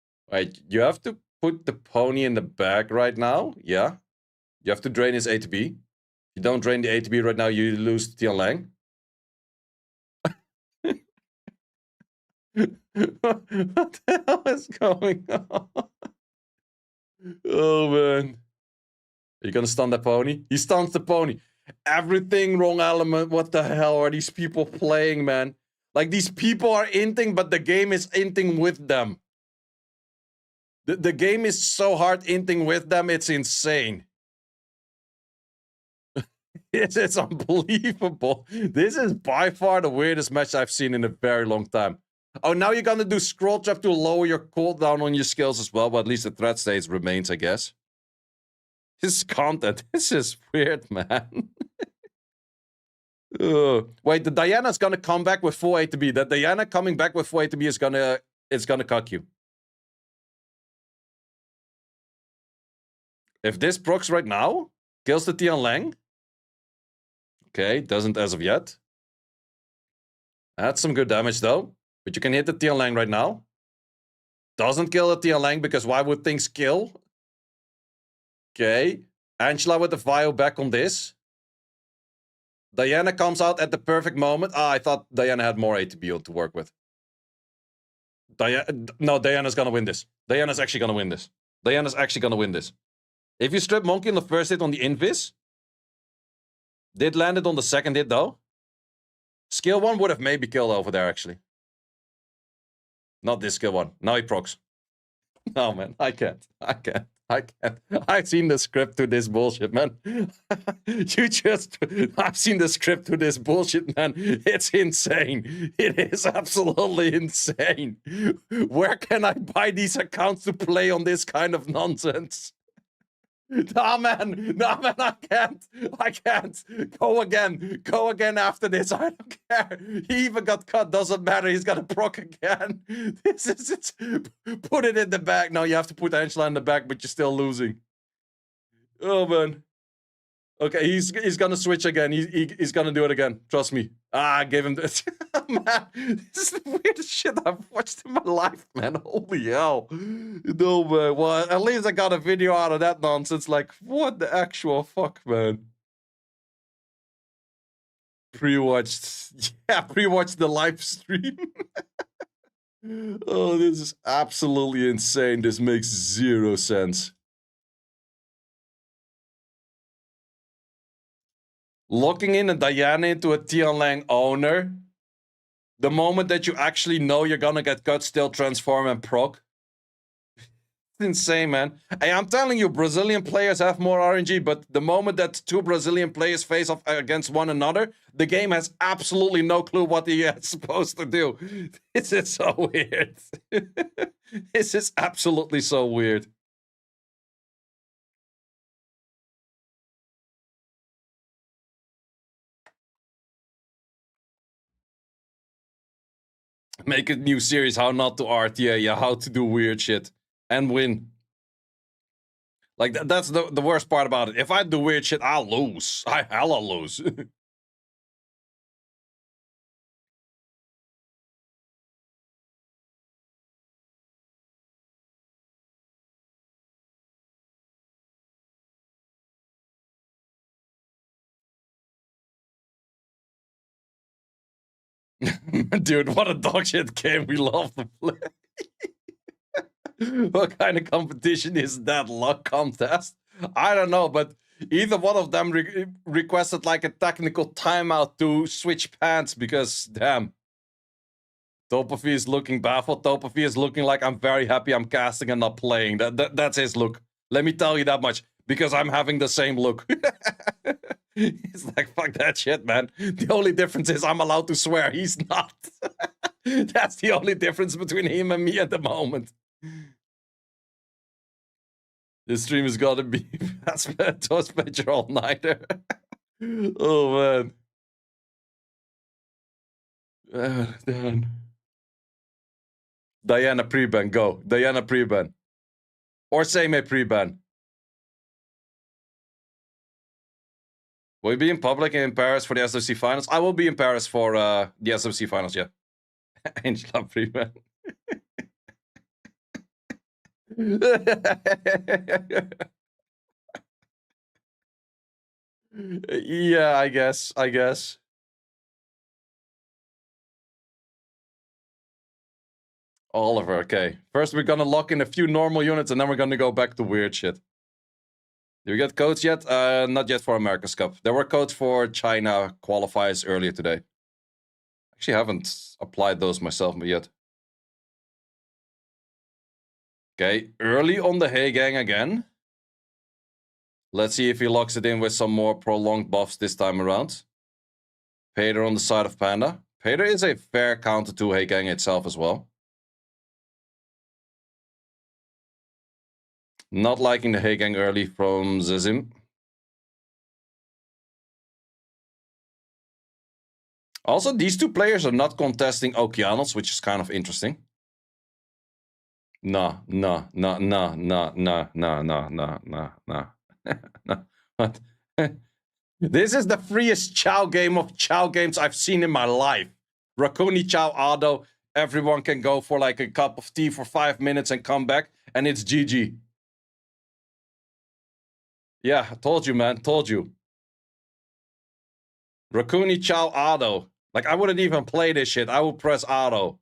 S1: Wait, you have to put the pony in the bag right now? Yeah. You have to drain his A to B. If you don't drain the A to B right now, you lose Tian Lang. What the hell is going on? Oh, man. Are you gonna stun that pony? He stuns the pony. Everything wrong element. What the hell are these people playing, man? Like, these people are inting, but the game is inting with them. The game is so hard inting with them, it's insane. It's unbelievable. This is by far the weirdest match I've seen in a very long time. Oh, now you're gonna do scroll trap to lower your cooldown on your skills as well, but at least the threat stage remains, I guess. This content, this is weird, man. Wait, the Diana's gonna come back with full A to B. The Diana coming back with full A to B is gonna cuck you. If this procs right now, kills the Tian Lang. Okay, doesn't as of yet. That's some good damage though. But you can hit the Tian Lang right now. Doesn't kill the Tian Lang because why would things kill? Okay. Angela with the Vio back on this. Diana comes out at the perfect moment. Ah, I thought Diana had more A to B to work with. No, Diana's gonna win this. Diana's actually gonna win this. Diana's actually gonna win this. If you strip Monkey on the first hit on the Invis, did land it on the second hit though. Skill 1 would have maybe killed over there actually. Not this skill 1. Now he procs. No, man, I can't. I've seen the script to this bullshit, man. I've seen the script to this bullshit, man. It's insane. It is absolutely insane. Where can I buy these accounts to play on this kind of nonsense? Nah, man, I can't. Go again after this. I don't care. He even got cut, doesn't matter. He's gonna proc again. This is it. Put it in the bag. No, you have to put Angela in the bag, but you're still losing. Oh, man. Okay, he's gonna switch again. He's gonna do it again. Trust me. Ah, I gave him this. Man, this is the weirdest shit I've watched in my life, man. Holy hell. No, man. Well, at least I got a video out of that nonsense. Like, what the actual fuck, man? Pre-watched. Yeah, pre-watched the live stream. Oh, this is absolutely insane. This makes zero sense. Locking in a Diana into a Tian Lang owner. The moment that you actually know you're gonna get cut, still transform and proc. It's insane, man. Hey, I'm telling you, Brazilian players have more RNG, but the moment that two Brazilian players face off against one another, the game has absolutely no clue what he is supposed to do. This is so weird. This is absolutely so weird. Make a new series, how not to RTA, yeah, how to do weird shit and win. Like, that's the worst part about it. If I do weird shit, I'll lose. I hella lose. Dude, what a dog shit game we love to play. What kind of competition is that? Luck contest? I don't know, but either one of them requested like a technical timeout to switch pants because, damn. Topafi is looking baffled. Topafi is looking like, I'm very happy I'm casting and not playing. That's his look. Let me tell you that much. Because I'm having the same look. He's like, fuck that shit, man. The only difference is I'm allowed to swear. He's not. That's the only difference between him and me at the moment. This stream is gonna be Toast Major all-nighter. Oh, man. Damn. Diana pre-ban, go. Diana pre-ban. Or Seimei pre-ban. Will you be in public in Paris for the SOC finals? I will be in Paris for the SOC finals, yeah. Angela pre-ban. Yeah, I guess. Oliver, okay. First we're gonna lock in a few normal units and then we're gonna go back to weird shit. Do we get codes yet? Not yet for America's Cup. There were codes for China qualifiers earlier today. Actually haven't applied those myself yet. Okay, early on the Hey Gang again. Let's see if he locks it in with some more prolonged buffs this time around. Pader on the side of Panda. Pader is a fair counter to Hey Gang itself as well. Not liking the Hey Gang early from Zizim. Also, these two players are not contesting Okeanos, which is kind of interesting. No. What? This is the freest Chow game of Chow games I've seen in my life. Rakuni Chow Ado. Everyone can go for like a cup of tea for 5 minutes and come back, and it's GG. Yeah, I told you, man. Told you. Rakuni Chow Ado. Like, I wouldn't even play this shit. I would press auto.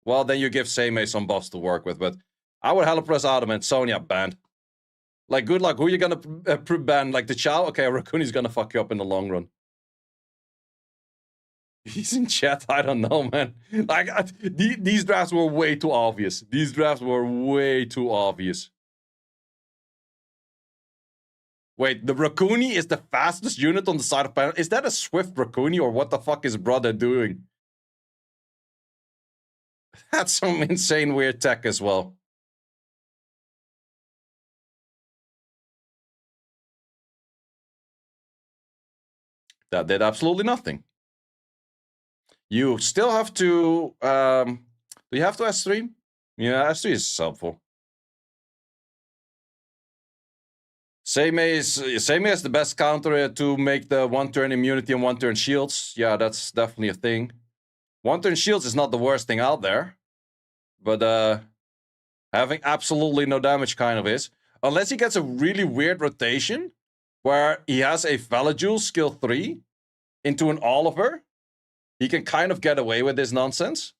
S1: Well, then you give Seimei some buffs to work with, but I would hella press auto, man. Sonya banned. Like, good luck. Who are you gonna ban? Like, the Chow? Okay, Rakuni's gonna fuck you up in the long run. He's in chat? I don't know, man. Like, these drafts were way too obvious. These drafts were way too obvious. Wait, the Rakuni is the fastest unit on the side of Panda. Is that a Swift Rakuni, or what the fuck is brother doing? That's some insane weird tech as well. That did absolutely nothing. You still have to... do you have to S3? Yeah, S3 is helpful. Seimei is the best counter to make the one-turn immunity and one-turn shields. Yeah, that's definitely a thing. One-turn shields is not the worst thing out there. But having absolutely no damage kind of is. Unless he gets a really weird rotation, where he has a Valajul skill 3 into an Oliver, he can kind of get away with this nonsense.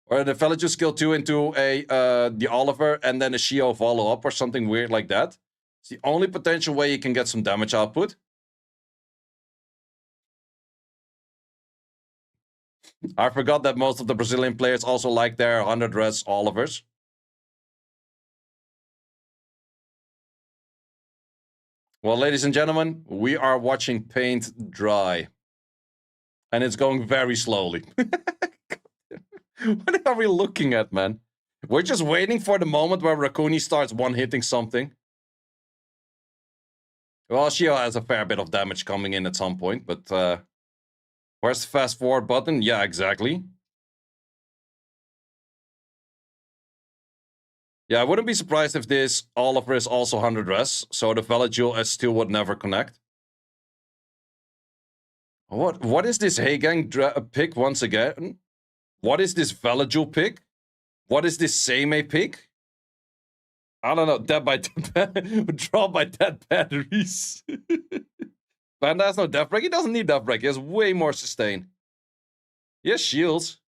S1: Or the Valajul skill 2 into the Oliver and then a Shio follow-up or something weird like that. It's the only potential way you can get some damage output. I forgot that most of the Brazilian players also like their 100 res Olivers. Well, ladies and gentlemen, we are watching paint dry. And it's going very slowly. What are we looking at, man? We're just waiting for the moment where Rakuni starts one-hitting something. Well, Shio has a fair bit of damage coming in at some point, but where's the fast forward button? Yeah, exactly. Yeah, I wouldn't be surprised if this Oliver is also 100 res, so the Valajul S2 would never connect. What is this Hey Gang pick once again? What is this Valajul pick? What is this Seimei pick? I don't know. Dead by draw by dead batteries. Panda has no death break. He doesn't need death break. He has way more sustain. He has shields.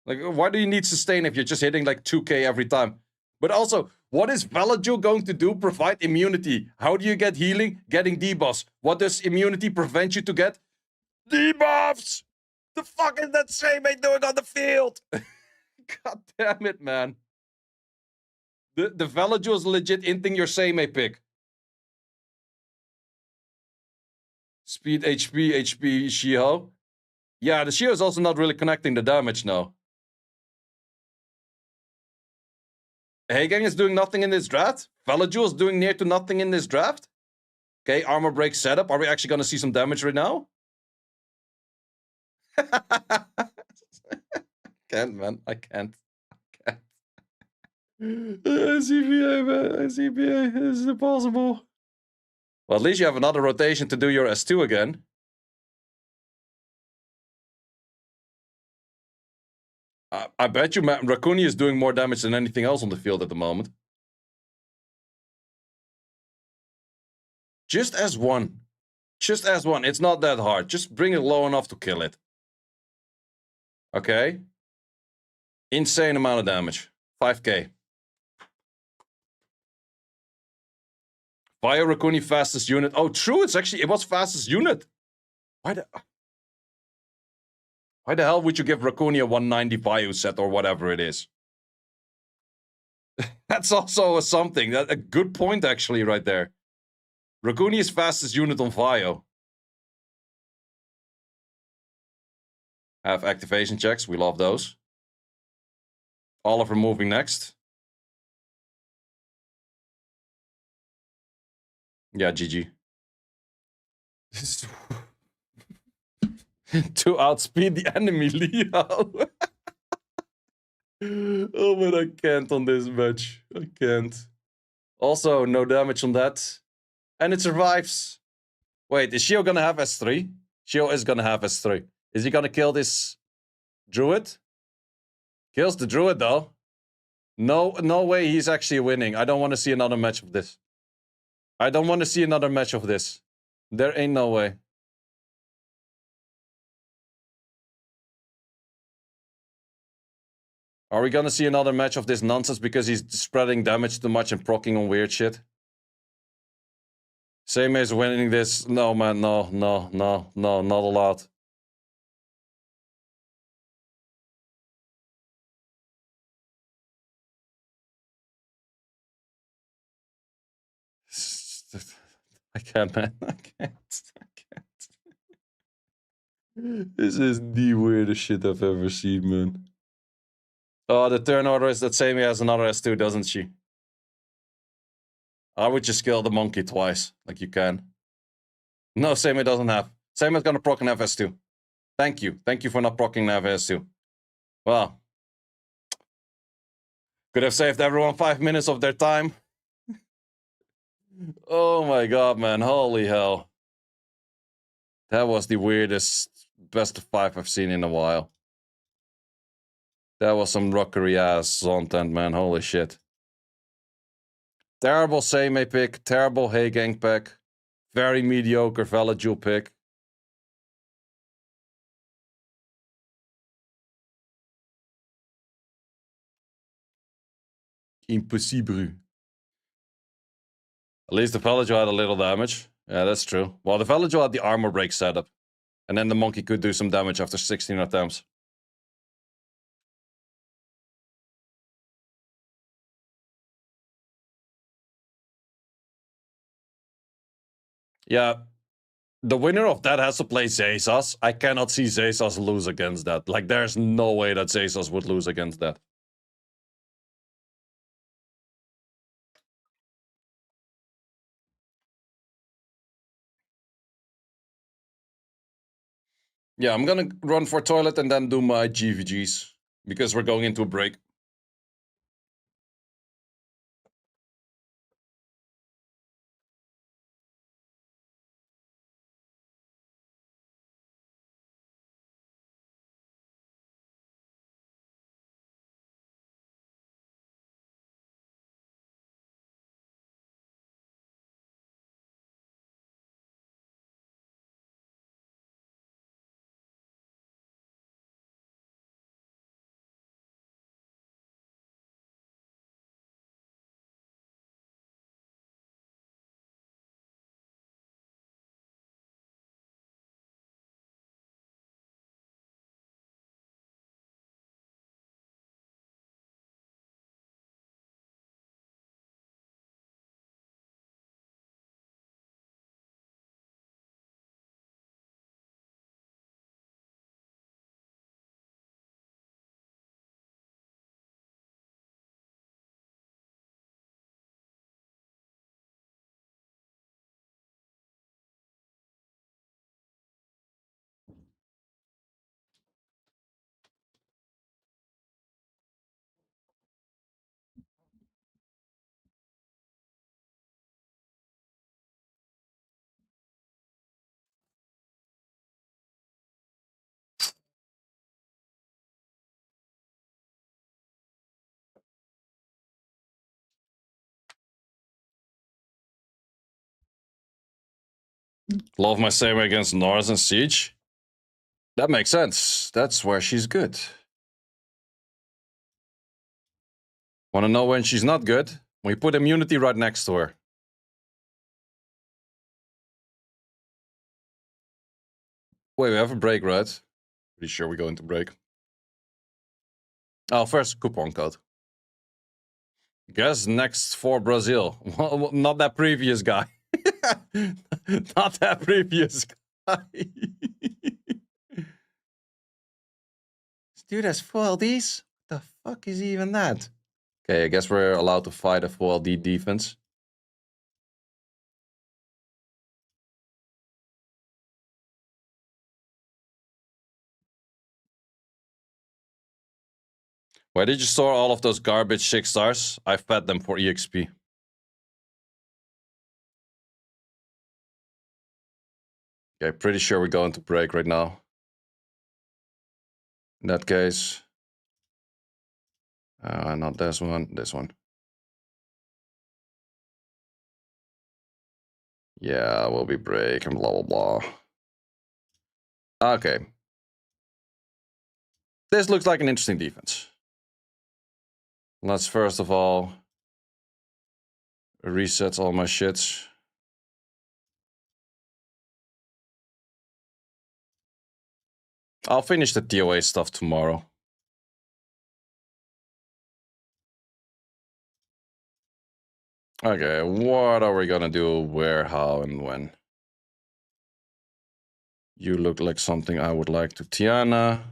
S1: Like, why do you need sustain if you're just hitting like 2k every time? But also, what is Valajul going to do? Provide immunity. How do you get healing? Getting debuffs. What does immunity prevent you to get? Debuffs! The fuck is that Seimei doing on the field? God damn it, man. The Valajul is legit inting your Seimei pick. Speed, HP, Shio. Yeah, the Shio is also not really connecting the damage now. Hey Gang is doing nothing in this draft. Valajul is doing near to nothing in this draft. Okay, armor break setup. Are we actually going to see some damage right now? Can't, man. I can't. CPA, man. CPA. This is impossible. Well, at least you have another rotation to do your S2 again. I bet you Raccoon is doing more damage than anything else on the field at the moment. Just as one. Just as one. It's not that hard. Just bring it low enough to kill it. Okay? Insane amount of damage. 5k. Fire Raccoon fastest unit. Oh, true. It was fastest unit. Why the hell would you give Raccoon a 190 bio set or whatever it is? That's also something. A good point, actually, right there. Raccoon is fastest unit on Vio. Have activation checks. We love those. Oliver moving next. Yeah, GG. To outspeed the enemy, Leo. Oh, man, I can't on this match. I can't. Also, no damage on that. And it survives. Wait, is Shio gonna have S3? Shio is gonna have S3. Is he gonna kill this druid? Kills the druid, though. No way he's actually winning. I don't want to see another match of this. I don't want to see another match of this. There ain't no way. Are we gonna see another match of this nonsense because he's spreading damage too much and proccing on weird shit? Same as winning this. No, man, no, not allowed. I can't, man. I can't. This is the weirdest shit I've ever seen, man. Oh, the turn order is that same as another S2, doesn't she? I would just kill the monkey twice, like you can. No, Same doesn't have. Same is gonna proc an FS2. Thank you. Thank you for not proccing an FS2. Well. Could have saved everyone 5 minutes of their time. Oh my god, man. Holy hell. That was the weirdest best of 5 I've seen in a while. That was some rockery ass content, man. Holy shit. Terrible Seimei pick. Terrible Heigang pick. Very mediocre Valajul pick. Impossible. At least the Valajul had a little damage. Yeah, that's true. Well, the Valajul had the armor break setup. And then the monkey could do some damage after 16 attempts. Yeah. The winner of that has to play Zesas. I cannot see Zesas lose against that. Like, there's no way that Zesas would lose against that. Yeah, I'm gonna run for toilet and then do my GVGs. Because we're going into a break. Love my same against Norris and Siege. That makes sense. That's where she's good. Want to know when she's not good? We put immunity right next to her. Wait, we have a break, right? Pretty sure we're going to break. Oh, first coupon code. Guess next for Brazil. Well, not that previous guy. Not that previous guy. This dude has full LDs? What the fuck is even that? Okay, I guess we're allowed to fight a full LD defense. Why did you store all of those garbage 6 stars? I fed them for EXP. Okay, pretty sure we're going to break right now. In that case... not this one, this one. Yeah, we'll be break and blah, blah, blah. Okay. This looks like an interesting defense. Let's first of all... reset all my shits. I'll finish the ToA stuff tomorrow. Okay, what are we gonna do? Where, how, and when? You look like something I would like to Giana.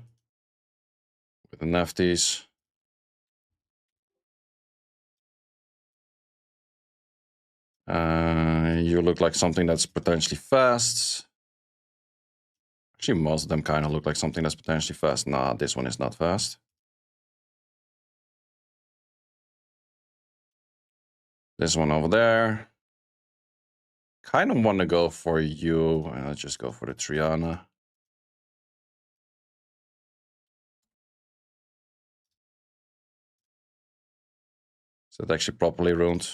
S1: With the Nefties. You look like something that's potentially fast. Actually, most of them kind of look like something that's potentially fast. Nah, this one is not fast. This one over there. Kind of want to go for you. Let's just go for the Triana. Is that actually properly ruined?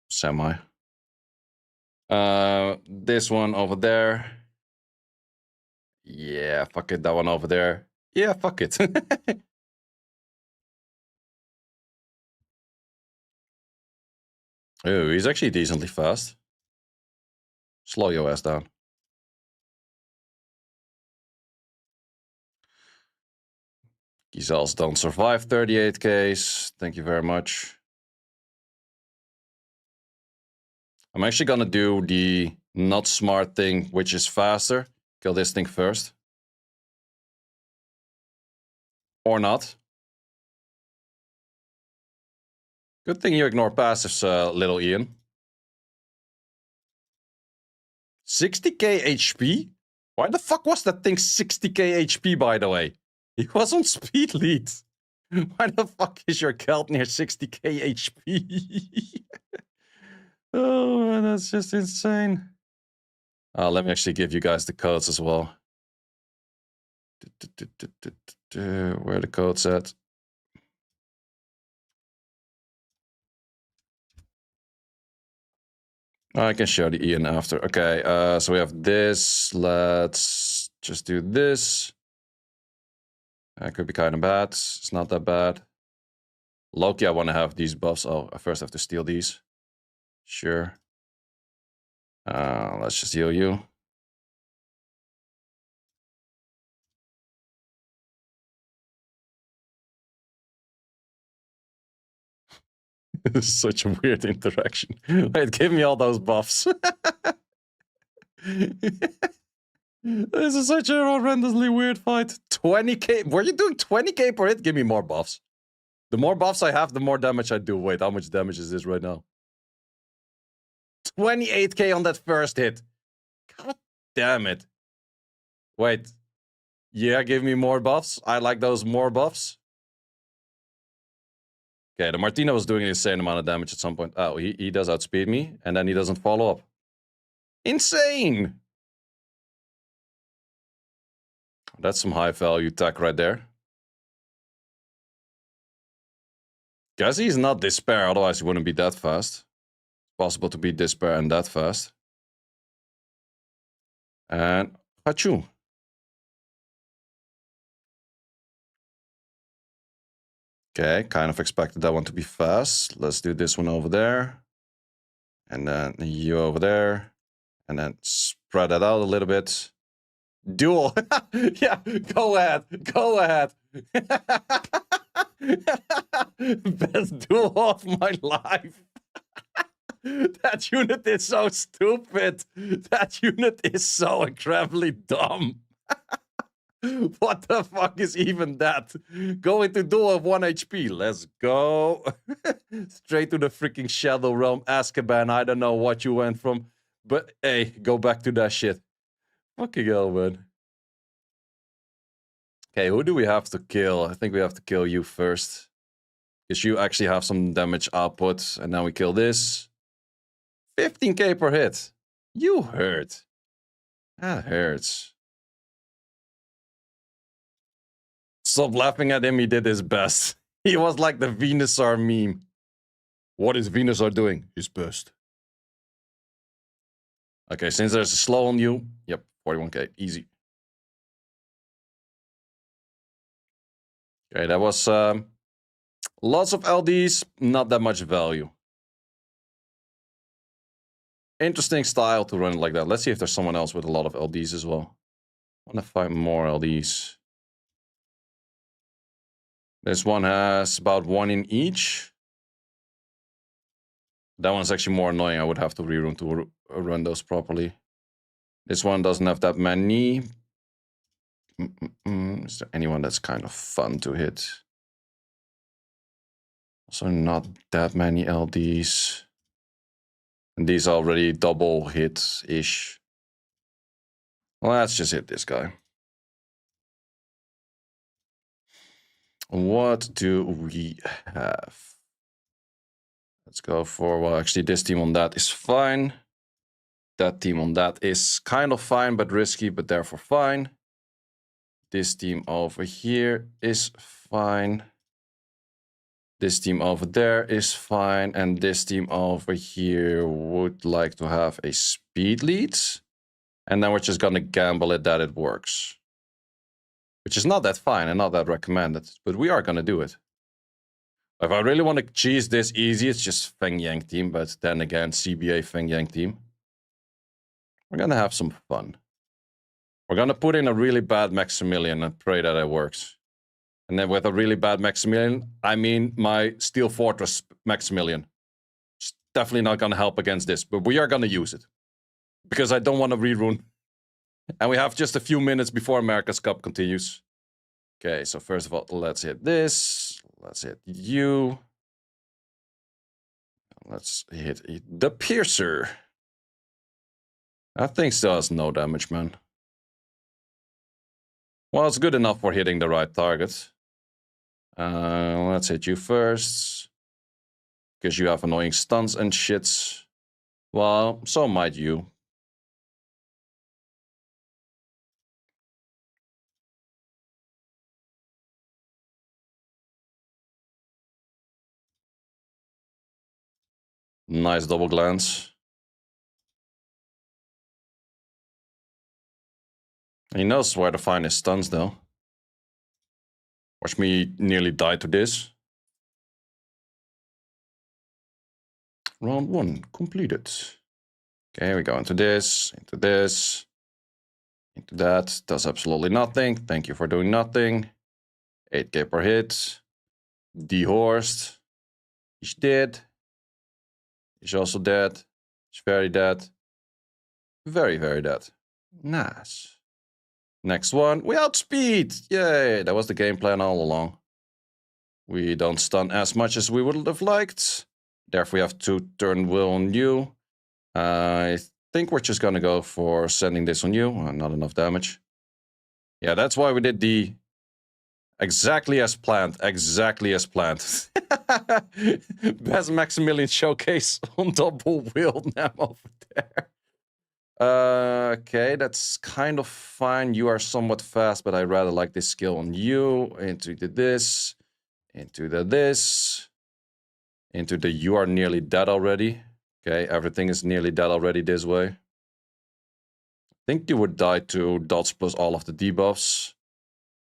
S1: Semi. This one over there. Yeah, fuck it. That one over there. Yeah, fuck it. Oh, he's actually decently fast. Slow your ass down. Gazelles don't survive 38Ks. Thank you very much. I'm actually gonna do the not smart thing, which is faster. Kill this thing first. Or not. Good thing you ignore passives, little Ian. 60k HP? Why the fuck was that thing 60k HP, by the way? He was on speed lead. Why the fuck is your Kelt near 60k HP? Oh, that's just insane. Let me actually give you guys the codes as well. Where are the codes at? I can show the Ian after. Okay, so we have this. Let's just do this. Could be kind of bad. It's not that bad. Loki, I want to have these buffs. Oh, I first have to steal these. Sure. Let's just heal you. This is such a weird interaction. Wait, give me all those buffs. This is such a horrendously weird fight. 20k. Were you doing 20k per hit? Give me more buffs. The more buffs I have, the more damage I do. Wait, how much damage is this right now? 28k on that first hit. God damn it. Wait. Yeah, give me more buffs. I like those more buffs. Okay, the Martino was doing an insane amount of damage at some point. Oh, he does outspeed me, and then he doesn't follow up. Insane! That's some high value tech right there. Guess he's not Despair, otherwise he wouldn't be that fast. It's possible to be Despair and that fast. And Hachu. Okay, kind of expected that one to be fast. Let's do this one over there. And then you over there. And then spread that out a little bit. Duel. Yeah, go ahead. Go ahead. Best duel of my life. That unit is so stupid. That unit is so incredibly dumb. What the fuck is even that? Going to duel of 1 HP. Let's go. Straight to the freaking Shadow Realm. Azkaban. I don't know what you went from. But hey, go back to that shit. Fucking hell, man. Okay, who do we have to kill? I think we have to kill you first. Because you actually have some damage output. And now we kill this. 15k per hit. You hurt. That hurts. Stop laughing at him, he did his best. He was like the Venusaur meme. What is Venusaur doing? His best. Okay, since there's a slow on you, yep, 41k, easy. Okay, that was lots of LDs, not that much value. Interesting style to run it like that. Let's see if there's someone else with a lot of LDs as well. I want to find more LDs. This one has about 1 in each. That one's actually more annoying. I would have to rerun to run those properly. This one doesn't have that many. Is there anyone that's kind of fun to hit? Also not that many LDs. And these are already double hit-ish. Well, let's just hit this guy. What do we have? Let's go for, well, actually this team on that is fine. That team on that is kind of fine, but risky, but therefore fine. This team over here is fine. This team over there is fine. And this team over here would like to have a speed lead. And then we're just going to gamble it that it works. Which is not that fine and not that recommended. But we are going to do it. If I really want to cheese this easy, it's just Feng Yang team. But then again, CBA Feng Yang team. We're going to have some fun. We're going to put in a really bad Maximilian and pray that it works. And then with a really bad Maximilian, I mean my Steel Fortress Maximilian. It's definitely not going to help against this, but we are going to use it. Because I don't want to rerun. And we have just a few minutes before America's Cup continues. Okay, so first of all, let's hit this. Let's hit you. Let's hit the Piercer. That thing still has no damage, man. Well, it's good enough for hitting the right target. Let's hit you first. Because you have annoying stuns and shits. Well, so might you. Nice double glance. He knows where to find his stuns, though. Watch me nearly die to this. Round 1 completed. Okay, we go into this, into that. Does absolutely nothing. Thank you for doing nothing. 8k per hit. Dehorsed. He's dead. He's also dead. He's very dead. Very, very dead. Nice. Next one. We outspeed. Yay. That was the game plan all along. We don't stun as much as we would have liked. Therefore, we have to turn will on you. I think we're just going to go for sending this on you. Not enough damage. Yeah, that's why we did the exactly as planned. Exactly as planned. Best Maximilian showcase on double wield now over there. Okay, that's kind of fine. You are somewhat fast, but I rather like this skill on you. Into the this. Into the this. Into the you are nearly dead already. Okay, everything is nearly dead already this way. think you would die to dots plus all of the debuffs.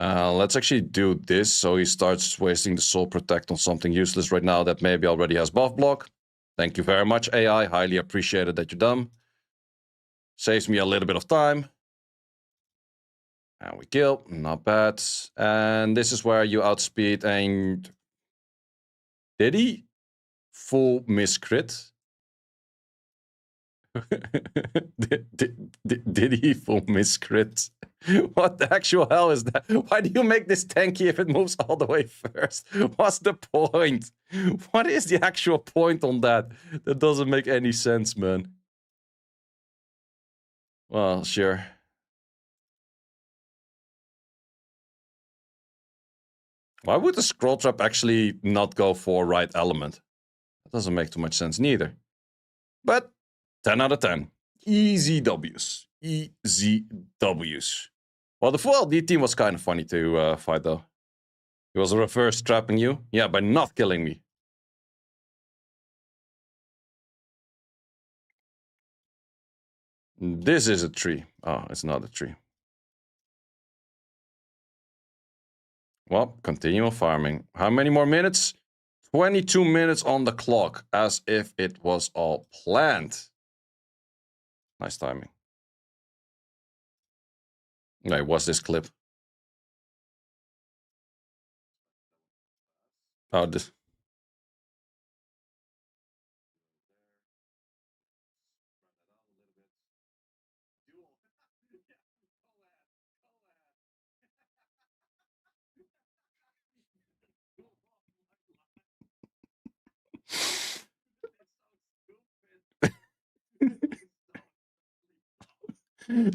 S1: Let's actually do this so he starts wasting the soul protect on something useless right now that maybe already has buff block. Thank you very much, AI. Highly appreciated that you're dumb. Saves me a little bit of time. And we kill. Not bad. And this is where you outspeed and... Did he? Full miscrit. did he full miscrit? What the actual hell is that? Why do you make this tanky if it moves all the way first? What's the point? What is the actual point on that? That doesn't make any sense, man. Well, sure. Why would the scroll trap actually not go for right element? That doesn't make too much sense neither. But 10 out of 10. Easy W's. Easy W's. Well, the full LD team was kind of funny to fight, though. He was reverse trapping you. Yeah, by not killing me. This is a tree. Oh, it's not a tree. Well, continue farming. How many more minutes? 22 minutes on the clock, as if it was all planned. Nice timing. Wait, what's this clip? Oh, this.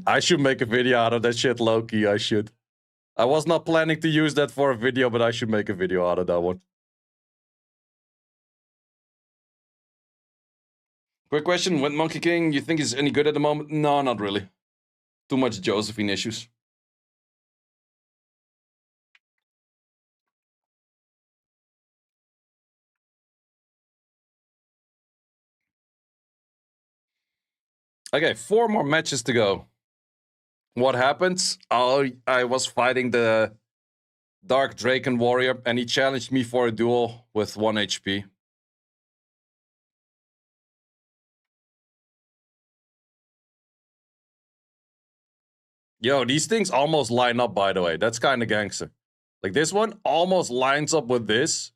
S1: I should make a video out of that shit, Loki. I should. I was not planning to use that for a video, but I should make a video out of that one. Quick question, when Monkey King, you think is any good at the moment? No, not really. Too much Josephine issues. Okay, 4 more matches to go. What happens? I was fighting the Dark Draken Warrior, and he challenged me for a duel with 1 HP. Yo, these things almost line up, by the way. That's kind of gangster. Like, this one almost lines up with this.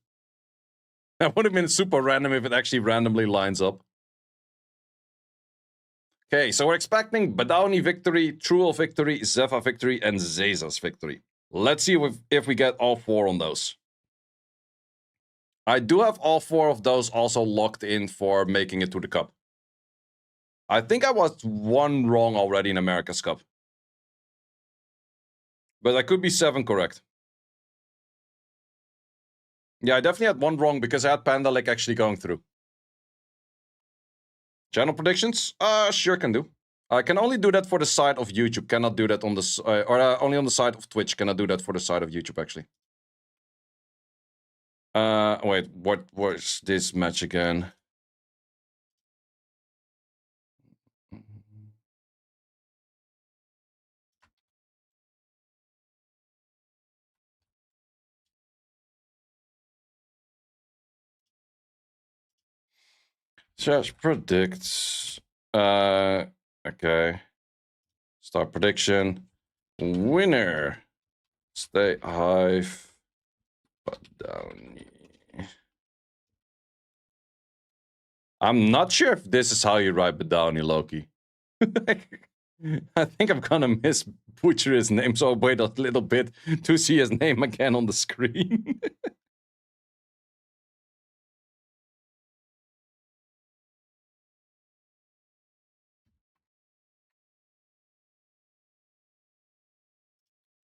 S1: That would have been super random if it actually randomly lines up. Okay, so we're expecting Badani victory, Truel victory, Zepha victory, and Zeza's victory. Let's see if we get all 4 on those. I do have all 4 of those also locked in for making it to the Cup. I think I was 1 wrong already in America's Cup. But I could be 7 correct. Yeah, I definitely had 1 wrong because I had Panda like actually going through. Channel predictions? Sure can do. I can only do that for the side of YouTube. Cannot do that on the only on the side of Twitch. Cannot do that for the side of YouTube actually. Wait, what was this match again? Chat predicts. Okay. Start prediction. Winner. StayHive. Badani. I'm not sure if this is how you write Badani, Loki. I think I'm gonna butcher his name, so I'll wait a little bit to see his name again on the screen.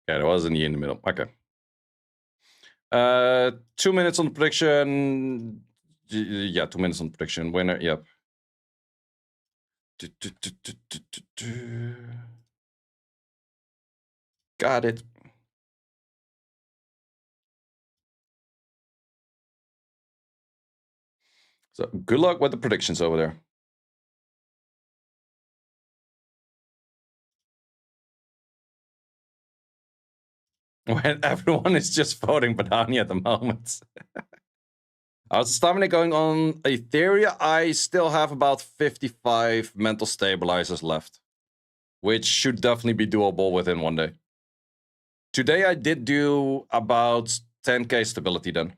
S1: Yeah, there was an E in the middle. Okay. 2 minutes on the prediction. Yeah, 2 minutes on the prediction. Winner, yep. Got it. So good luck with the predictions over there. When everyone is just voting Badani at the moment. How's the stamina going on Etheria? I still have about 55 mental stabilizers left, which should definitely be doable within one day. Today I did do about 10k stability then.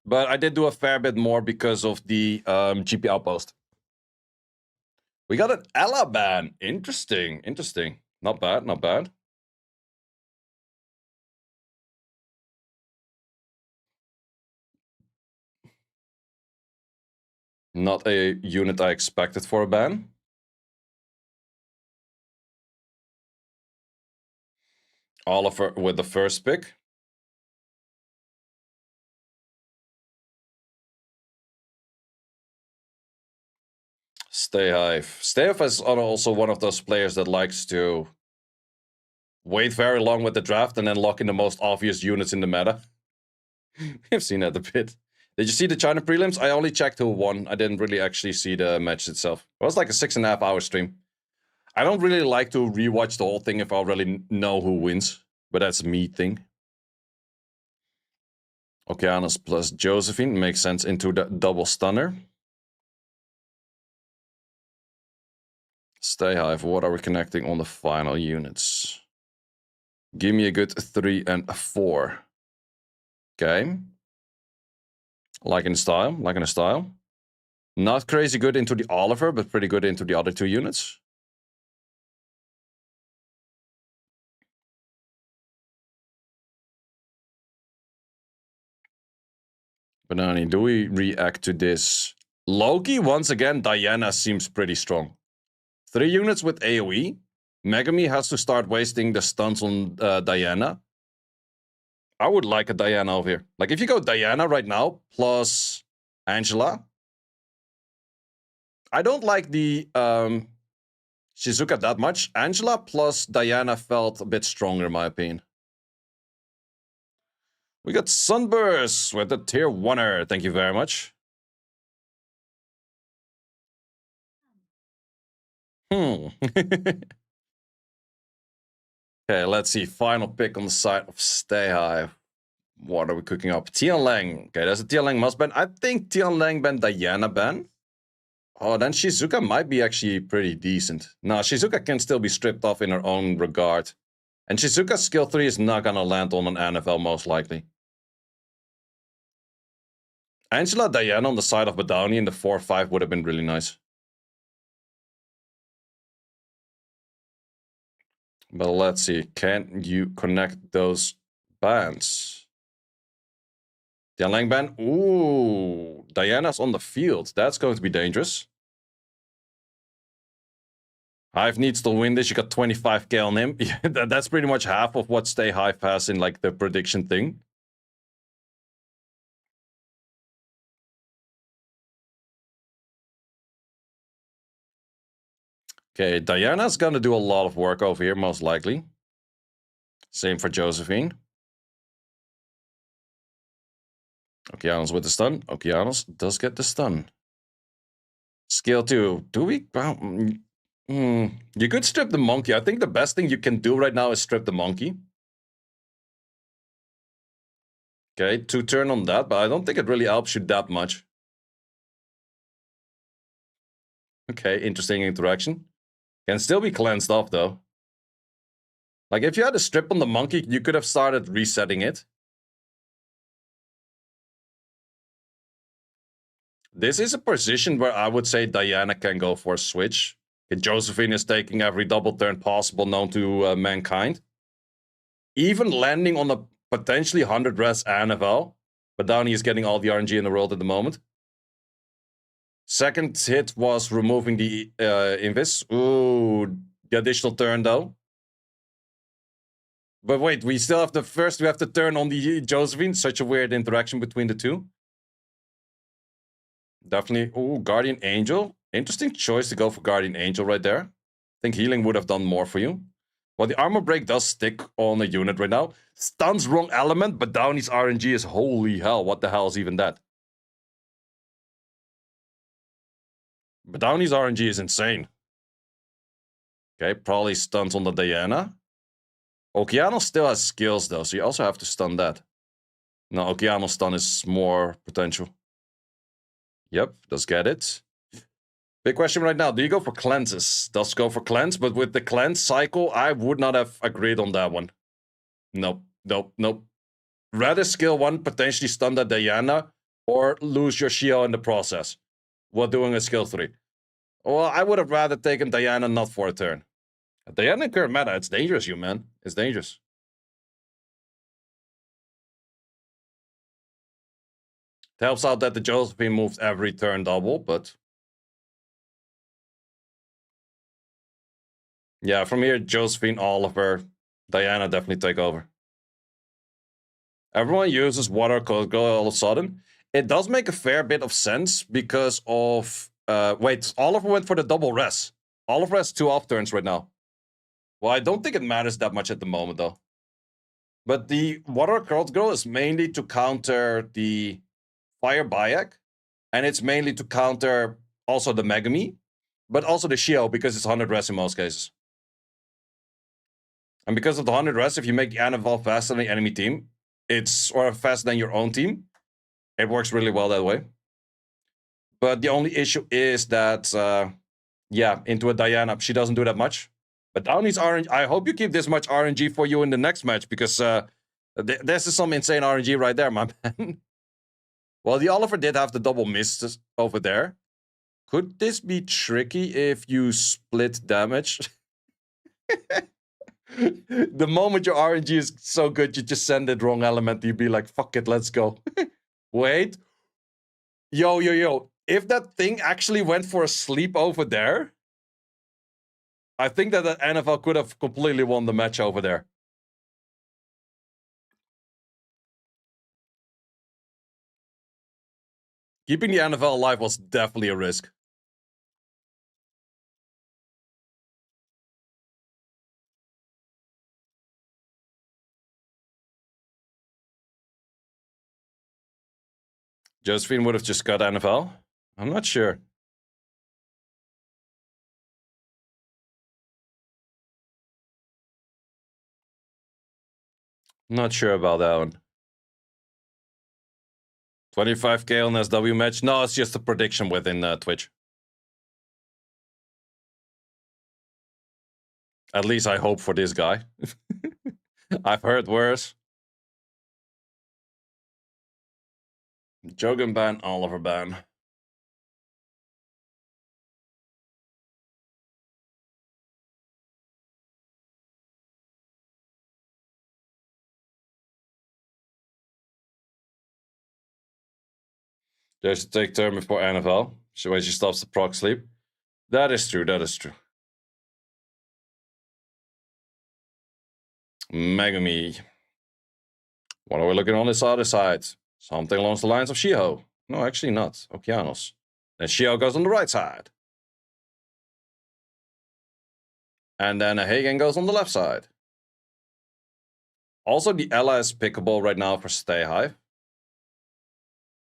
S1: But I did do a fair bit more because of the GP outpost. We got an Ella ban. Interesting, interesting. Not bad, not bad. Not a unit I expected for a ban. Oliver with the first pick. StayHive. StayHive is also one of those players that likes to wait very long with the draft and then lock in the most obvious units in the meta. I've seen that a bit. Did you see the China prelims? I only checked who won. I didn't really actually see the match itself. It was like a 6.5 hour stream. I don't really like to rewatch the whole thing if I already know who wins, but that's me thing. Okeanos plus Josephine makes sense into the double stunner. StayHive, what are we connecting on the final units? Give me a good 3 and a 4. Okay. Liking the style, liking the style. Not crazy good into the Oliver, but pretty good into the other 2 units. Badani, do we react to this? Loki, once again, Giana seems pretty strong. 3 units with AoE. Megumi has to start wasting the stuns on Giana. I would like a Giana over here. Like, if you go Giana right now, plus Angela. I don't like the Shizuka that much. Angela plus Giana felt a bit stronger, in my opinion. We got Sunburst with the tier 1er. Thank you very much. Okay, let's see. Final pick on the side of StayHive. What are we cooking up? Tianlang. Okay, there's a Tianlang must ban. I think Tianlang ban Giana ban. Oh, then Shizuka might be actually pretty decent. No, Shizuka can still be stripped off in her own regard. And Shizuka's skill 3 is not gonna land on an NFL most likely. Angela Giana on the side of Badani in the 4-5 would have been really nice. But let's see. Can you connect those bans? Tianlang ban. Ooh. Diana's on the field. That's going to be dangerous. Hive needs to win this. You got 25k on him. That's pretty much half of what StayHive has in like the prediction thing. Okay, Diana's gonna do a lot of work over here, most likely. Same for Josephine. Okeanos with the stun. Okeanos does get the stun. Skill 2. Do we... You could strip the monkey. I think the best thing you can do right now is strip the monkey. Okay, 2 turn on that, but I don't think it really helps you that much. Okay, interesting interaction. Can still be cleansed off, though. Like, if you had a strip on the monkey, you could have started resetting it. This is a position where I would say Giana can go for a switch. Josephine is taking every double turn possible known to mankind. Even landing on a potentially 100 res NFL. Badani is getting all the RNG in the world at the moment. Second hit was removing the invis. Ooh, the additional turn though. But wait, we still have we have to turn on the Josephine. Such a weird interaction between the two. Definitely. Ooh, Guardian Angel. Interesting choice to go for Guardian Angel right there. I think healing would have done more for you. Well, the armor break does stick on a unit right now. Stuns wrong element, but Downey's RNG is holy hell. What the hell is even that? But Downey's RNG is insane. Okay, probably stuns on the Diana. Okeanos still has skills though, so you also have to stun that. No, Okeanos stun is more potential. Yep, does get it. Big question right now, do you go for cleanses? Does go for cleanse, but with the cleanse cycle, I would not have agreed on that one. Nope, nope, nope. Rather skill 1, potentially stun that Giana, or lose your Shio in the process. While doing a skill 3. Well, I would have rather taken Giana not for a turn. Giana in current meta, it's dangerous, you man. It's dangerous. It helps out that the Josephine moves every turn double, but... yeah, from here, Josephine, Oliver, Giana definitely take over. Everyone uses water Crocodile all of a sudden. It does make a fair bit of sense because of... wait, Oliver went for the double res. Oliver has 2 off turns right now. Well, I don't think it matters that much at the moment, though. But the water Crocodile is mainly to counter the Fire Bayek. And it's mainly to counter also the Megumi. But also the Shio, because it's 100 res in most cases. And because of the 100 res, if you make the Anaval faster than the enemy team, or faster than your own team, it works really well that way. But the only issue is that, yeah, into a Giana, she doesn't do that much. But Downey's RNG, I hope you keep this much RNG for you in the next match, because this is some insane RNG right there, my man. Well, the Oliver did have the double miss over there. Could this be tricky if you split damage? The moment your RNG is so good, you just send it wrong element. You'd be like, fuck it, let's go. Wait. Yo. If that thing actually went for a sleep over there, I think that the NFL could have completely won the match over there. Keeping the NFL alive was definitely a risk. Josephine would have just got NFL? I'm not sure. Not sure about that one. 25k on SW match? No, it's just a prediction within Twitch. At least I hope for this guy. I've heard worse. Jogan ban, Oliver ban. There's a take turn before NFL. So when she stops the proc sleep. That is true, that is true. Megumi. What are we looking on this other side? Something along the lines of Shiho. No, actually not. Okeanos. Then Shiho goes on the right side. And then a Hagen goes on the left side. Also, the Ella is pickable right now for StayHive.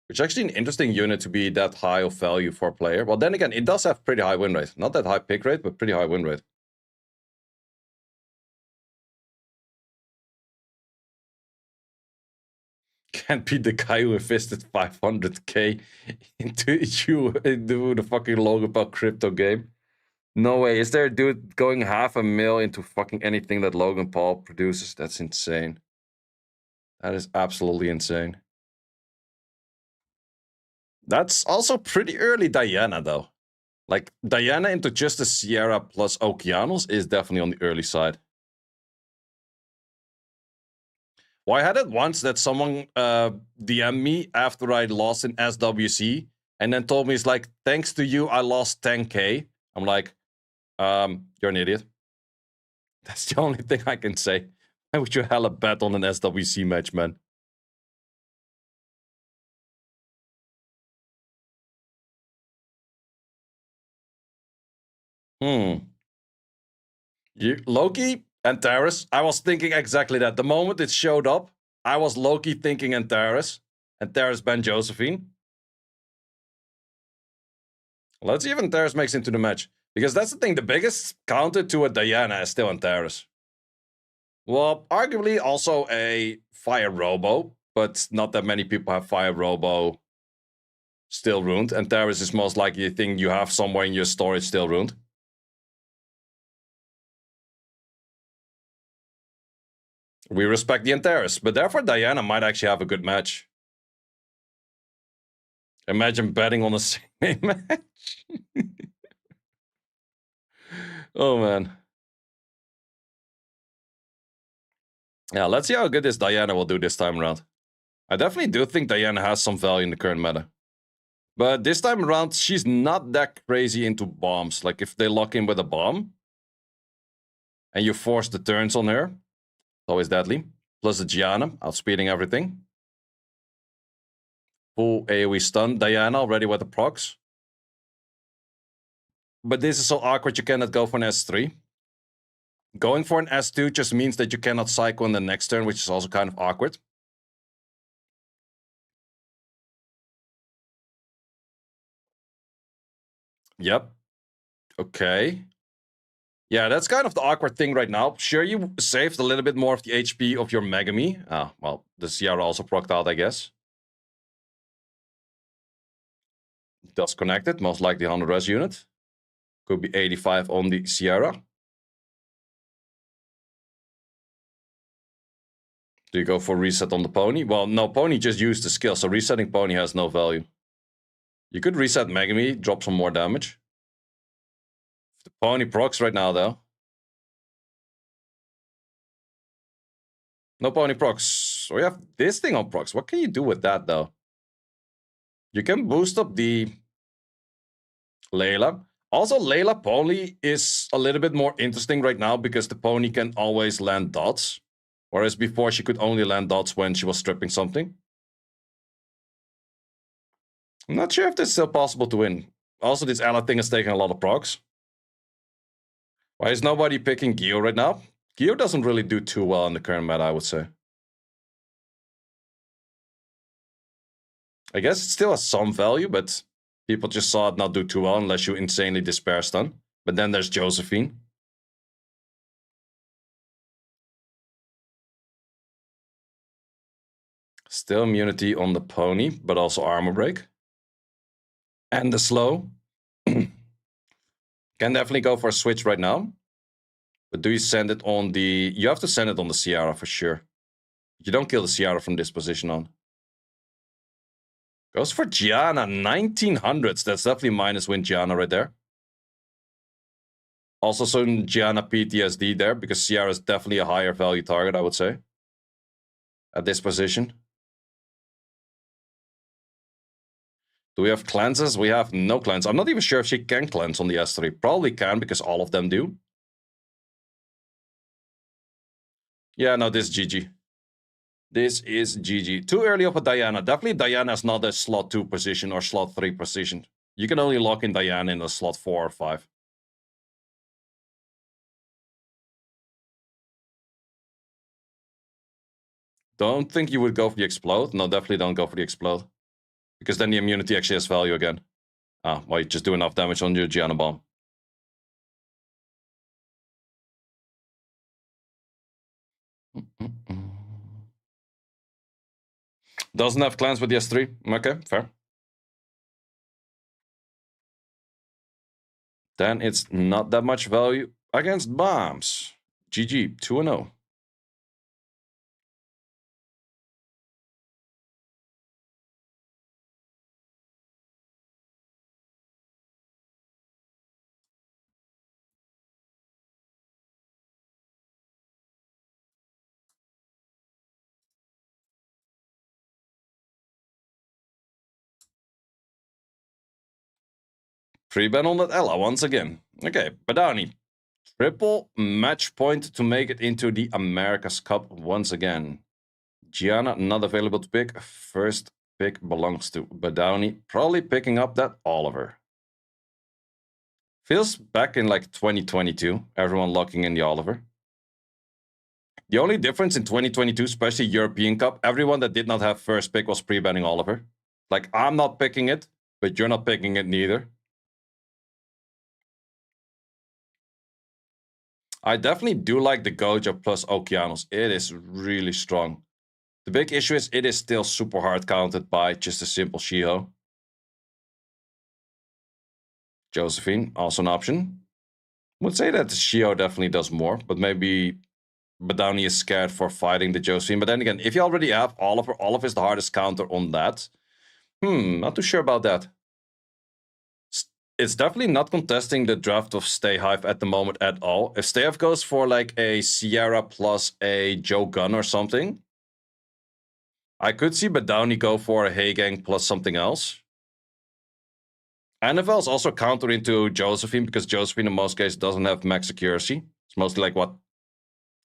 S1: Which is actually an interesting unit to be that high of value for a player. Well, then again, it does have pretty high win rate. Not that high pick rate, but pretty high win rate. Can't be the guy who invested 500k into the fucking Logan Paul crypto game. No way. Is there a dude going $500,000 into fucking anything that Logan Paul produces? That's insane. That is absolutely insane. That's also pretty early Giana, though. Like, Giana into just a Sierra plus Okeanos is definitely on the early side. Well, I had it once that someone DM'd me after I lost in SWC and then told me, it's like, thanks to you, I lost 10k. I'm like, you're an idiot. That's the only thing I can say. I wish you hella bet on an SWC match, man. Loki and Terrace. I was thinking exactly that. The moment it showed up, I was Loki thinking and Terrace banned Josephine. Let's see if Antares makes into the match. Because that's the thing, the biggest counter to a Giana is still Antares. Well, arguably also a Fire Robo, but not that many people have Fire Robo still ruined, and Terrace is most likely a thing you have somewhere in your storage still ruined. We respect the Antares, but therefore Giana might actually have a good match. Imagine betting on the same match. Oh, man. Yeah, let's see how good this Giana will do this time around. I definitely do think Giana has some value in the current meta. But this time around, she's not that crazy into bombs. Like, if they lock in with a bomb, and you force the turns on her, it's always deadly. Plus the Giana, outspeeding everything. Full AoE stun. Giana already with the procs. But this is so awkward, you cannot go for an S3. Going for an S2 just means that you cannot cycle in the next turn, which is also kind of awkward. Yep. Okay. Yeah, that's kind of the awkward thing right now. Sure, you saved a little bit more of the HP of your Megumi. Ah, well, the Sierra also procced out, I guess. Does connected, most likely 100 res unit. Could be 85 on the Sierra. Do you go for reset on the pony? Well, no, pony just used the skill, so resetting pony has no value. You could reset Megumi, drop some more damage. The pony procs right now, though. No pony procs. We have this thing on procs. What can you do with that, though? You can boost up the Layla. Also, Layla pony is a little bit more interesting right now because the pony can always land dots. Whereas before, she could only land dots when she was stripping something. I'm not sure if this is still possible to win. Also, this ally thing is taking a lot of procs. Why is nobody picking Gio right now? Gio doesn't really do too well in the current meta, I would say. I guess it still has some value, but people just saw it not do too well unless you insanely despair stun. But then there's Josephine. Still immunity on the pony, but also armor break. And the slow. Can definitely go for a switch right now. But do you send it on the... You have to send it on the Sierra for sure. You don't kill the Sierra from this position on. Goes for Giana, 1900s. That's definitely minus win Giana right there. Also some Giana PTSD there, because Sierra is definitely a higher value target, I would say. At this position. Do we have cleanses? We have no cleanse. I'm not even sure if she can cleanse on the S3. Probably can, because all of them do. Yeah, no, this is GG. This is GG. Too early of a Giana. Definitely Giana is not a slot 2 position or slot 3 position. You can only lock in Giana in a slot 4 or 5. Don't think you would go for the explode. No, definitely don't go for the explode. Because then the immunity actually has value again. Ah, well, you just do enough damage on your Giana bomb. Doesn't have clans with the S3. Okay, fair. Then it's not that much value against bombs. GG, 2-0. Free ban on that Ella once again. Okay, Badani. Triple match point to make it into the America's Cup once again. Giana not available to pick. First pick belongs to Badani. Probably picking up that Oliver. Feels back in like 2022. Everyone locking in the Oliver. The only difference in 2022, especially European Cup, everyone that did not have first pick was pre-banning Oliver. Like, I'm not picking it, but you're not picking it neither. I definitely do like the Gojo plus Okeanos. It is really strong. The big issue is it is still super hard counted by just a simple Shiho. Josephine, also an option. Would say that the Shiho definitely does more, but maybe Badani is scared for fighting the Josephine. But then again, if you already have Olive is the hardest counter on that. Not too sure about that. It's definitely not contesting the draft of StayHive at the moment at all. If StayHive goes for like a Sierra plus a Joe Gun or something, I could see Badani go for a Heigang plus something else. NFL is also counter into Josephine because Josephine in most cases doesn't have max accuracy. It's mostly like what,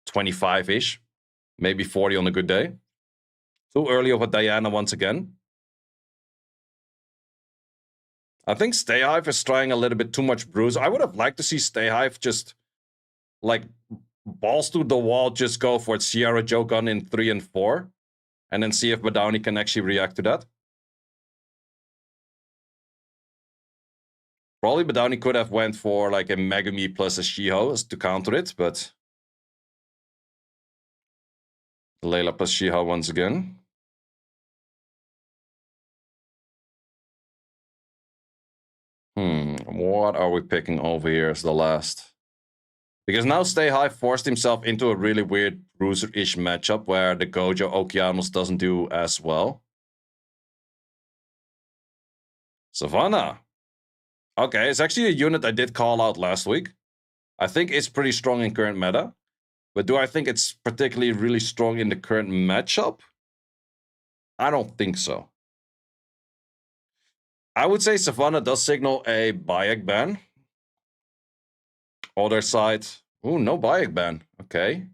S1: 25-ish, maybe 40 on a good day. Too early of a Giana once again. I think StayHive is trying a little bit too much bruise. I would have liked to see StayHive just like balls to the wall, just go for it. Sierra Joe Gun in 3 and 4, and then see if Badani can actually react to that. Probably Badani could have went for like a Megumi plus a Shiho to counter it, but Layla plus Shiho once again. What are we picking over here as the last? Because now StayHive forced himself into a really weird bruiser-ish matchup where the Gojo Okeanos doesn't do as well. Savannah. Okay, it's actually a unit I did call out last week. I think it's pretty strong in current meta. But do I think it's particularly really strong in the current matchup? I don't think so. I would say Savannah does signal a Bayek ban. Other side. Ooh, no Bayek ban. Okay.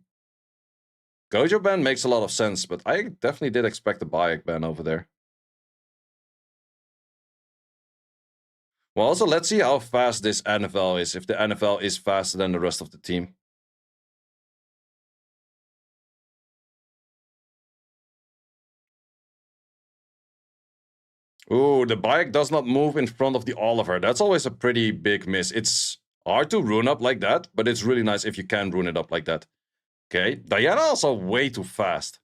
S1: Gojo ban makes a lot of sense, but I definitely did expect a Bayek ban over there. Well, also, let's see how fast this NFL is, if the NFL is faster than the rest of the team. Ooh, the Bayek does not move in front of the Oliver. That's always a pretty big miss. It's hard to rune up like that, but it's really nice if you can rune it up like that. Okay, Giana also way too fast.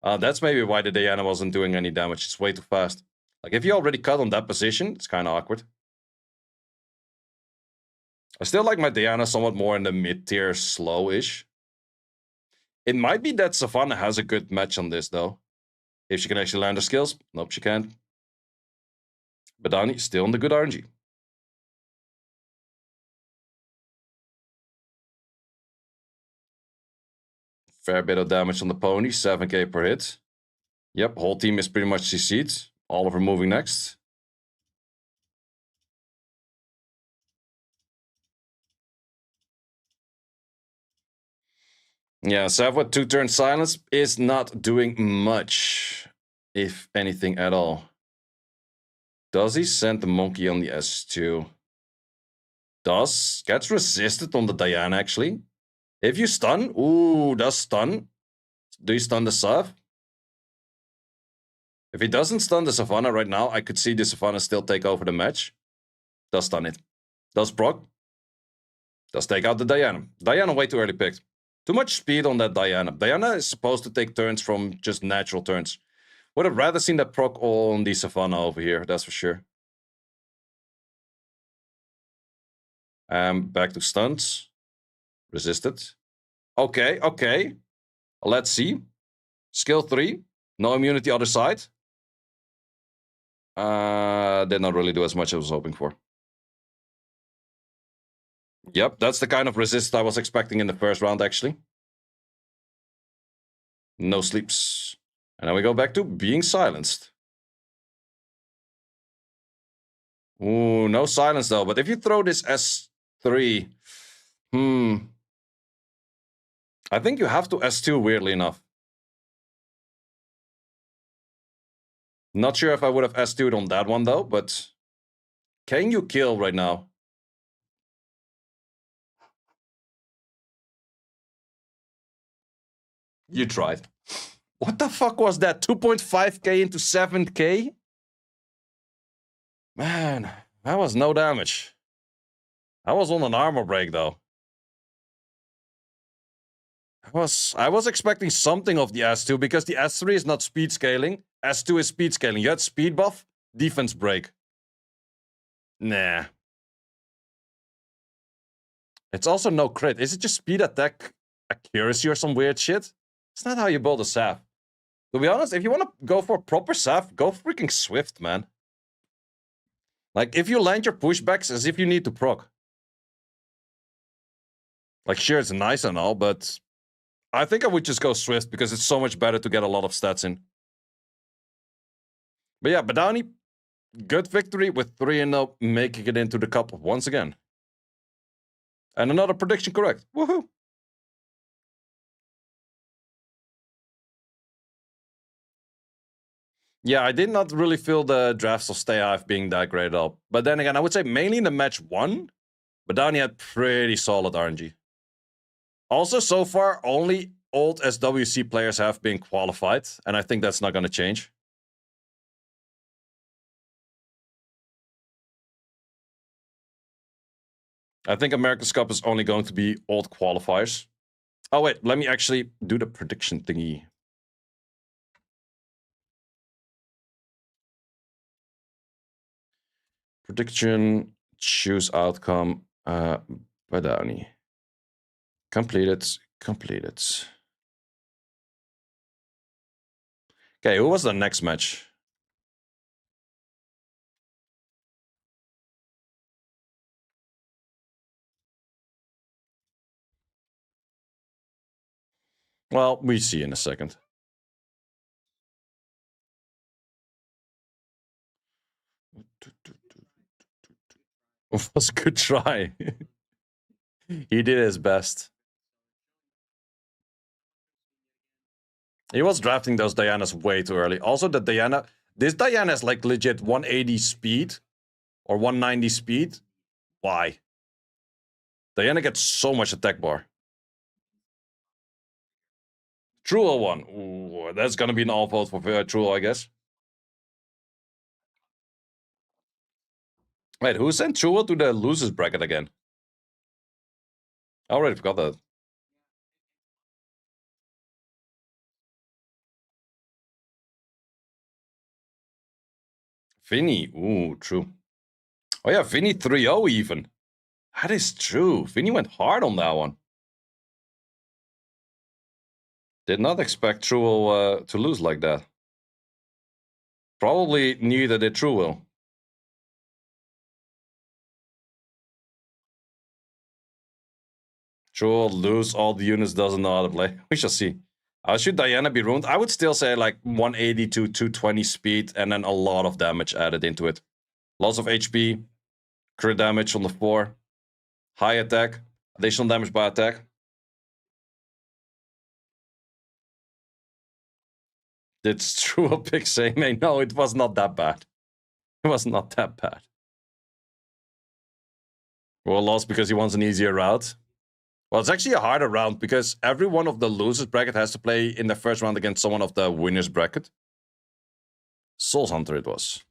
S1: That's maybe why the Giana wasn't doing any damage. It's way too fast. Like, if you already cut on that position, it's kind of awkward. I still like my Giana somewhat more in the mid-tier slow-ish. It might be that Savannah has a good match on this, though. If she can actually land her skills. Nope, she can't. Badani still in the good RNG. Fair bit of damage on the pony, 7k per hit. Yep, whole team is pretty much CC'd. Oliver moving next. Yeah, Sav with 2-turn silence is not doing much, if anything at all. Does he send the monkey on the S2? Does. Gets resisted on the Giana, actually. If you stun, ooh, does stun. Do you stun the Sav? If he doesn't stun the Savannah right now, I could see the Savannah still take over the match. Does stun it. Does proc. Does take out the Giana. Giana way too early picked. Too much speed on that Giana. Giana is supposed to take turns from just natural turns. Would have rather seen that proc on the Savannah over here, that's for sure. Back to stunts. Resisted. Okay, okay. Let's see. Skill 3. No immunity other side. Did not really do as much as I was hoping for. Yep, that's the kind of resist I was expecting in the first round, actually. No sleeps. And now we go back to being silenced. Ooh, no silence though. But if you throw this S3, I think you have to S2, weirdly enough. Not sure if I would have S2'd on that one though, but can you kill right now? You tried. What the fuck was that? 2.5k into 7k? Man, that was no damage. I was on an armor break though. I was expecting something of the S2 because the S3 is not speed scaling. S2 is speed scaling. You had speed buff, defense break. Nah. It's also no crit. Is it just speed attack accuracy or some weird shit? It's not how you build a sap. To be honest, if you want to go for proper sap, go freaking swift, man. Like, if you land your pushbacks as if you need to proc. Like, sure, it's nice and all, but I think I would just go swift because it's so much better to get a lot of stats in. But yeah, Badani, good victory with 3-0, making it into the cup once again. And another prediction correct. Woohoo! Yeah, I did not really feel the drafts of StayHive being that great at all. But then again, I would say mainly in the match 1, Badani had pretty solid RNG. Also, so far, only old SWC players have been qualified, and I think that's not going to change. I think America's Cup is only going to be old qualifiers. Oh, wait, let me actually do the prediction thingy. Prediction, choose outcome, Badani. Completed. Okay, who was the next match? Well, we see in a second. It was a good try. He did his best. He was drafting those Gianas way too early. Also, the Giana... This Giana is like legit 180 speed. Or 190 speed. Why? Giana gets so much attack bar. Truel one. Ooh, that's gonna be an all vote for Truel, I guess. Wait, who sent Truel to the losers bracket again? I already forgot that. Vinny. Ooh, true. Oh yeah, Vinny 3-0 even. That is true. Vinny went hard on that one. Did not expect Truel to lose like that. Probably neither did Truel. Truel lose all the units, doesn't know how to play. We shall see. Should Giana be ruined? I would still say like 180 to 220 speed and then a lot of damage added into it. Lots of HP, crit damage on the 4, high attack, additional damage by attack. It's true a pick saying, no, it was not that bad. It was not that bad. Well, lost because he wants an easier route. Well, it's actually a harder round because every one of the losers bracket has to play in the first round against someone of the winners bracket. Souls Hunter it was.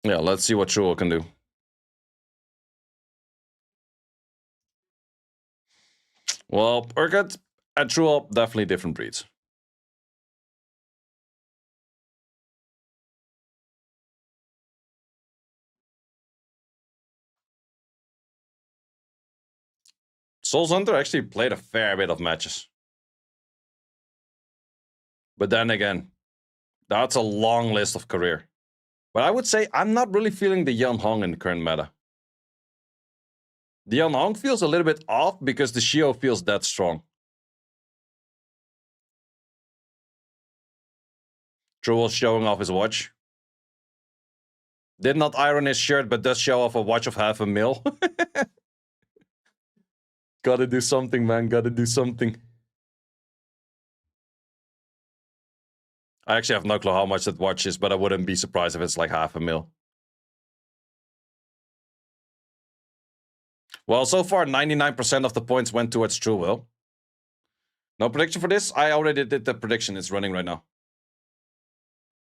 S1: Yeah, let's see what Truel can do. Well, Orcut and Truel, definitely different breeds. Souls Hunter actually played a fair bit of matches. But then again, that's a long list of career. But I would say I'm not really feeling the Yan Hong in the current meta. The Yan Hong feels a little bit off because the Shio feels that strong. Truel showing off his watch. Did not iron his shirt, but does show off a watch of $500,000. Gotta do something, man. Gotta do something. I actually have no clue how much that watch is, but I wouldn't be surprised if it's like $500,000. Well, so far 99% of the points went towards True Will. No prediction for this? I already did the prediction. It's running right now.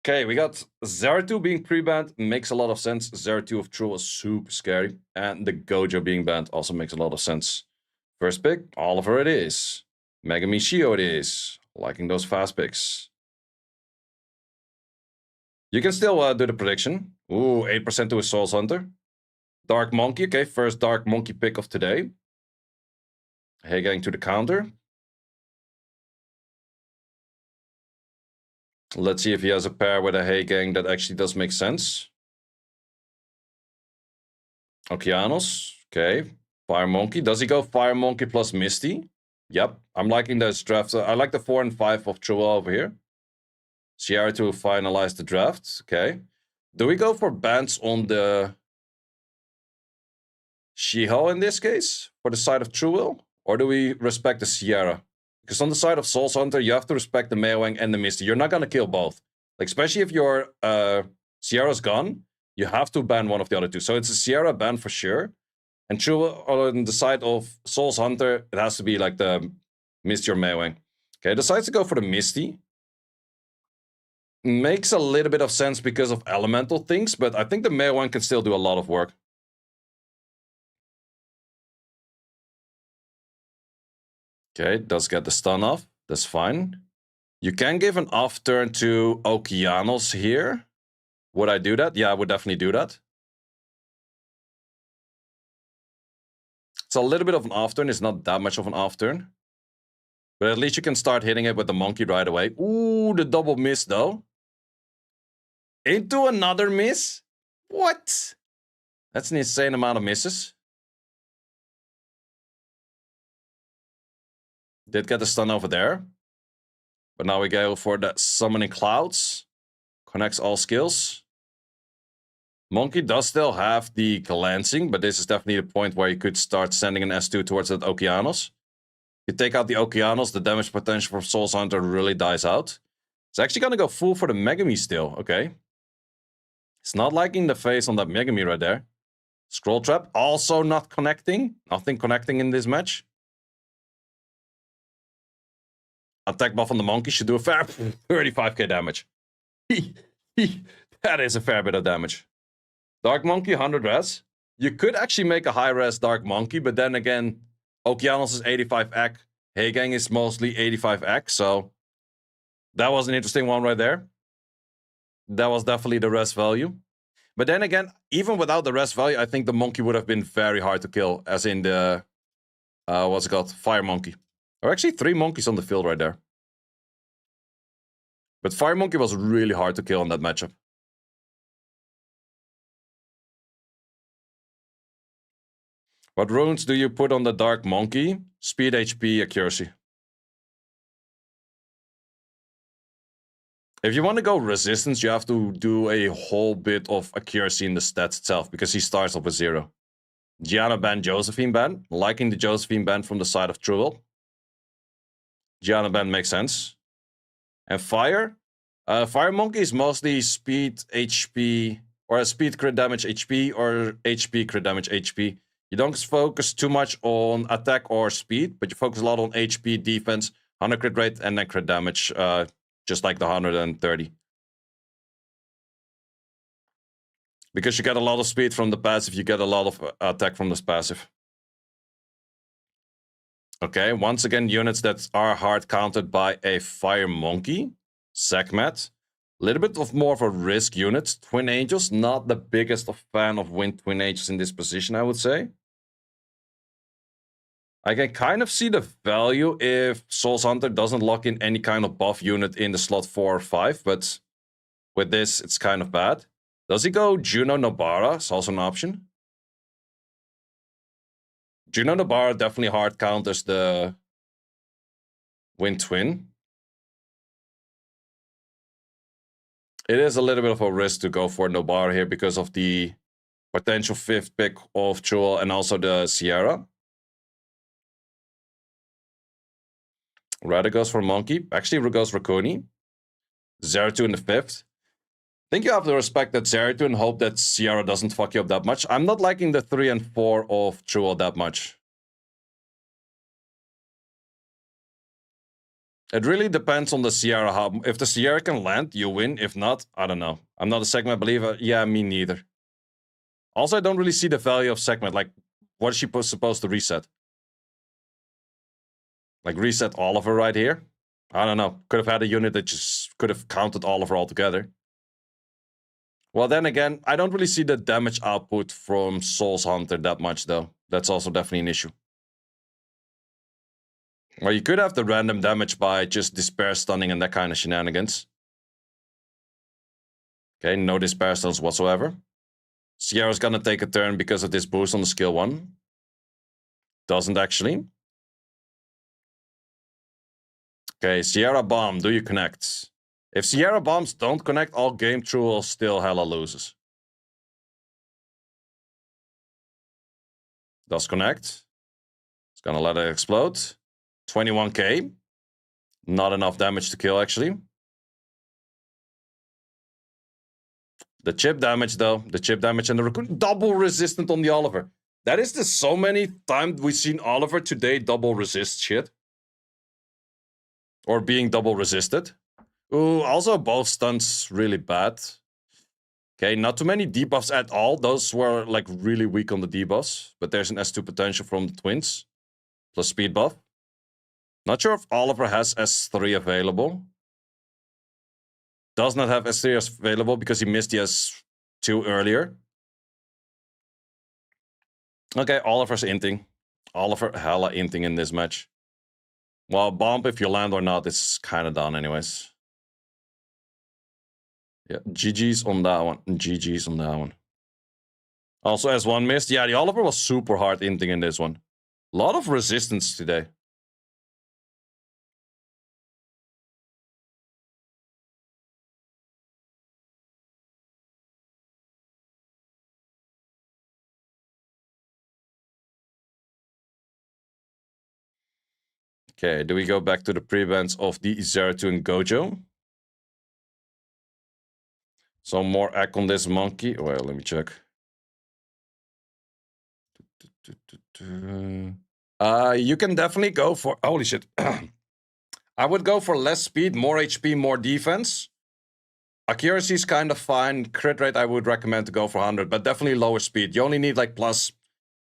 S1: Okay, we got Zeratul being pre-banned. Makes a lot of sense. Zeratul of True is super scary. And the Gojo being banned also makes a lot of sense. First pick, Oliver it is. Megumi Shio it is. Liking those fast picks. You can still do the prediction. Ooh, 8% to a Souls Hunter. Dark Monkey, okay, first Dark Monkey pick of today. Hey, going to the counter. Let's see if he has a pair with a Hey Gang that actually does make sense. Okeanos, okay. Fire Monkey, does he go Fire Monkey plus Misty? Yep, I'm liking those drafts. I like the 4 and 5 of Trua over here. Sierra to finalize the draft, okay. Do we go for bans on the Shiho in this case, for the side of True Will? Or do we respect the Sierra? Because on the side of Souls Hunter, you have to respect the Meowang and the Misty. You're not going to kill both. Like, especially if your Sierra's gone, you have to ban one of the other two. So it's a Sierra ban for sure. And True Will, on the side of Souls Hunter, it has to be like the Misty or Meowang. Okay, decides to go for the Misty. Makes a little bit of sense because of elemental things, but I think the Meowang can still do a lot of work. Okay, does get the stun off. That's fine. You can give an off turn to Okeanos here. Would I do that? Yeah, I would definitely do that. It's a little bit of an off turn. It's not that much of an off turn. But at least you can start hitting it with the monkey right away. Ooh, the double miss though. Into another miss? What? That's an insane amount of misses. Did get the stun over there. But now we go for the summoning clouds. Connects all skills. Monkey does still have the glancing, but this is definitely the point where you could start sending an S2 towards that Okeanos. You take out the Okeanos, the damage potential from Souls Hunter really dies out. It's actually going to go full for the Megumi still, okay. It's not liking the face on that Megumi right there. Scroll Trap, also not connecting. Nothing connecting in this match. Attack buff on the Monkey should do a fair 35k damage. That is a fair bit of damage. Dark Monkey, 100 res. You could actually make a high res Dark Monkey, but then again, Okeanos is 85 AK. Heigang is mostly 85 AK, so that was an interesting one right there. That was definitely the res value. But then again, even without the res value, I think the Monkey would have been very hard to kill, as in the, what's it called? Fire Monkey. There are actually 3 monkeys on the field right there. But Fire Monkey was really hard to kill in that matchup. What runes do you put on the Dark Monkey? Speed, HP, accuracy. If you want to go resistance, you have to do a whole bit of accuracy in the stats itself, because he starts off with 0. Giana ban, Josephine ban. Liking the Josephine ban from the side of Truel. Giana ban makes sense. And Fire? Fire Monkey is mostly speed, HP, or speed crit damage HP, or HP crit damage HP. You don't focus too much on attack or speed, but you focus a lot on HP, defense, 100 crit rate, and then crit damage, just like the 130. Because you get a lot of speed from the passive, you get a lot of attack from this passive. Okay, once again, units that are hard countered by a Fire Monkey. Sekhmet. A little bit of more of a risk unit. Twin Angels, not the biggest of fan of Wind Twin Angels in this position, I would say. I can kind of see the value if Souls Hunter doesn't lock in any kind of buff unit in the slot 4 or 5, but with this, it's kind of bad. Does he go Juno Nobara? It's also an option. Juno Nobara definitely hard counters the Wind Twin. It is a little bit of a risk to go for Nobara here because of the potential 5th pick of Jewel and also the Sierra. Rather goes for Monkey. Actually, goes for Kuni. Zeratul in the 5th. think you have to respect that Zeratul and hope that Sierra doesn't fuck you up that much. I'm not liking the 3 and 4 of ToA that much. It really depends on the Sierra. How, if the Sierra can land, you win. If not, I don't know. I'm not a segment believer. Yeah, me neither. Also, I don't really see the value of segment. Like, what is she supposed to reset? Like, reset Oliver right here? I don't know. Could have had a unit that just could have counted Oliver altogether. Well, then again, I don't really see the damage output from Soul's Hunter that much, though. That's also definitely an issue. Well, you could have the random damage by just Despair Stunning and that kind of shenanigans. Okay, no Despair Stuns whatsoever. Sierra's gonna take a turn because of this boost on the skill 1. Doesn't actually. Okay, Sierra Bomb, do you connect? If Sierra Bombs don't connect all game, ToA still hella loses. Does connect. It's gonna let it explode. 21k. Not enough damage to kill, actually. The chip damage, though. The chip damage and the Raccoon. Double resistant on the Oliver. That is just so many times we've seen Oliver today double resist shit. Or being double resisted. Ooh, also both stunts really bad. Okay, not too many debuffs at all. Those were like really weak on the debuffs. But there's an S2 potential from the twins. Plus speed buff. Not sure if Oliver has S3 available. Does not have S3 available because he missed the S2 earlier. Okay, Oliver's inting. Oliver hella inting in this match. Well, bomb if you land or not, it's kind of done anyways. Yeah, GG's on that one. GG's on that one. Also, S1 missed. Yeah, the Oliver was super hard inting in this one. A lot of resistance today. Okay, do we go back to the prevents of the Zeratul and Gojo? Some more act on this monkey. Well, let me check. You can definitely go for... Holy shit. I would go for less speed, more HP, more defense. Accuracy is kind of fine. Crit rate, I would recommend to go for 100, but definitely lower speed. You only need like plus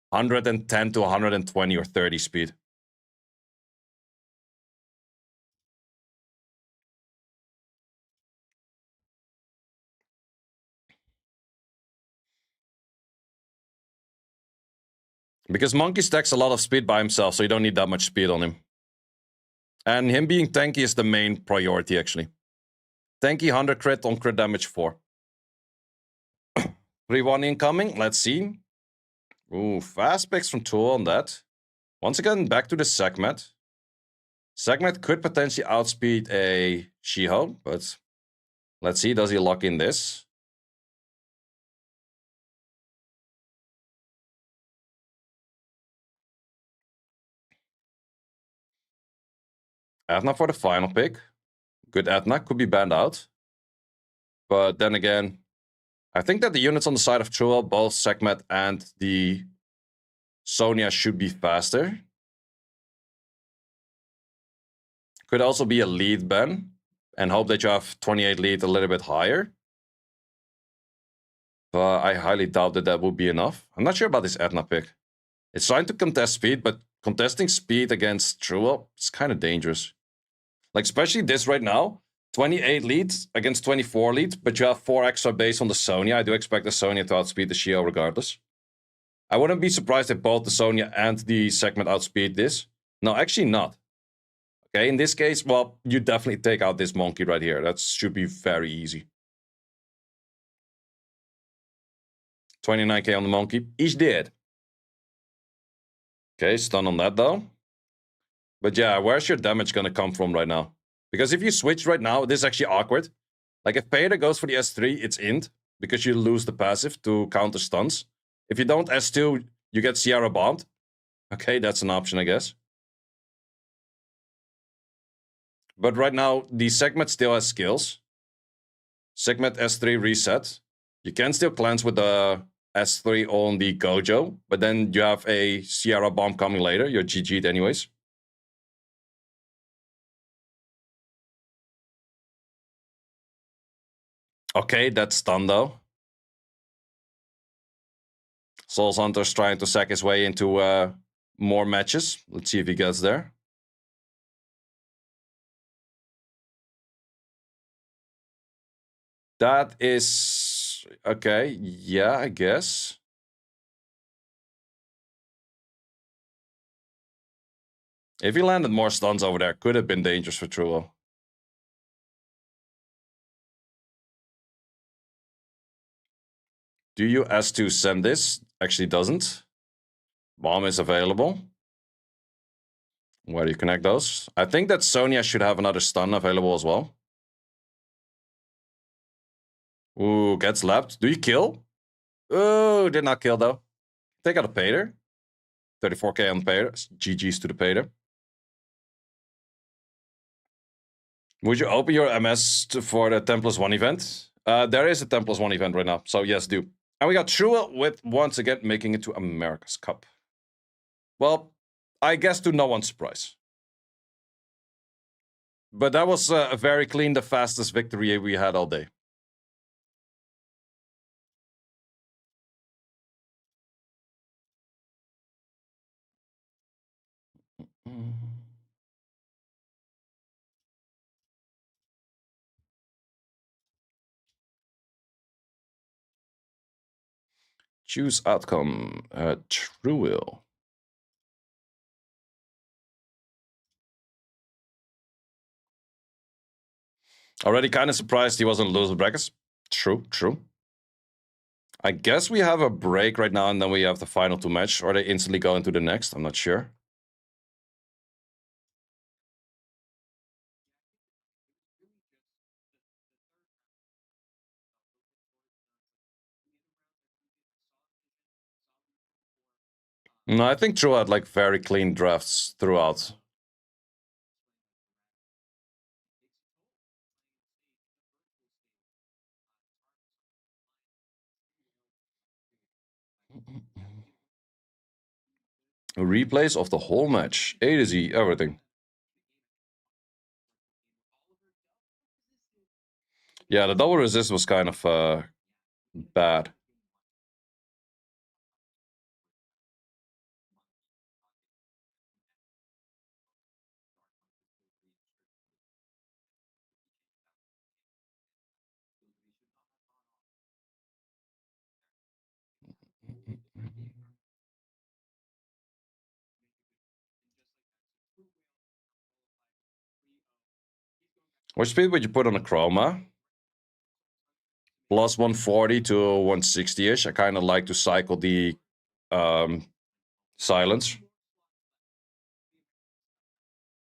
S1: 110 to 120 or 30 speed. Because Monkey stacks a lot of speed by himself, so you don't need that much speed on him. And him being tanky is the main priority, actually. Tanky 100 crit on crit damage 4. 3-1 incoming, let's see. Ooh, fast picks from ToA on that. Once again, back to the segment. Segment could potentially outspeed a Shiho, but let's see, does he lock in this? Athna for the final pick. Good Athna, could be banned out. But then again, I think that the units on the side of ToA, both Sekhmet and the Sonya, should be faster. Could also be a lead ban, and hope that you have 28 lead a little bit higher. But I highly doubt that that would be enough. I'm not sure about this Athna pick. It's trying to contest speed, but contesting speed against ToA is kind of dangerous. Like, especially this right now. 28 leads against 24 leads, but you have 4 extra base on the Sonya. I do expect the Sonya to outspeed the Shio regardless. I wouldn't be surprised if both the Sonya and the Segment outspeed this. No, actually not. Okay, in this case, well, you definitely take out this monkey right here. That should be very easy. 29k on the monkey. He's dead. Okay, stun on that though. But yeah, where's your damage gonna come from right now? Because if you switch right now, this is actually awkward. Like if Panda goes for the S3, it's int, because you lose the passive to counter stuns. If you don't S2, you get Sierra bombed. Okay, that's an option, I guess. But right now, the Segment still has skills. Segment S3 reset. You can still cleanse with the S3 on the Gojo, but then you have a Sierra bomb coming later. You're GG'd anyways. Okay, that's done though. Souls Hunter's trying to sack his way into more matches. Let's see if he gets there. That is... okay, yeah, I guess. If he landed more stuns over there, could have been dangerous for ToA. Do you S2 send this? Actually doesn't. Bomb is available. Where do you connect those? I think that Sonya should have another stun available as well. Ooh, gets lapped. Do you kill? Oh, did not kill though. Take out a Pater. 34k on Pater. GG's to the Pater. Would you open your MS for the 10+1 event? There is a 10+1 event right now, so yes, do. And we got ToA with, once again, making it to America's Cup. Well, I guess to no one's surprise. But that was a very clean, the fastest victory we had all day. Choose outcome. True will. Already kind of surprised he wasn't loser brackets. True, true. I guess we have a break right now and then we have the final two match, or they instantly go into the next. I'm not sure. No, I think ToA had like very clean drafts throughout. Replays of the whole match. A to Z, everything. Yeah, the double resist was kind of bad. What speed would you put on a Chroma? Plus 140 to 160-ish. I kind of like to cycle the silence.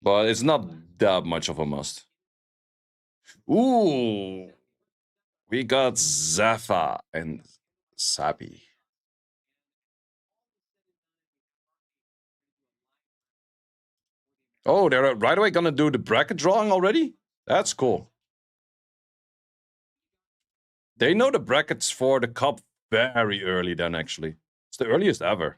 S1: But it's not that much of a must. Ooh! We got Zephyr and Sappi. Oh, they're right away gonna do the bracket drawing already? That's cool. They know the brackets for the cup very early then, actually. It's the earliest ever.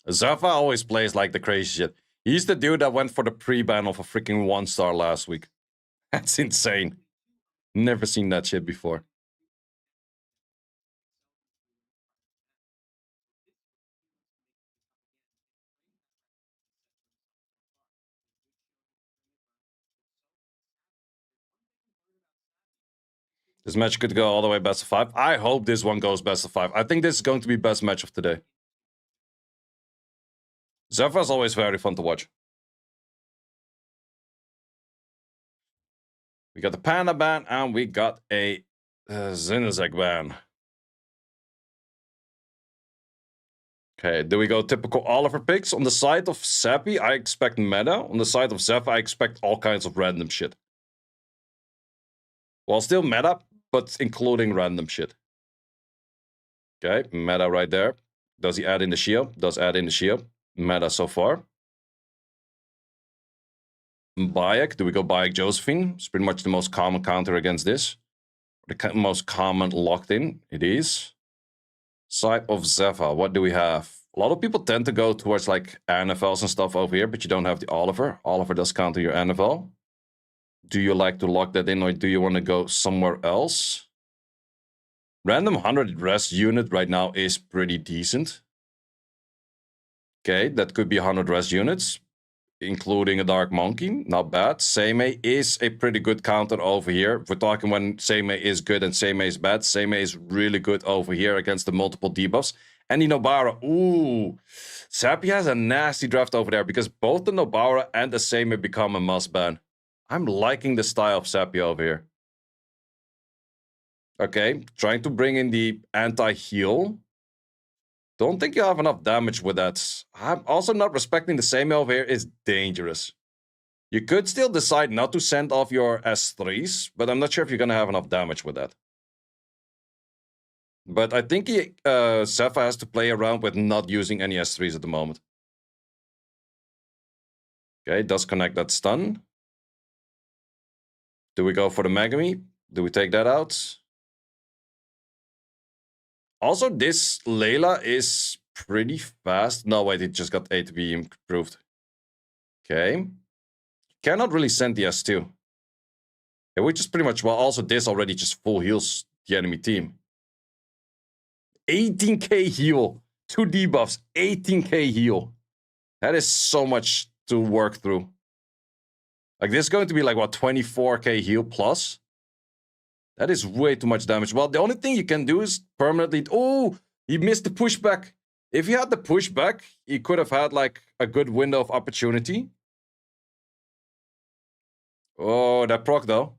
S1: Zephyr always plays like the crazy shit. He's the dude that went for the pre-ban of a freaking 1-star last week. That's insane. Never seen that shit before. This match could go all the way best of 5. I hope this one goes best of 5. I think this is going to be best match of today. Zephyr is always very fun to watch. We got the Panda ban and we got a Zinazek ban. Okay, do we go typical Oliver picks? On the side of Sappi, I expect meta. On the side of Zephyr, I expect all kinds of random shit. While still meta, but including random shit. Okay, meta right there. Does he add in the shield? Does add in the shield. Meta so far. Bayek, do we go Bayek Josephine? It's pretty much the most common counter against this. The most common locked in, it is. Side of Zephyr, what do we have? A lot of people tend to go towards like NFLs and stuff over here, but you don't have the Oliver. Oliver does counter your NFL. Do you like to lock that in, or do you want to go somewhere else? Random 100 rest unit right now is pretty decent. Okay, that could be 100 rest units, including a Dark Monkey. Not bad. Seimei is a pretty good counter over here. If we're talking when Seimei is good and Seimei is bad, Seimei is really good over here against the multiple debuffs. And the Nobara, ooh. Sappi has a nasty draft over there because both the Nobara and the Seimei become a must ban. I'm liking the style of Sappi over here. Okay, trying to bring in the anti-heal. Don't think you have enough damage with that. I'm also not respecting the Seimei over here. It's dangerous. You could still decide not to send off your S3s, but I'm not sure if you're going to have enough damage with that. But I think Zephyr has to play around with not using any S3s at the moment. Okay, does connect that stun. Do we go for the Megumi? Do we take that out? Also, this Layla is pretty fast. No, wait, it just got A to B improved. Okay. Cannot really send the S2. Yeah, which is pretty much, well, also this already just full heals the enemy team. 18k heal. 2 debuffs, 18k heal. That is so much to work through. Like, this is going to be like, what, 24k heal plus? That is way too much damage. Well, the only thing you can do is permanently... Oh, he missed the pushback. If he had the pushback, he could have had, like, a good window of opportunity. Oh, that proc, though.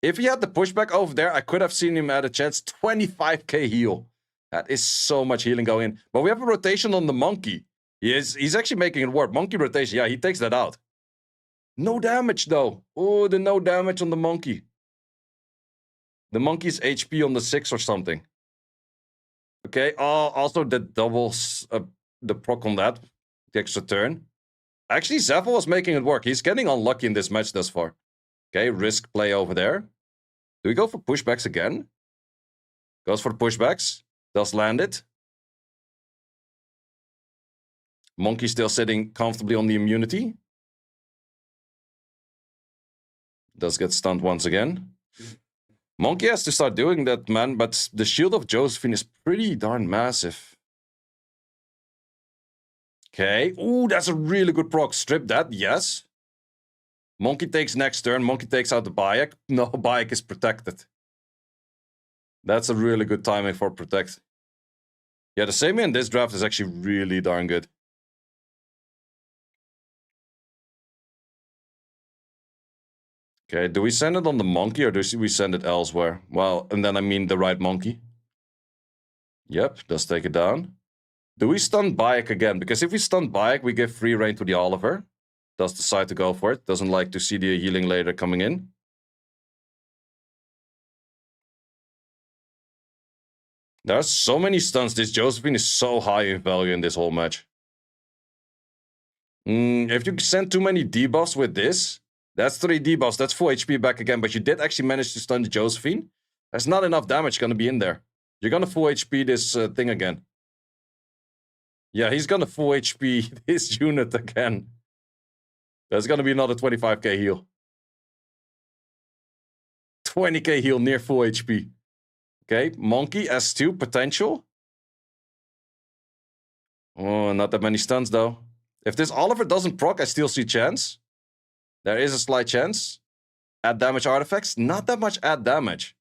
S1: If he had the pushback over there, I could have seen him at a chance. 25k heal. That is so much healing going in. But we have a rotation on the Monkey. He's actually making it work. Monkey rotation. Yeah, he takes that out. No damage, though. Oh, the no damage on the Monkey. The Monkey's HP on the 6 or something. Okay, also that doubles the proc on that. The extra turn. Actually, Zephyr was making it work. He's getting unlucky in this match thus far. Okay, risk play over there. Do we go for pushbacks again? Goes for the pushbacks. Does land it. Monkey still sitting comfortably on the immunity. Does get stunned once again. Monkey has to start doing that, man, but the shield of Josephine is pretty darn massive. Okay. Ooh, that's a really good proc. Strip that, yes. Monkey takes next turn. Monkey takes out the Bayek. No, Bayek is protected. That's a really good timing for protect. Yeah, the Seimei in this draft is actually really darn good. Okay, do we send it on the Monkey or do we send it elsewhere? Well, and then I mean the right Monkey. Yep, does take it down. Do we stun Bayek again? Because if we stun Bayek, we give free reign to the Oliver. Does decide to go for it. Doesn't like to see the healing later coming in. There are so many stuns. This Josephine is so high in value in this whole match. If you send too many debuffs with this, that's 3 debuffs. That's full HP back again. But you did actually manage to stun the Josephine. There's not enough damage going to be in there. You're going to full HP this thing again. Yeah, he's going to full HP this unit again. There's going to be another 25k heal. 20k heal near full HP. Okay, Monkey S2 potential. Oh, not that many stuns though. If this Oliver doesn't proc, I still see chance. There is a slight chance. Add damage artifacts. Not that much add damage.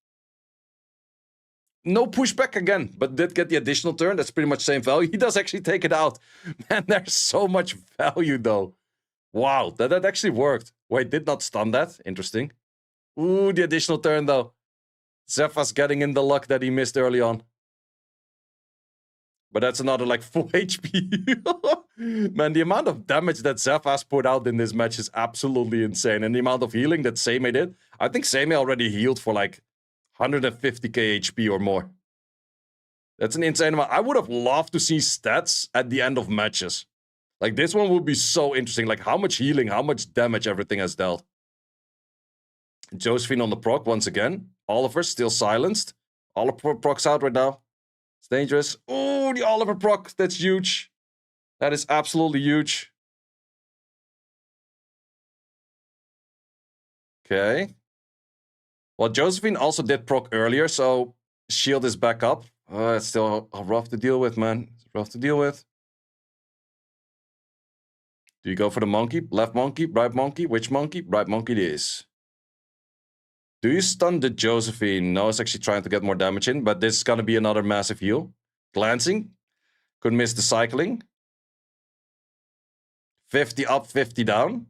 S1: No pushback again, but did get the additional turn. That's pretty much same value. He does actually take it out. Man, there's so much value though. Wow, that actually worked. Wait, did not stun that. Interesting. Ooh, the additional turn though. Zephyr's getting in the luck that he missed early on. But that's another like full HP. Man, the amount of damage that Zephyr has put out in this match is absolutely insane. And the amount of healing that Seimei did. I think Seimei already healed for like 150k HP or more. That's an insane amount. I would have loved to see stats at the end of matches. Like, this one would be so interesting. Like, how much healing, how much damage everything has dealt. Josephine on the proc once again. Oliver still silenced. Oliver proc's out right now. It's dangerous. Oh, the Oliver proc. That's huge. That is absolutely huge. Okay. Well, Josephine also did proc earlier, so shield is back up. It's still rough to deal with, man. It's rough to deal with. Do you go for the monkey? Left monkey? Right monkey? Which monkey? Right monkey it is. Do you stun the Josephine? No, it's actually trying to get more damage in, but this is going to be another massive heal. Glancing. Could miss the cycling. 50 up, 50 down.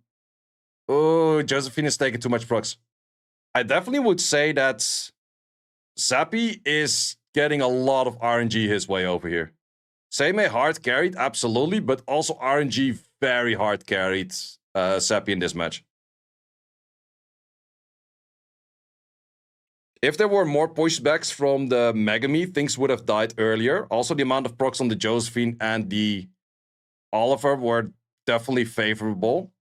S1: Oh, Josephine is taking too much procs. I definitely would say that Sappi is getting a lot of RNG his way over here. ToA hard carried, absolutely, but also RNG very hard carried Sappi in this match. If there were more pushbacks from the Megumi, things would have died earlier. Also, the amount of procs on the Josephine and the Oliver were definitely favorable.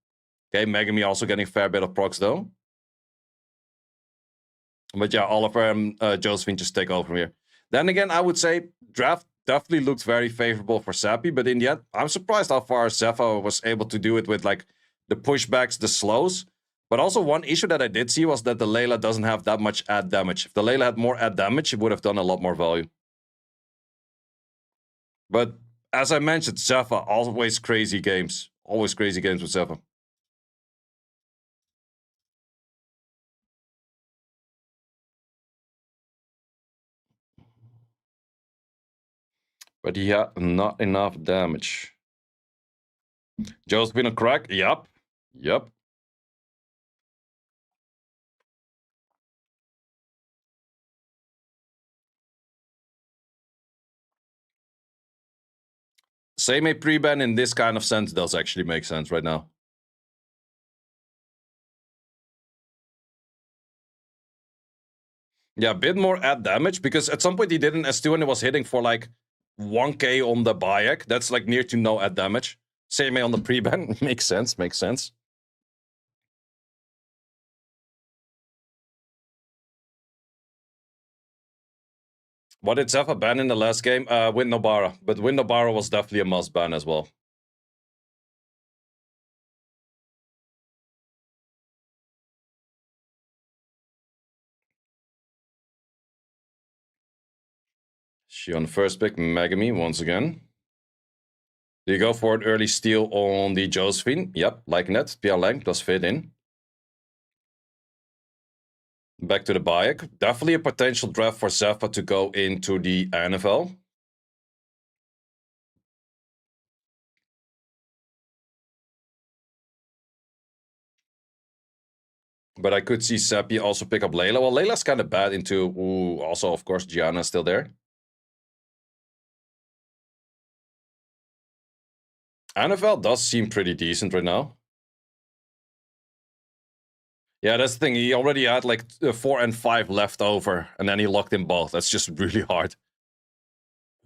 S1: Okay, Megumi also getting a fair bit of procs though. But yeah, Oliver and Josephine just take over from here. Then again, I would say draft definitely looked very favorable for Sappi, but in the end, I'm surprised how far Zephyr was able to do it with like the pushbacks, the slows. But also one issue that I did see was that the Layla doesn't have that much add damage. If the Layla had more add damage, it would have done a lot more value. But as I mentioned, Zephyr, always crazy games. Always crazy games with Zephyr. But he had not enough damage. Joe's been a crack? Yup. Yup. Same a pre-ban in this kind of sense does actually make sense right now. Yeah, a bit more add damage, because at some point he did an S2 and it was hitting for like 1k on the Bayek. That's like near to no add damage. Same on the pre-ban. Makes sense, makes sense. What did Zephyr ban in the last game? Windnobara. But Windnobara was definitely a must ban as well. She on the first pick, Megumi once again. Do you go for an early steal on the Josephine? Yep, liking that. PR length does fit in. Back to the Bayek. Definitely a potential draft for Zephyr to go into the NFL. But I could see Sappi also pick up Layla. Well, Layla's kind of bad into... Ooh, also, of course, Giana still there. NFL does seem pretty decent right now. Yeah, that's the thing. He already had like 4 and 5 left over, and then he locked in both. That's just really hard.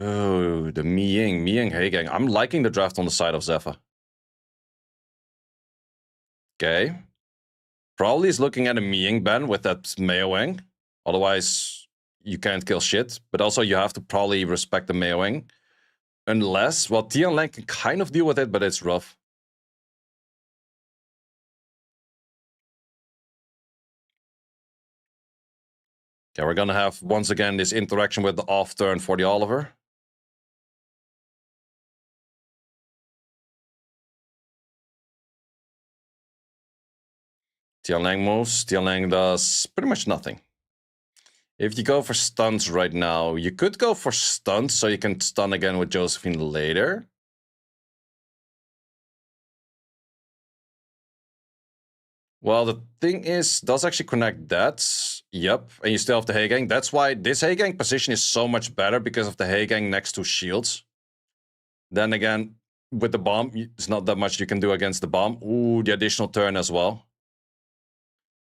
S1: Oh, the Miying Heigang. I'm liking the draft on the side of Zephyr. Okay. Probably is looking at a Miying ban with that Meowing. Otherwise, you can't kill shit. But also, you have to probably respect the Meowing. Unless, well, Tianlang can kind of deal with it, but it's rough. Okay, we're gonna have, once again, this interaction with the off turn for the Oliver. Tianlang moves. Tianlang does pretty much nothing. If you go for stuns right now, you could go for stuns so you can stun again with Josephine later. Well, the thing is, does actually connect that. Yep, and you still have the Heigang. That's why this Heigang position is so much better, because of the Heigang next to shields. Then again, with the bomb, it's not that much you can do against the bomb. Ooh, the additional turn as well.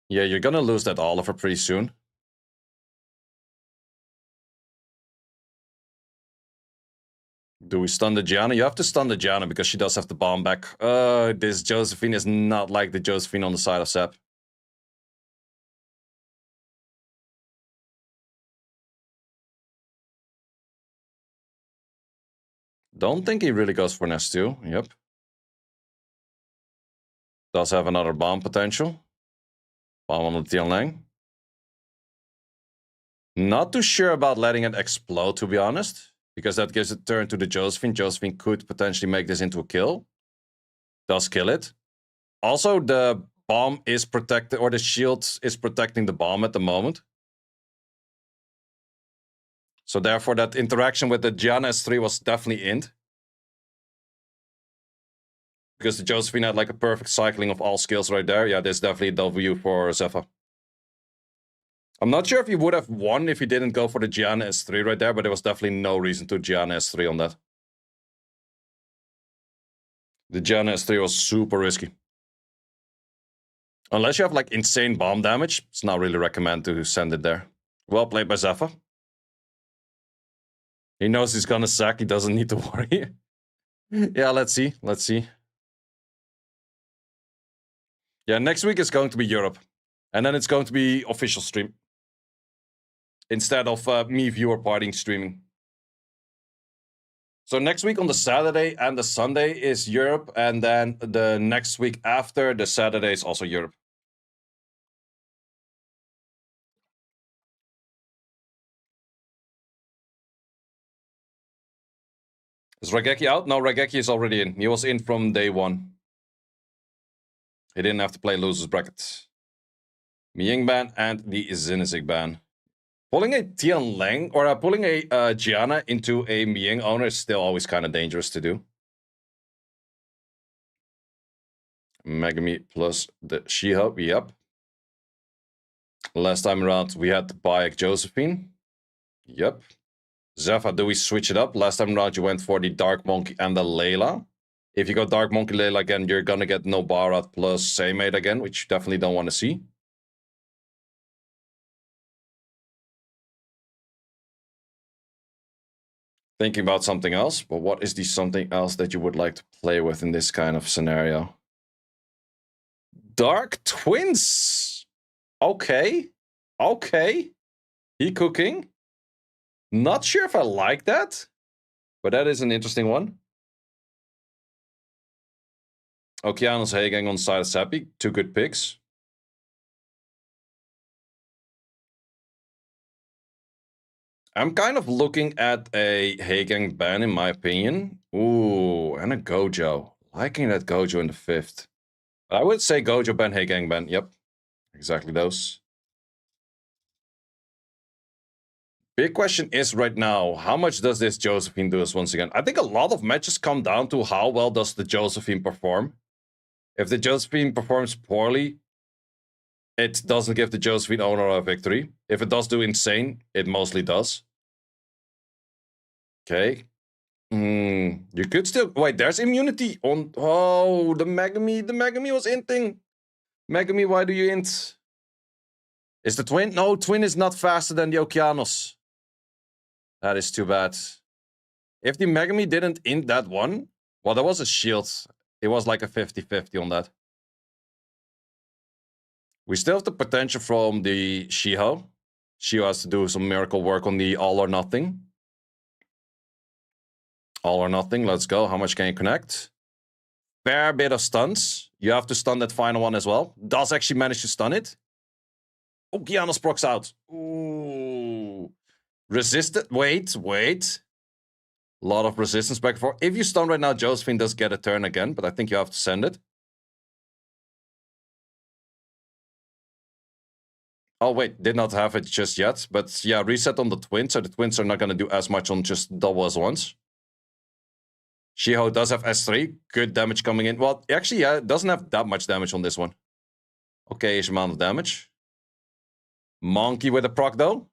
S1: Yeah, you're gonna lose that Oliver pretty soon. Do we stun the Giana? You have to stun the Giana because she does have the bomb back. This Josephine is not like the Josephine on the side of Sap. Don't think he really goes for Nest 2. Yep. Does have another bomb potential. Bomb on the Tianlang. Not too sure about letting it explode, to be honest. Because that gives a turn to the Josephine. Josephine could potentially make this into a kill. Does kill it. Also, the bomb is protected, or the shield is protecting the bomb at the moment. So therefore, that interaction with the Giana S3 was definitely int. Because the Josephine had like a perfect cycling of all skills right there. Yeah, there's definitely a W for Zephyr. I'm not sure if he would have won if he didn't go for the Giana S3 right there, but there was definitely no reason to Giana S3 on that. The Giana S3 was super risky. Unless you have like insane bomb damage, it's not really recommended to send it there. Well played by Zephyr. He knows he's gonna sack, he doesn't need to worry. Yeah, let's see, let's see. Yeah, next week is going to be Europe. And then it's going to be official stream. Instead of me viewer partying streaming. So next week on the Saturday and the Sunday is Europe. And then the next week after the Saturday is also Europe. Is Raigeki out? No, Raigeki is already in. He was in from day one. He didn't have to play losers bracket. Miying ban and the Zinizig ban. Pulling a Tianlang or pulling a Giana into a Miying owner is still always kind of dangerous to do. Megumi plus the She-Hope, yep. Last time around we had the Bayek Josephine. Yep. Zephyr, do we switch it up? Last time around you went for the Dark Monkey and the Layla. If you go Dark Monkey Layla again, you're gonna get no Barat plus Saymate again, which you definitely don't want to see. Thinking about something else, but what is the something else that you would like to play with in this kind of scenario? Dark Twins. Okay. Okay. He cooking. Not sure if I like that, but that is an interesting one. Okeanos Hagang on the side of Sappi. Two good picks. I'm kind of looking at a Hagang ban, in my opinion. Ooh, and a Gojo. Liking that Gojo in the 5th. I would say Gojo ban, Hagang ban. Yep, exactly those. Big question is right now, how much does this Josephine do us once again? I think a lot of matches come down to how well does the Josephine perform. If the Josephine performs poorly, it doesn't give the Josephine owner a victory. If it does do insane, it mostly does. Okay. You could still... Wait, there's immunity on... Oh, the Megumi was inting. Megumi, why do you int? Is the Twin? No, Twin is not faster than the Okeanos. That is too bad. If the Megumi didn't int that one... Well, there was a shield. It was like a 50-50 on that. We still have the potential from the Shiho. Shiho has to do some miracle work on the all or nothing. All or nothing, let's go. How much can you connect? Fair bit of stuns. You have to stun that final one as well. Does actually manage to stun it. Oh, Giana's procs out. Ooh. Resisted. Wait. A lot of resistance back and forth. If you stun right now, Josephine does get a turn again, but I think you have to send it. Oh, wait. Did not have it just yet. But yeah, reset on the Twins. So the Twins are not going to do as much on just double as once. Shiho does have S3. Good damage coming in. Well, actually, yeah, it doesn't have that much damage on this one. Okay-ish amount of damage. Monkey with a proc, though.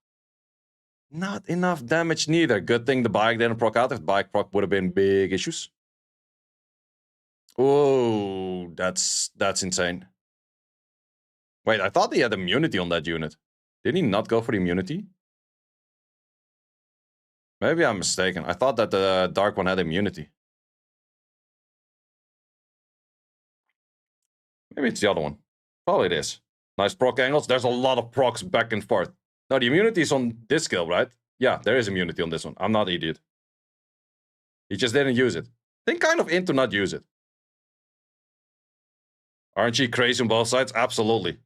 S1: Not enough damage neither. Good thing the bike didn't proc out. If the bike proc would have been big issues. Oh, that's insane. Wait, I thought he had immunity on that unit. Did he not go for the immunity? Maybe I'm mistaken. I thought that the dark one had immunity. Maybe it's the other one. Probably it is. Nice proc angles. There's a lot of procs back and forth. No, the immunity is on this skill, right? Yeah, there is immunity on this one. I'm not an idiot. He just didn't use it. They kind of into not use it. RNG crazy on both sides? Absolutely.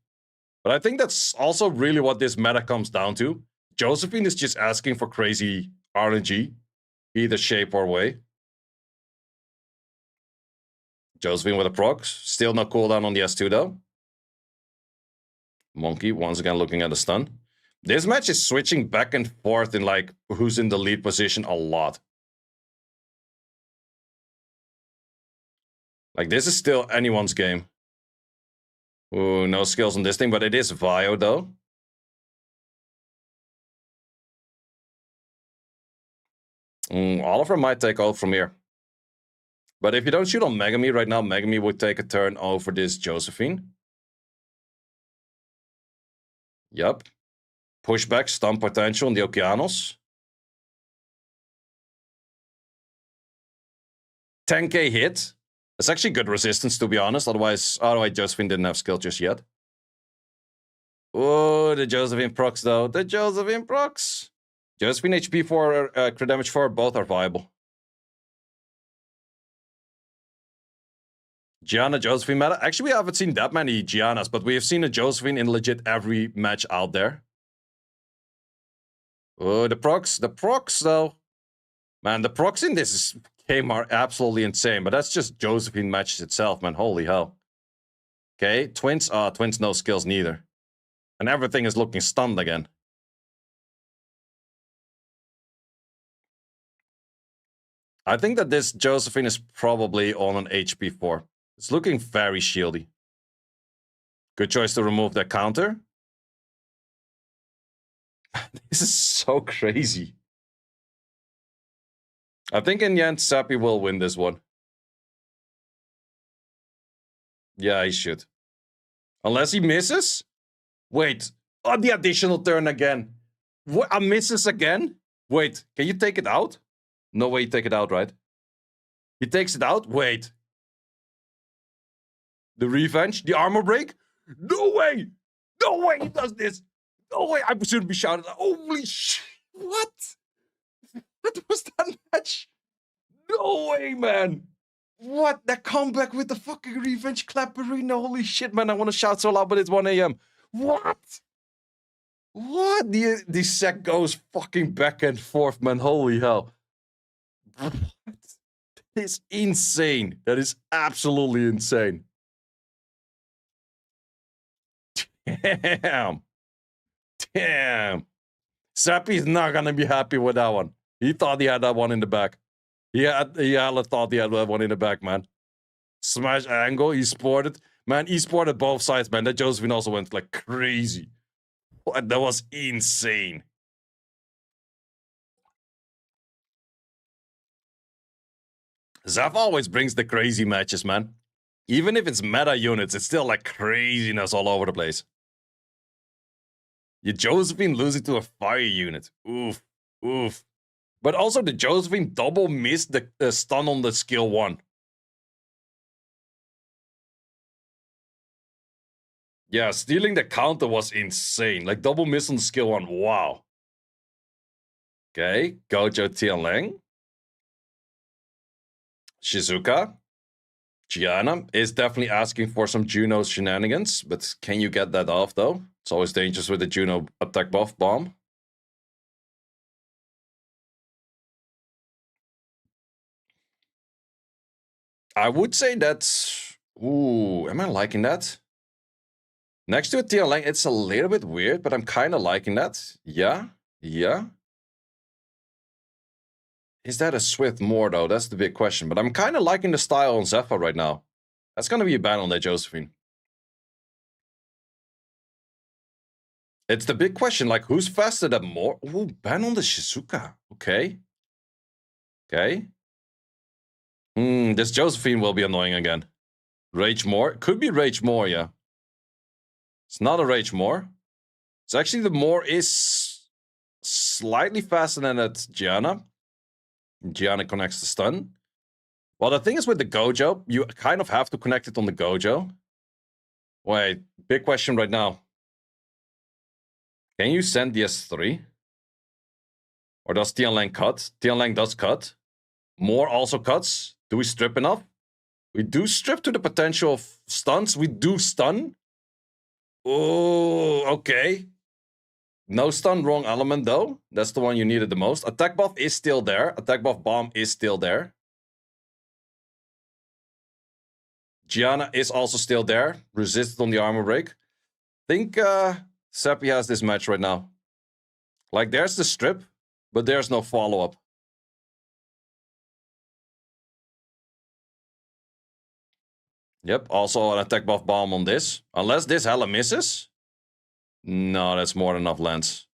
S1: But I think that's also really what this meta comes down to. Josephine is just asking for crazy RNG, either shape or way. Josephine with a proc. Still no cooldown on the S2 though. Monkey once again looking at the stun. This match is switching back and forth in like who's in the lead position a lot. Like this is still anyone's game. Ooh, no skills on this thing, but it is Vio though. Oliver might take out from here. But if you don't shoot on Megumi right now, Megumi would take a turn over this Josephine. Yup. Pushback, stun potential on the Okeanos. 10k hit. It's actually good resistance, to be honest. Otherwise Josephine didn't have skill just yet. Oh, the Josephine procs, though. The Josephine procs. Josephine HP 4, crit damage 4, both are viable. Giana, Josephine meta. Actually, we haven't seen that many Gianas, but we have seen a Josephine in legit every match out there. Oh, the procs. The procs, though. Man, the procs in this game are absolutely insane, but that's just Josephine matches itself, man. Holy hell. Okay, Twins. Twins no skills neither. And everything is looking stunned again. I think that this Josephine is probably on an HP 4. It's looking very shieldy. Good choice to remove that counter. This is so crazy. I think in the end, Sappi will win this one. Yeah, he should. Unless he misses? Wait. Oh, the additional turn again. What? A misses again? Wait, can you take it out? No way you take it out, right? He takes it out? Wait. The revenge? The armor break? No way! No way he does this! No way! I shouldn't be shouting. Holy shit! What? What was that match? No way, man! What? That comeback with the fucking revenge clap arena? Holy shit, man! I want to shout so loud, but it's 1 a.m. What? What? The set goes fucking back and forth, man. Holy hell. What? That is insane. That is absolutely insane. Damn. Damn. Sappi is not gonna be happy with that one. He thought he had that one in the back. He thought he had that one in the back, man. Smash angle, he sported. Man, he sported both sides, man. That Josephine also went like crazy. What? That was insane. Zaf always brings the crazy matches, man. Even if it's meta units, it's still like craziness all over the place. Your Josephine losing to a fire unit. Oof. Oof. But also the Josephine double missed the stun on the skill 1. Yeah, stealing the counter was insane. Like double miss on the skill 1. Wow. Okay, Gojo Tianling. Shizuka. Giana is definitely asking for some Juno shenanigans, but can you get that off though? It's always dangerous with the Juno attack buff bomb. I would say that's... Ooh, am I liking that? Next to a Tianling, it's a little bit weird, but I'm kind of liking that. Yeah, yeah. Is that a Swift more, though? That's the big question. But I'm kind of liking the style on Zephyr right now. That's going to be a ban on that Josephine. It's the big question, like, who's faster than more? Ooh, ban on the Shizuka. Okay. Okay. This Josephine will be annoying again. Rage more? Could be Rage more, yeah. It's not a Rage more. It's actually the more is slightly faster than that Giana. Giana connects the stun. Well, the thing is with the Gojo, you kind of have to connect it on the Gojo. Wait, big question right now. Can you send the S3? Or does Tianlang cut? Tianlang does cut. More also cuts. Do we strip enough? We do strip to the potential of stuns. We do stun. Oh, okay. No stun, wrong element though. That's the one you needed the most. Attack buff is still there. Attack buff bomb is still there. Giana is also still there. Resisted on the armor break. Think Sappi has this match right now. Like, there's the strip, but there's no follow-up. Yep, also an attack buff bomb on this. Unless this hella misses. No, that's more than enough lands.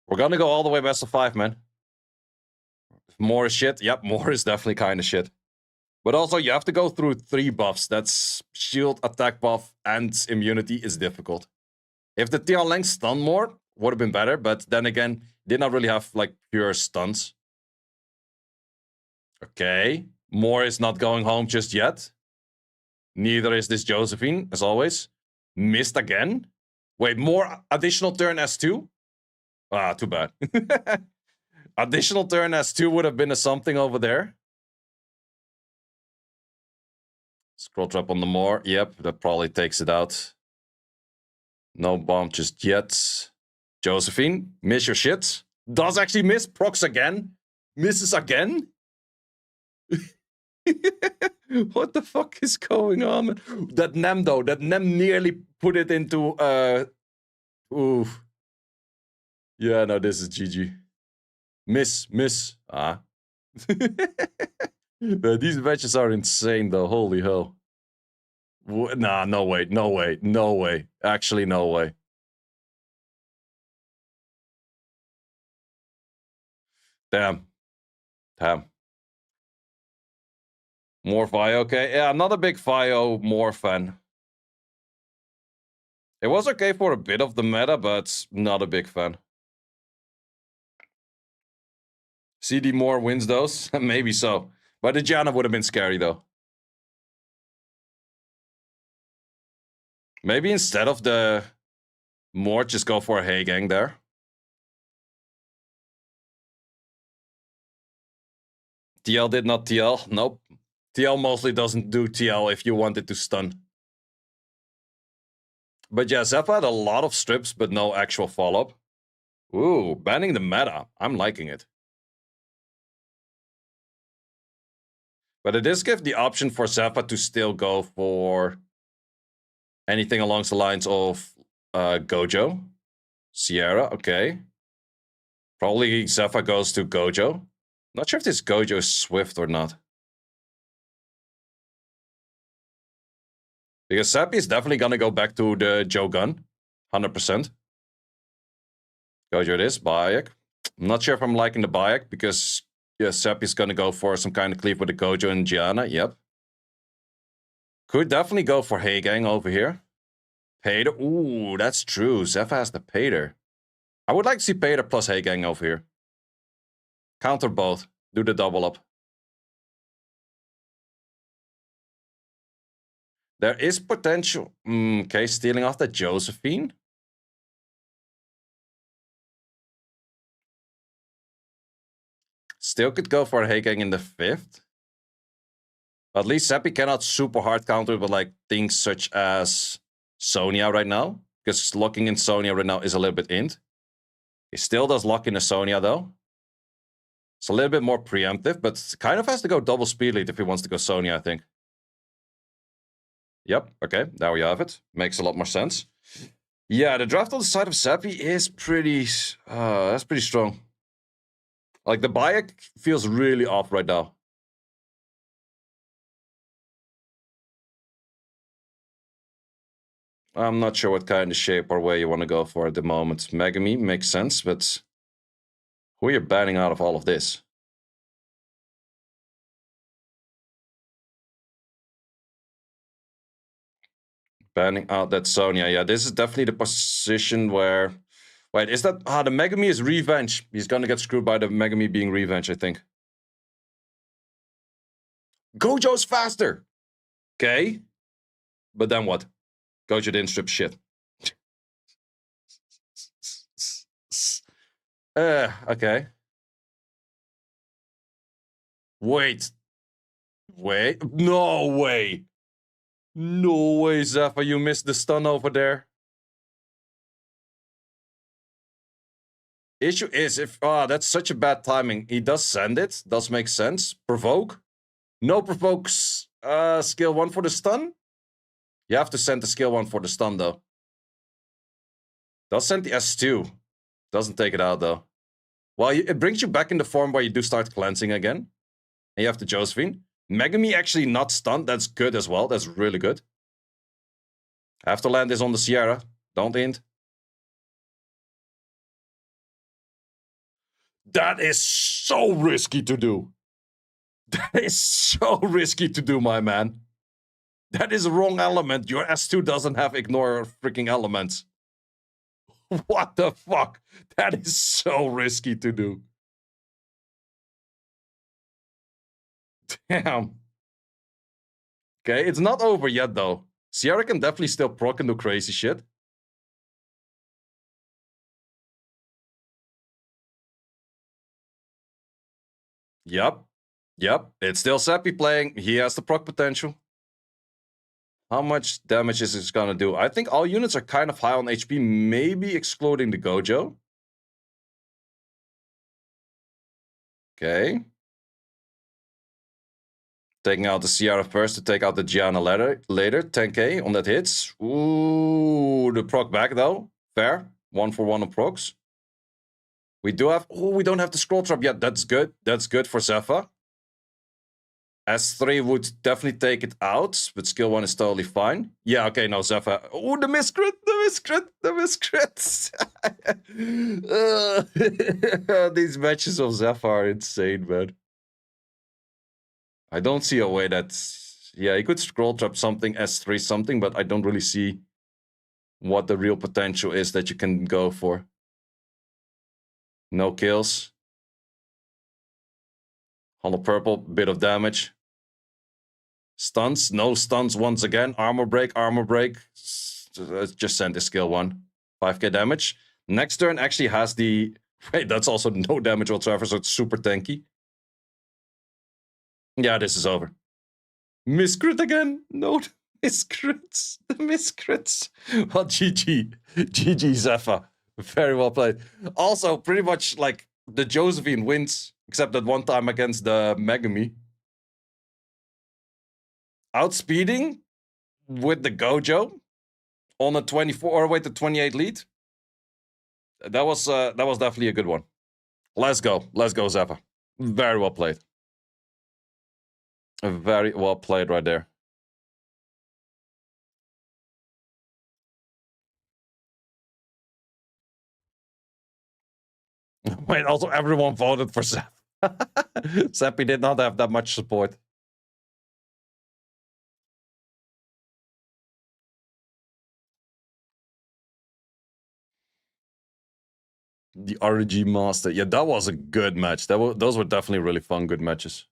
S1: We're gonna go all the way best of 5, man. More is shit. Yep, more is definitely kind of shit. But also, you have to go through 3 buffs. That's shield, attack buff, and immunity is difficult. If the Tianlang stun more, would have been better. But then again, did not really have, like, pure stuns. Okay. More is not going home just yet. Neither is this Josephine, as always. Missed again. Wait, more additional turn S2? Ah, too bad. Additional turn S2 would have been a something over there. Scroll trap on the more. Yep, that probably takes it out. No bomb just yet. Josephine, miss your shit. Does actually miss. Procs again. Misses again. What the fuck is going on? That Nem though, that Nem nearly put it into oof. Yeah, no, this is GG. Miss. Ah. These matches are insane though, holy hell. Nah, no way. Actually, no way. Damn. More Fio, okay. Yeah, I'm not a big Fio more fan. It was okay for a bit of the meta, but not a big fan. CD Moore wins those? Maybe so. But the Giana would have been scary, though. Maybe instead of the Moore, just go for a Hey Gang there. TL did not TL. Nope. TL mostly doesn't do TL if you want it to stun. But yeah, Zephyr had a lot of strips, but no actual follow-up. Ooh, banning the meta. I'm liking it. But it does give the option for Zephyr to still go for anything along the lines of Gojo. Sierra, okay. Probably Zephyr goes to Gojo. Not sure if this Gojo is Swift or not. Because Sappi is definitely gonna go back to the Joe gun. 100%. Gojo it is, Bayek. I'm not sure if I'm liking the Bayek, because yeah, Sappi's gonna go for some kind of cleave with the Gojo and Giana, yep. Could definitely go for Hey Gang over here. Pater, ooh, that's true. Zephyr has the Pater. I would like to see Pater plus Hey Gang over here. Counter both. Do the double up. There is potential. Okay, stealing off the Josephine. Still could go for a Hey Gang in the 5th. At least Sappi cannot super hard counter with like things such as Sonya right now. Because locking in Sonya right now is a little bit int. He still does lock in a Sonya though. It's a little bit more preemptive, but kind of has to go double speed lead if he wants to go Sonya, I think. Yep, okay, there we have it. Makes a lot more sense. Yeah, the draft on the side of Sappi is pretty... that's pretty strong. Like, the Bayek feels really off right now. I'm not sure what kind of shape or way you want to go for at the moment. Megumi makes sense, but who are you banning out of all of this? Banning out that Sonya. Yeah, this is definitely the position where Wait, is that... Ah, the Megumi is revenge. He's gonna get screwed by the Megumi being revenge, I think. Gojo's faster! Okay. But then what? Gojo didn't strip shit. Okay. Wait. Wait. No way. No way, Zephyr. You missed the stun over there. Issue is if... Ah, that's such a bad timing. He does send it. Does make sense. Provoke. No provokes skill 1 for the stun. You have to send the skill 1 for the stun, though. Does send the S2. Doesn't take it out, though. Well, it brings you back in the form where you do start cleansing again. And you have the Josephine. Megumi actually not stunned. That's good as well. That's really good. I have to land this on the Sierra. Don't end. That is so risky to do. That is so risky to do, my man. That is a wrong element. Your S2 doesn't have ignore freaking elements. What the fuck? That is so risky to do. Damn. Okay, it's not over yet, though. Sierra can definitely still proc and do crazy shit. Yep. Yep. It's still Sappi playing. He has the proc potential. How much damage is this gonna do? I think all units are kind of high on HP, maybe excluding the Gojo. Okay. Taking out the Sierra first to take out the Giana later. 10k on that hits. Ooh, the proc back though. Fair. 1 for 1 on procs. We do have... Oh, we don't have the scroll trap yet. That's good. That's good for Zephyr. S3 would definitely take it out, but skill 1 is totally fine. Yeah, okay, no, Zephyr. Oh, the miscrit, the miscrit. These matches of Zephyr are insane, man. I don't see a way that... Yeah, he could scroll trap something, S3 something, but I don't really see what the real potential is that you can go for. No kills. Hollow purple, bit of damage. Stuns, no stuns once again. Armor break, armor break. Just send the skill 1. 5k damage. Next turn actually has the... Wait, that's also no damage whatsoever, so it's super tanky. Yeah, this is over. Miscrit again. No, miscrits. The miscrits. Well, GG. GG, Zephyr. Very well played. Also, pretty much like the Josephine wins, except that one time against the Megumi. Outspeeding with the Gojo on a 24 or wait, the 28 lead. That was definitely a good one. Let's go, Zephyr. Very well played. Very well played right there. Wait, also everyone voted for Sappi. Sappi did not have that much support. The RG Master. Yeah, that was a good match. Those were definitely really fun, good matches.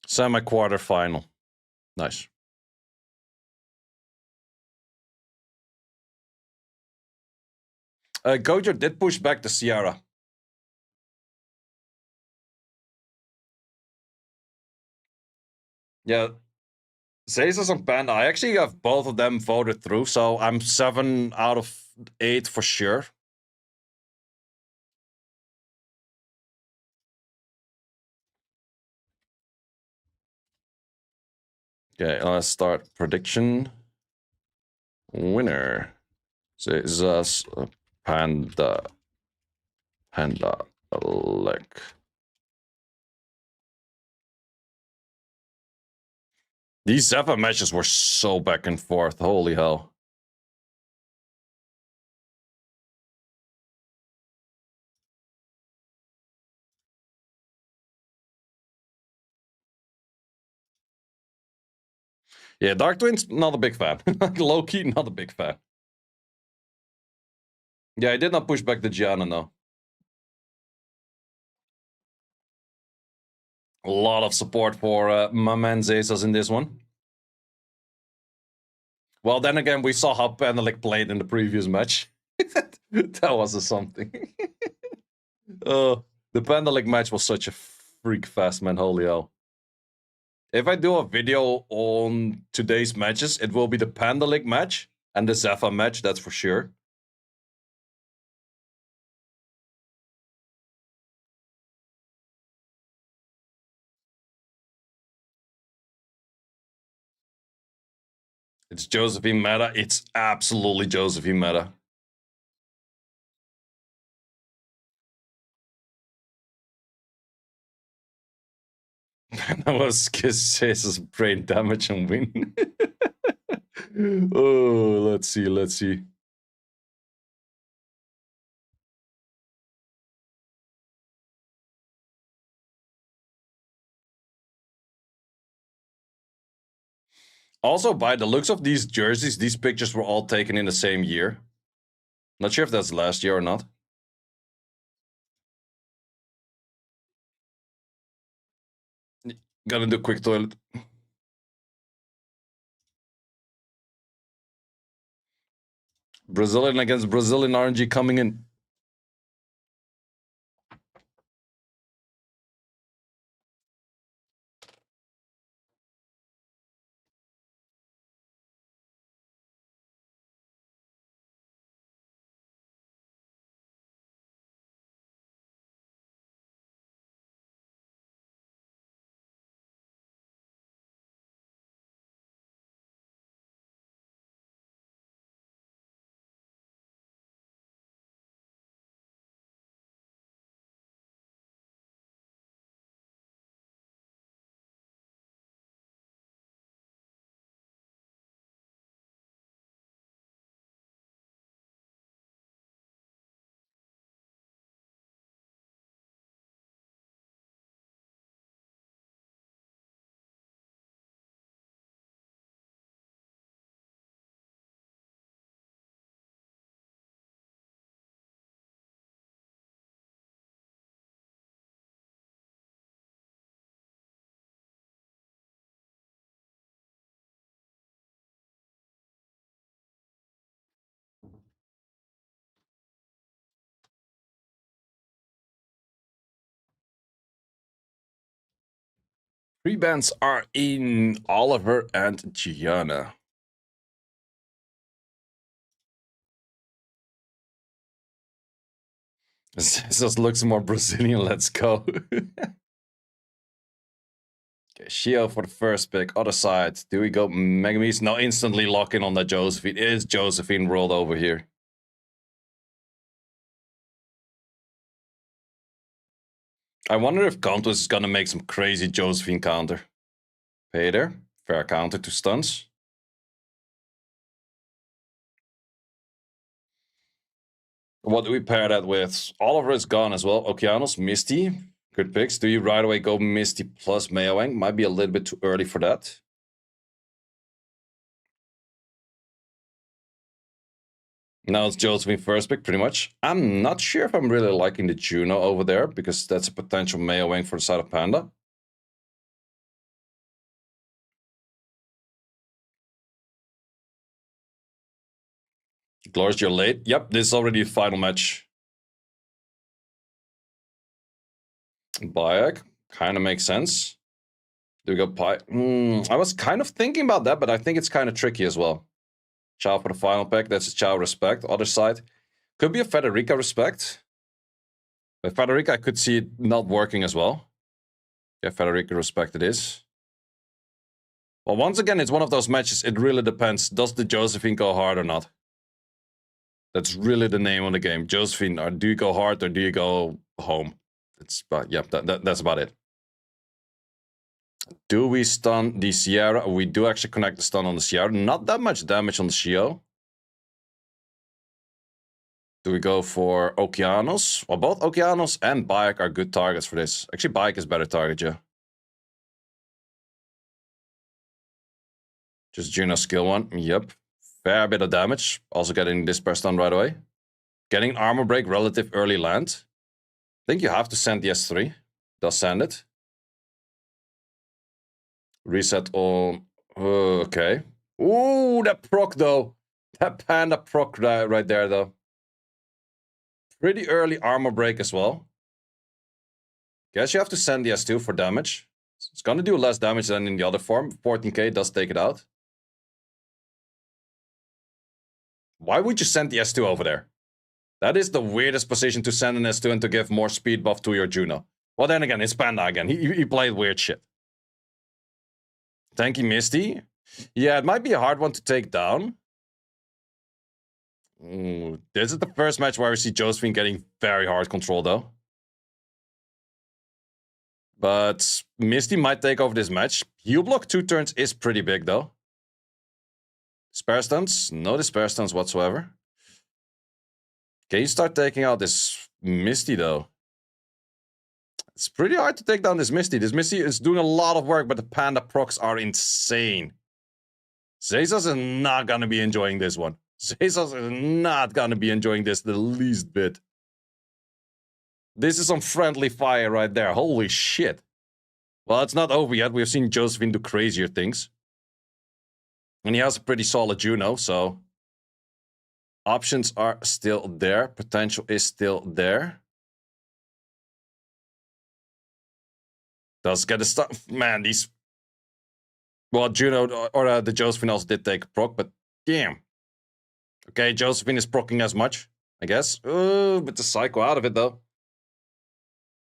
S1: Semi-quarterfinal. Nice. Gojo did push back the Sierra. Yeah. Zazas and Panda, I actually have both of them voted through, so I'm 7 out of 8 for sure. Okay, let's start prediction. Winner. Zazas, Panda. Like. These Zephyr matches were so back and forth. Holy hell. Yeah, Dark Twins, not a big fan. Low-key, not a big fan. Yeah, I did not push back the Giana, no. A lot of support for my man Zesas in this one. Well, then again, we saw how Panda played in the previous match. That was a something. The Panda match was such a freak fast, man. Holy hell. If I do a video on today's matches, it will be the Panda match and the Zephyr match, that's for sure. It's Josephine meta. It's absolutely Josephine meta. That was Kisses brain damage and win. Oh, let's see. Also, by the looks of these jerseys, these pictures were all taken in the same year. Not sure if that's last year or not. Gonna do quick toilet. Brazilian against Brazilian RNG coming in. Three bands are in Oliver and Giana. This just looks more Brazilian. Let's go. Okay, Shio for the first pick. Other side. Do we go Megumi's? No, instantly lock in on that Josephine. It is Josephine rolled over here. I wonder if Countess is gonna make some crazy Josephine counter. Pay there. Fair counter to stuns. What do we pair that with? Oliver is gone as well. Okeanos, Misty. Good picks. Do you right away go Misty plus Mayoang? Might be a little bit too early for that. Now it's Josephine first pick, pretty much. I'm not sure if I'm really liking the Juno over there, because that's a potential Mayoang for the side of Panda. Glorious, you're late. Yep, this is already the final match. Bayek, kind of makes sense. Do we go Pi? I was kind of thinking about that, but I think it's kind of tricky as well. Chow for the final pack. That's a Chow respect. Other side. Could be a Federica respect. But Federica, I could see it not working as well. Yeah, Federica respect it is. Well, once again, it's one of those matches. It really depends. Does the Josephine go hard or not? That's really the name of the game. Josephine, do you go hard or do you go home? It's yeah, that's about it. Do we stun the Sierra? We do actually connect the stun on the Sierra. Not that much damage on the Shio. Do we go for Okeanos? Well, both Okeanos and Bayek are good targets for this. Actually, Bayek is better target, yeah. Just Juno skill 1. Yep. Fair bit of damage. Also getting Disperse stun right away. Getting armor break relative early land. I think you have to send the S3. Does send it. Reset on... okay. Ooh, that proc though. That Panda proc right there though. Pretty early armor break as well. Guess you have to send the S2 for damage. It's gonna do less damage than in the other form. 14k does take it out. Why would you send the S2 over there? That is the weirdest position to send an S2 and to give more speed buff to your Juno. Well, then again, it's Panda again. He played weird shit. Tanky Misty. Yeah, it might be a hard one to take down. Ooh, this is the first match where we see Josephine getting very hard control, though. But Misty might take over this match. Heal block 2 turns is pretty big, though. Spare stuns? No despair stuns whatsoever. Can you start taking out this Misty, though? It's pretty hard to take down this Misty. This Misty is doing a lot of work, but the Panda procs are insane. Zazas is not gonna be enjoying this one. Zazas is not gonna be enjoying this the least bit. This is some friendly fire right there. Holy shit. Well, it's not over yet. We've seen Josephine do crazier things. And he has a pretty solid Juno, so... options are still there. Potential is still there. Does get a stuff. Man, these... well, Juno or the Josephine also did take a proc, but damn. Okay, Josephine is procking as much, I guess. But the Psycho out of it, though.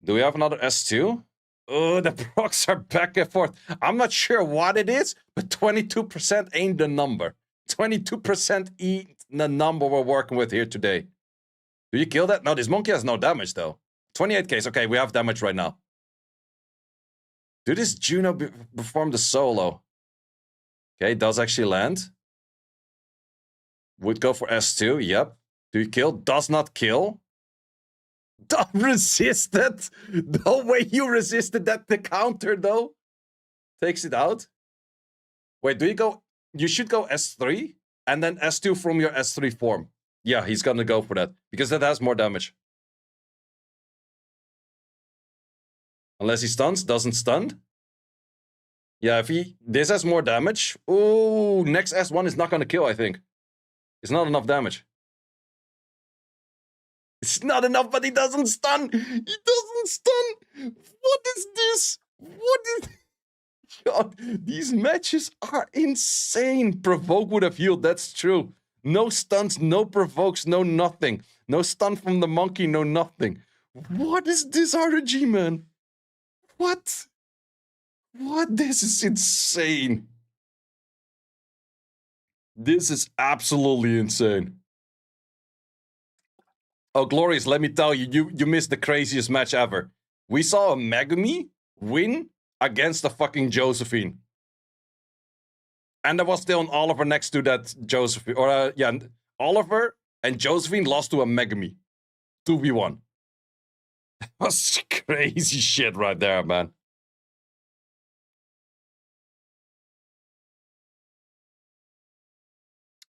S1: Do we have another S2? Oh, the procs are back and forth. I'm not sure what it is, but 22% ain't the number. 22% ain't the number we're working with here today. Do you kill that? No, this monkey has no damage, though. 28k. Okay, we have damage right now. Do this Juno perform the solo? Okay, does actually land. Would go for S2, yep. Do you kill? Does not kill. Resisted. No way you resisted that the counter, though. Takes it out. Wait, do you go? You should go S3 and then S2 from your S3 form. Yeah, he's gonna go for that because that has more damage. Unless he stuns, doesn't stun. Yeah, if he... this has more damage. Oh, next S1 is not gonna kill, I think. It's not enough damage. It's not enough, but he doesn't stun. He doesn't stun. What is this? What is... God, these matches are insane. Provoke would have healed, that's true. No stuns, no provokes, no nothing. No stun from the monkey, no nothing. What is this RNG, man? What? What? This is insane. This is absolutely insane. Oh, Glorious, let me tell you, you missed the craziest match ever. We saw a Megumi win against the fucking Josephine. And there was still an Oliver next to that Josephine. Or, yeah, Oliver and Josephine lost to a Megumi. 2v1. That was crazy shit right there, man.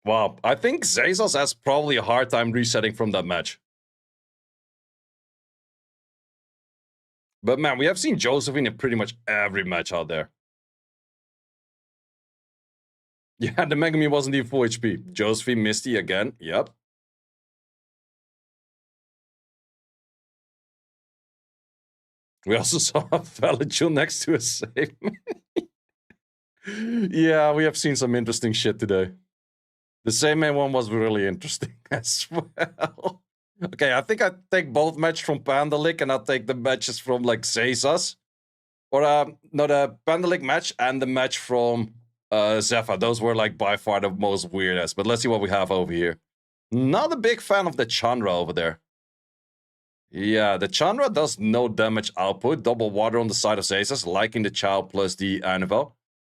S1: Wow, I think Zazos has probably a hard time resetting from that match. But man, we have seen Josephine in pretty much every match out there. Yeah, the Megumi wasn't even full HP. Josephine, Misty again, yep. We also saw a Valachul next to a save. Yeah, we have seen some interesting shit today. The same man one was really interesting as well. Okay, I think I take both matches from Panda League and I'll take the matches from like Zazas. Or no, the Panda League match and the match from Zephyr. Those were like by far the most weirdest. But let's see what we have over here. Not a big fan of the Chandra over there. Yeah, the Chandra does no damage output. Double water on the side of Zazas, liking the Chow plus the Annabelle.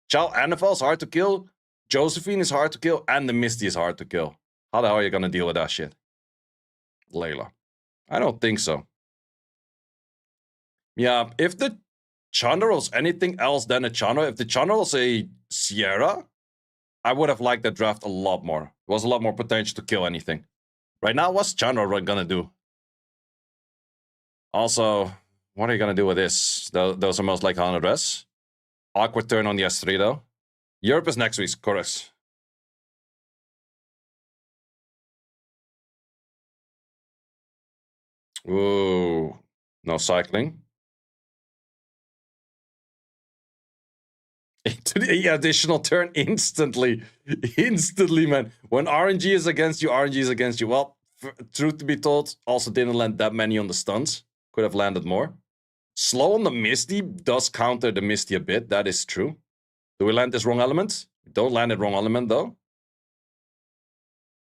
S1: Chow Annabelle is hard to kill. Josephine is hard to kill. And the Misty is hard to kill. How the hell are you gonna deal with that shit? Layla. I don't think so. Yeah, if the Chandra was anything else than a Chandra, if the Chandra was a Sierra, I would have liked that draft a lot more. It was a lot more potential to kill anything. Right now, what's Chandra gonna do? Also, what are you gonna do with this? Those are most likely 100S. Awkward turn on the S3 though. Europe is next week, correct. Ooh, no cycling. Into the additional turn instantly. Instantly, man. When RNG is against you, RNG is against you. Well, truth to be told, also didn't land that many on the stuns. Could have landed more. Slow on the Misty does counter the Misty a bit. That is true. Do we land this wrong element? Don't land it wrong element, though.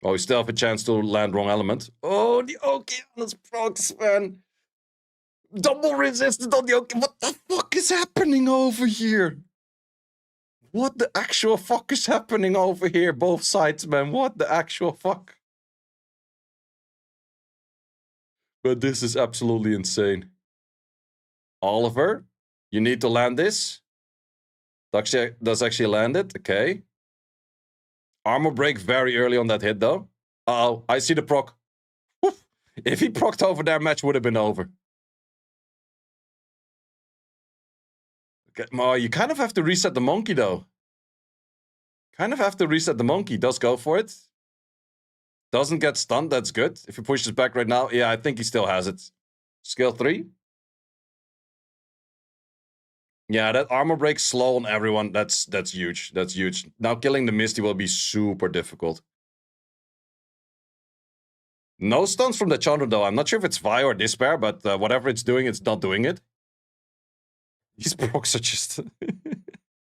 S1: Oh, we still have a chance to land wrong element. Oh, the Okeanos procs, man. Double resisted on the Okeanos. What the fuck is happening over here? What the actual fuck is happening over here? Both sides, man. What the actual fuck? But this is absolutely insane. Oliver, you need to land this. Does actually land it. Okay. Armor break very early on that hit, though. Uh-oh, I see the proc. Woof. If he procced over there, match would have been over. Okay. Oh, you kind of have to reset the monkey, though. Kind of have to reset the monkey. Does go for it. Doesn't get stunned. That's good. If he pushes back right now, yeah, I think he still has it. Skill 3. Yeah, that armor break slow on everyone. That's huge. That's huge. Now killing the Misty will be super difficult. No stuns from the Chandra, though. I'm not sure if it's Vi or Despair, but whatever it's doing, it's not doing it. These procs are just...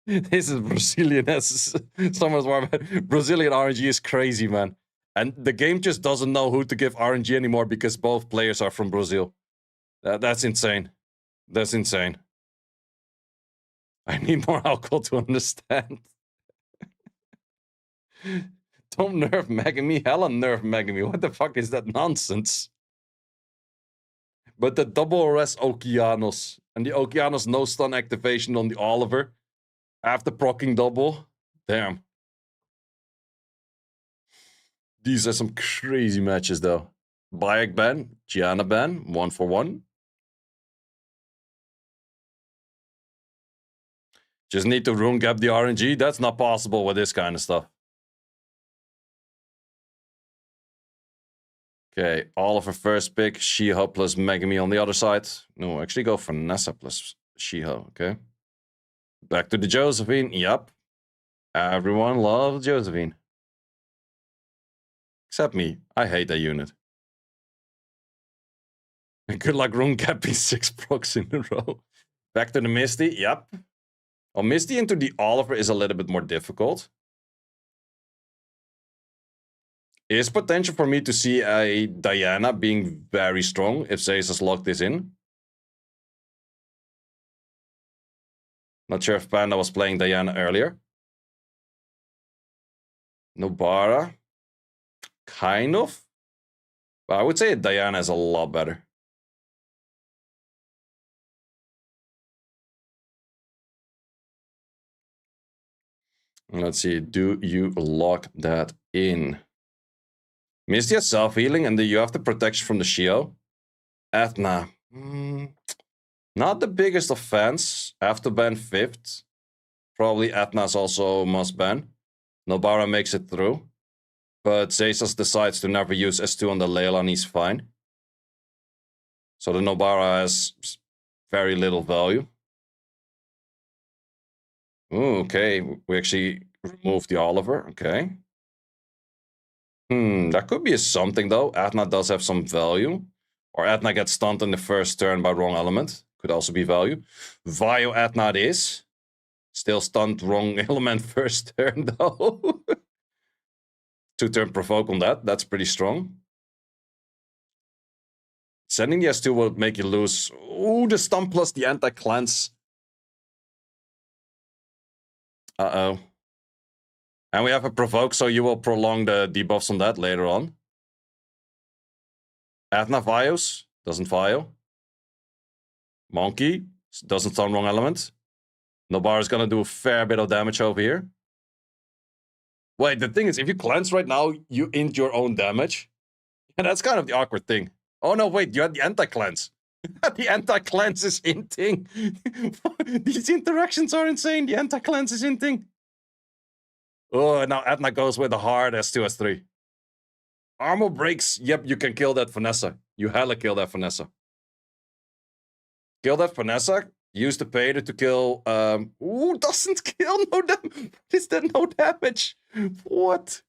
S1: This is Brazilian. Someone's warm. Brazilian RNG is crazy, man. And the game just doesn't know who to give RNG anymore because both players are from Brazil. That's insane. That's insane. I need more alcohol to understand. Don't nerf Megumi. Hella nerf Megumi. What the fuck is that nonsense? But the double arrest Okeanos. And the Okeanos no stun activation on the Oliver. After procking double. Damn. These are some crazy matches, though. Bayek ban. Giana ban. 1-for-1. Just need to rune gap the RNG. That's not possible with this kind of stuff. Okay, Oliver first pick. Shiho plus Megumi on the other side. No, actually go for Nessa plus Shiho, okay? Back to the Josephine. Yep. Everyone loves Josephine. Except me. I hate that unit. Good luck rune capping 6 procs in a row. Back to the Misty. Yep. Well, Misty into the Oliver is a little bit more difficult. Is potential for me to see a Diana being very strong if Zazas lock this in. Not sure if Panda was playing Diana earlier. Nobara. Kind of. But I would say Diana is a lot better. Let's see. Do you lock that in? Misty has self-healing, and then you have the protection from the Shio. Athena. Not the biggest of fans. After ban 5th. Probably Athna's also must ban. Nobara makes it through. But Zazas decides to never use S2 on the Layla, and he's fine. So the Nobara has very little value. Ooh, okay. We actually removed the Oliver. Okay. That could be a something, though. Athena does have some value. Or Athena gets stunned in the first turn by wrong element. Could also be value. Vio Athena it is. Still stunned wrong element first turn, though. 2-turn provoke on that. That's pretty strong. Sending the S2 will make you lose. Ooh, the stun plus the anti-cleanse. Uh-oh. And we have a provoke, so you will prolong the debuffs on that later on. Athna Vios, doesn't file. Monkey, doesn't stun wrong element. Nobar is gonna do a fair bit of damage over here. Wait, the thing is, if you cleanse right now, you int your own damage. And that's kind of the awkward thing. Oh no, wait, you had the anti-cleanse. The anti-cleanse is inting. These interactions are insane. The anti-cleanse is inting. Oh, now Athna goes with the hard S2, S3. Armor breaks. Yep, you can kill that Vanessa. You hella kill that Vanessa. Kill that Vanessa. Use the Pader to kill. Ooh, doesn't kill. No damage. Is that no damage? What?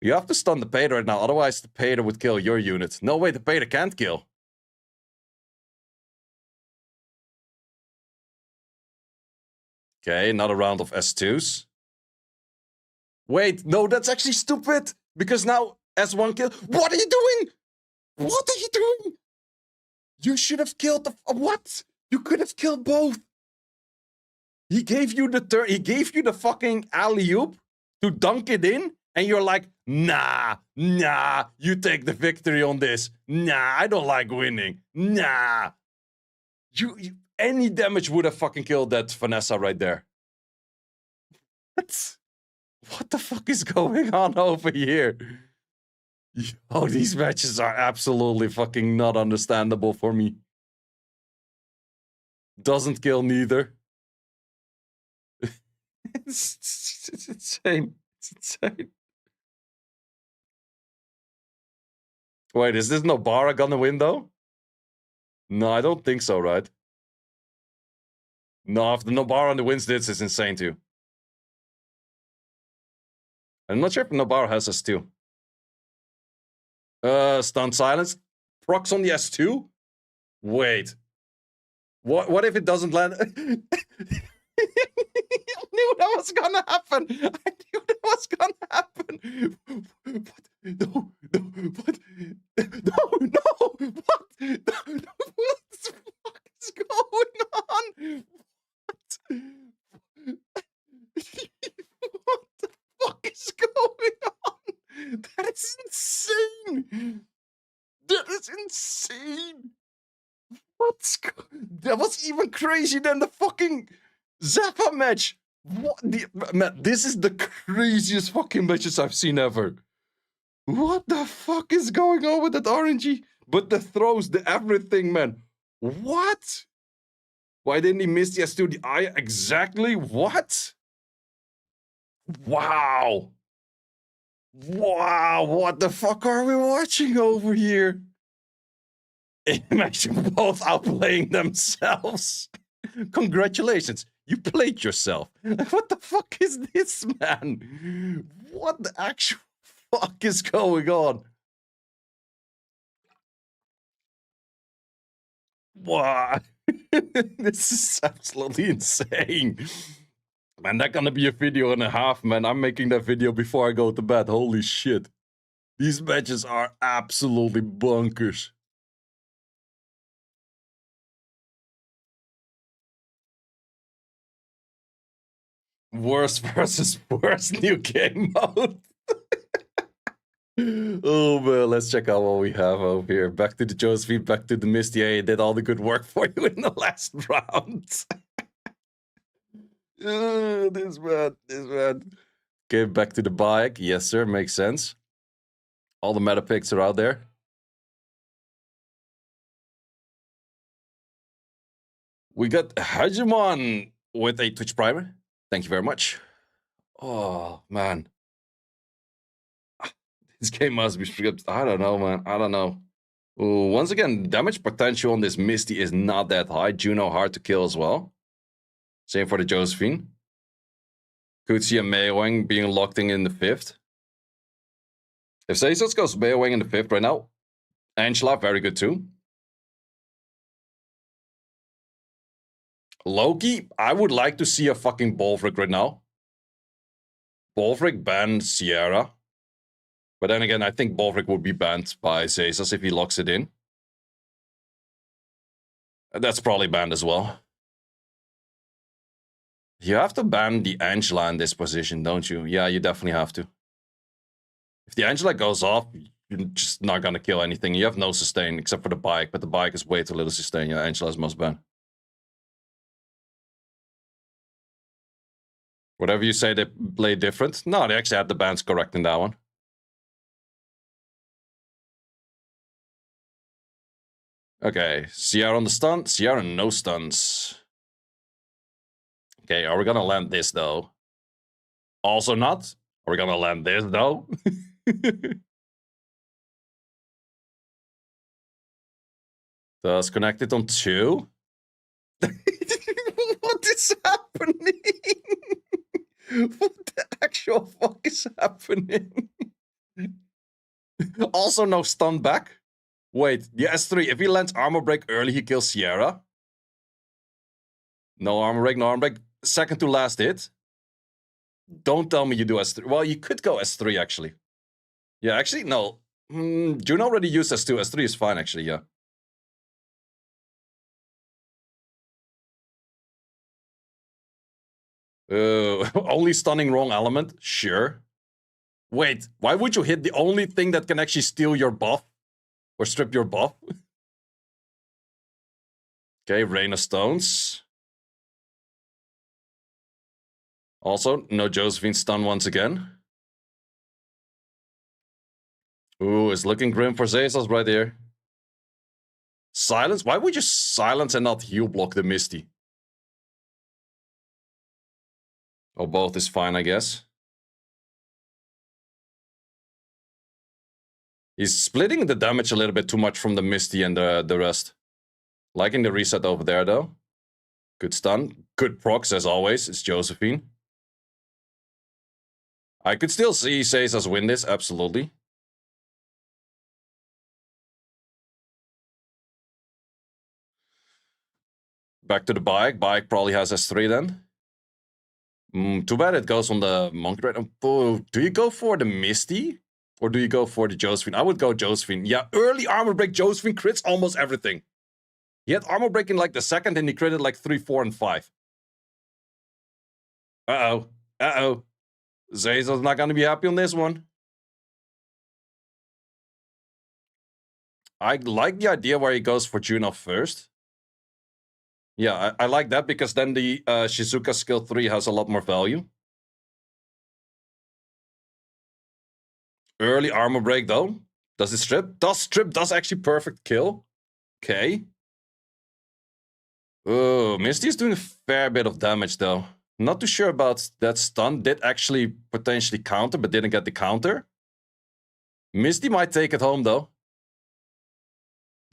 S1: You have to stun the Pader right now, otherwise the Pader would kill your unit. No way, the Pader can't kill. Okay, another round of S2s. Wait, no, that's actually stupid. Because now S1 kill. What are you doing? What are you doing? You should have killed the. What? You could have killed both. He gave you the turn. He gave you the fucking alley-oop to dunk it in. And you're like, nah, you take the victory on this. Nah, I don't like winning. Nah. Any damage would have fucking killed that Vanessa right there. What the fuck is going on over here? Oh, these matches are absolutely fucking not understandable for me. Doesn't kill neither. It's insane. It's insane. Wait, is this Nobara gonna win though? No, I don't think so, right? No, if the Nobara wins this, it's insane too. I'm not sure if Nobara has S2. Stun silence. Procs on the S2? Wait. What if it doesn't land? I knew that was gonna happen. I knew that was gonna happen. What? No, what? No, what? No, what the fuck is going on? What the fuck is going on? That is insane. That is insane. That was even crazier than the fucking Zappa match. What man, this is the craziest fucking matches I've seen ever. What the fuck is going on with that RNG? But the throws, the everything, man. What? Why didn't he miss the S2? The eye exactly? What? Wow. Wow, what the fuck are we watching over here? Imagine both outplaying themselves. Congratulations, you played yourself. What the fuck is this, man? What the actual fuck is going on? What? This is absolutely insane. Man, that's gonna be a video and a half, man. I'm making that video before I go to bed. Holy shit. These matches are absolutely bonkers. Worst versus worst new game mode. Oh man, let's check out what we have over here. Back to the Josephine, back to the Misty. He did all the good work for you in the last round. This man. Okay, back to the bike. Yes, sir, makes sense. All the meta picks are out there. We got Hegemon with a Twitch primer. Thank you very much. Oh, man. This game must be scripted. I don't know, man. I don't know. Ooh, once again, damage potential on this Misty is not that high. Juno hard to kill as well. Same for the Josephine. Could see a Meowing being locked in the 5th. If Seisos goes Meowing in the 5th right now, Angela, very good too. Loki, I would like to see a fucking Bolvric right now. Bolvric ban Sierra. But then again, I think Bolvric would be banned by Seisos if he locks it in. That's probably banned as well. You have to ban the Angela in this position, don't you? Yeah, you definitely have to. If the Angela goes off, you're just not gonna kill anything. You have no sustain except for the bike, but the bike is way too little sustain. Yeah, Angela's must ban. Whatever you say, they play different. No, they actually had the bans correct in that one. Okay, Sierra on the stun. Sierra no stuns. Okay, are we gonna land this though? Also not. Are we gonna land this though? Does connected on 2. What is happening? What the actual fuck is happening? Also no stun back. Wait, the S3, if he lands armor break early, he kills Sierra. No armor break, no armor break. Second to last hit. Don't tell me you do S3. Well, you could go S3, actually. Yeah, actually, no. June already used S2. S3 is fine, actually, yeah. Only stunning wrong element? Sure. Wait, why would you hit the only thing that can actually steal your buff? Or strip your buff? Okay, Rain of Stones. Also, no Josephine stun once again. Ooh, it's looking grim for Zazas right here. Silence? Why would you silence and not heal block the Misty? Oh, both is fine, I guess. He's splitting the damage a little bit too much from the Misty and the rest. Liking the reset over there, though. Good stun. Good procs, as always. It's Josephine. I could still see Zazas win this, absolutely. Back to the bike. Bike probably has S3 then. Too bad it goes on the Monkey Red. Oh, do you go for the Misty? Or do you go for the Josephine? I would go Josephine. Yeah, early armor break Josephine crits almost everything. He had armor break in like the second and he critted like 3, 4, and 5. Uh-oh. Uh-oh. Zazel's not gonna be happy on this one. I like the idea where he goes for Juno first. Yeah, I like that because then the Shizuka skill 3 has a lot more value. Early armor break though. Does it strip? Does strip, does actually perfect kill. Okay. Oh, Misty is doing a fair bit of damage though. Not too sure about that stun. Did actually potentially counter, but didn't get the counter. Misty might take it home though.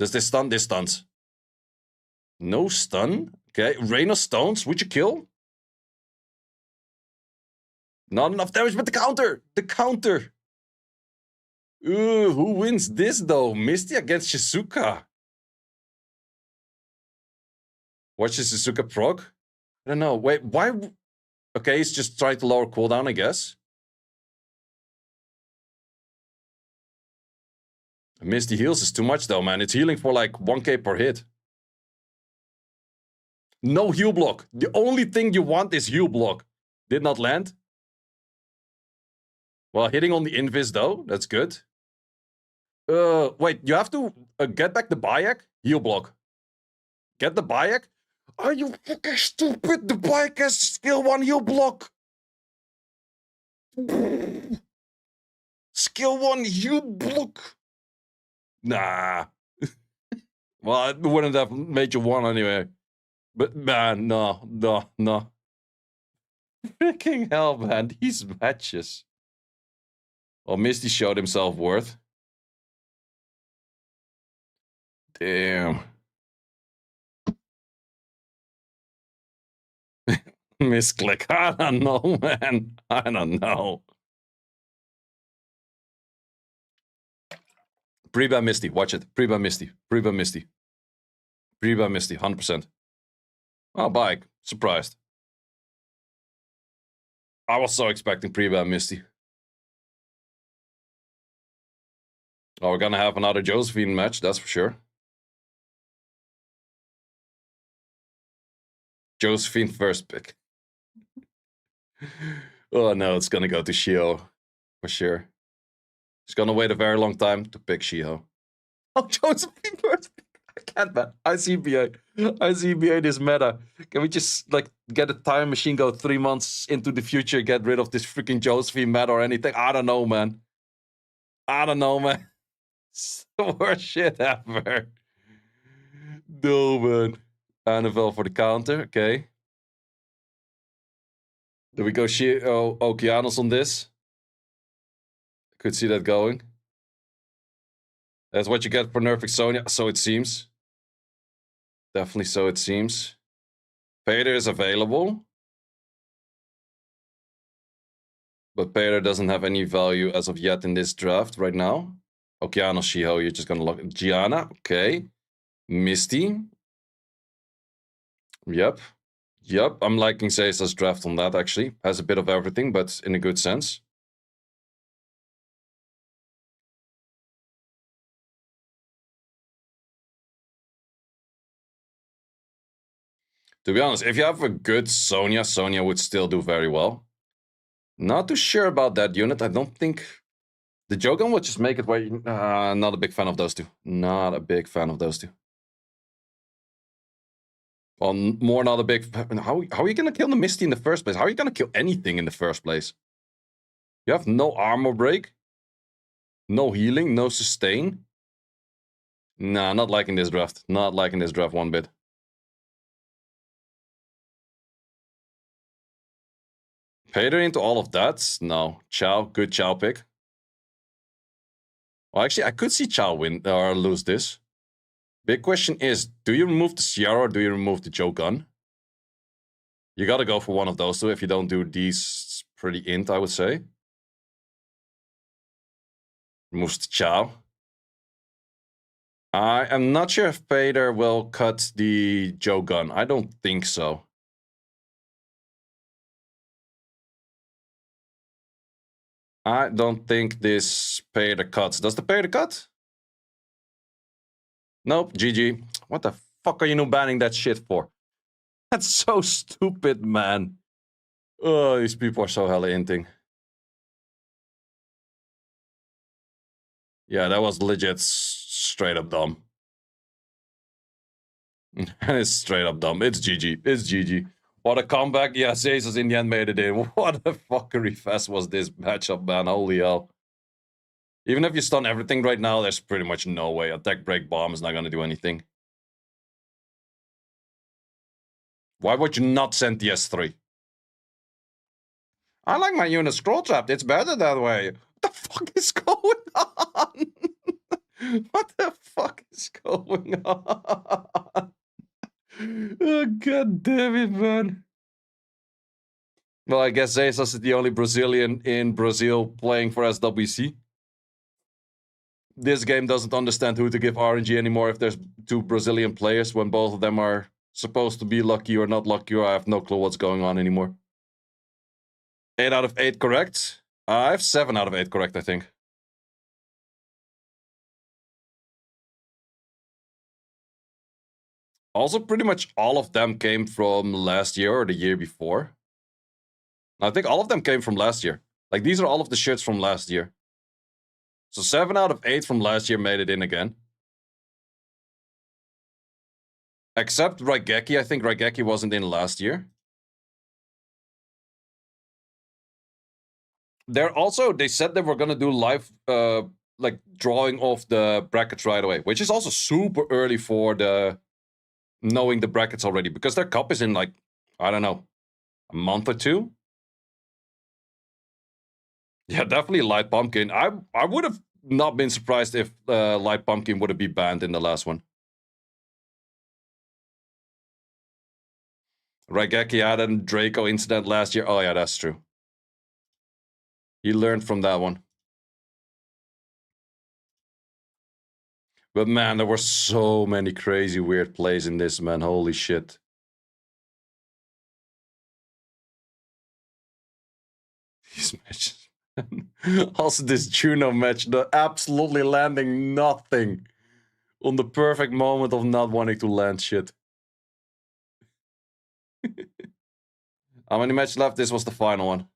S1: Does this stun? This stuns. No stun. Okay, Rain of Stones. Would you kill? Not enough damage, but the counter! The counter! Ooh, who wins this though? Misty against Shizuka. Watch the Shizuka proc? I don't know. Wait, why? Okay, he's just trying to lower cooldown, I guess. Misty heals is too much though, man. It's healing for like 1k per hit. No heal block. The only thing you want is heal block. Did not land. Well, hitting on the invis though, that's good. Wait, you have to get back the Bayek? Heal block. Get the Bayek? Are you fucking stupid? The Bayek has skill 1 heal block. Skill 1 heal block. Nah. Well, it wouldn't have made you 1 anyway. But man, no. Freaking hell, man. These matches. Well, Misty showed himself worth. Damn. Misclick. I don't know, man. I don't know. Pre-ban Misty. Watch it. Pre-ban Misty. Pre-ban Misty. Pre-ban Misty. 100%. Oh, bike. Surprised. I was so expecting pre-ban Misty. Oh, we're gonna have another Josephine match, that's for sure. Josephine first pick. Oh no, it's gonna go to Shio. For sure. She's gonna wait a very long time to pick Shio. Oh, Josephine first pick. I can't, man. ICBA this meta. Can we just, like, get a time machine, go 3 months into the future, get rid of this freaking Josephine meta or anything? I don't know, man. It's the worst shit ever. No, man. Annabelle for the counter, okay. Do we go Okeanos on this? Could see that going. That's what you get for nerfing Sonya, so it seems. Definitely so it seems. Pater is available. But Pater doesn't have any value as of yet in this draft right now. Okeanos, Shiho, you're just gonna look at Giana, okay. Misty. Yep. I'm liking Zaysa's draft on that, actually. Has a bit of everything, but in a good sense. To be honest, if you have a good Sonya, Sonya would still do very well. Not too sure about that unit. I don't think... The Jogan would just make it where... not a big fan of those two. Not a big fan of those two. Well, more not a big... How are you going to kill the Misty in the first place? How are you going to kill anything in the first place? You have no armor break. No healing, no sustain. Nah, not liking this draft. Not liking this draft one bit. Pater into all of that? No. Chow, good Chow pick. Well, actually, I could see Chow win or lose this. Big question is, do you remove the Sierra or do you remove the Jogan? You gotta go for one of those two if you don't do these pretty int, I would say. Removes the Chow. I am not sure if Pater will cut the Jogan. I don't think so. I don't think this Pater cuts. Does the Pater cut? Nope, GG. What the fuck are you banning that shit for? That's so stupid, man. Oh, these people are so hella inting. Yeah, that was legit straight up dumb. And it's straight up dumb. It's GG. It's GG. What a comeback. Yeah, Zaysa's in the end made it in. What a fuckery fest was this matchup, man. Holy hell. Even if you stun everything right now, there's pretty much no way. Attack break bomb is not going to do anything. Why would you not send the S3? I like my unit scroll trapped. It's better that way. What the fuck is going on? What the fuck is going on? Oh, god damn it, man. Well, I guess Zaysa's is the only Brazilian in Brazil playing for SWC. This game doesn't understand who to give RNG anymore if there's two Brazilian players when both of them are supposed to be lucky or not lucky, or I have no clue what's going on anymore. 8 out of 8 correct. I have 7 out of 8 correct, I think. Also, pretty much all of them came from last year or the year before. I think all of them came from last year. Like, these are all of the shirts from last year. So 7 out of 8 from last year made it in again. Except Raigeki. I think Raigeki wasn't in last year. They said they were gonna do live, like, drawing off the brackets right away, which is also super early for the knowing the brackets already, because their cup is in, like, I don't know, a month or 2. Yeah, definitely Light Pumpkin. I would have not been surprised if Light Pumpkin would have been banned in the last one. Raigeki had a Draco incident last year. Oh yeah, that's true. He learned from that one. But man, there were so many crazy weird plays in this, man. Holy shit. These matches. Also this Juno match, the absolutely landing nothing on the perfect moment of not wanting to land shit. How many matches left? This was the final one.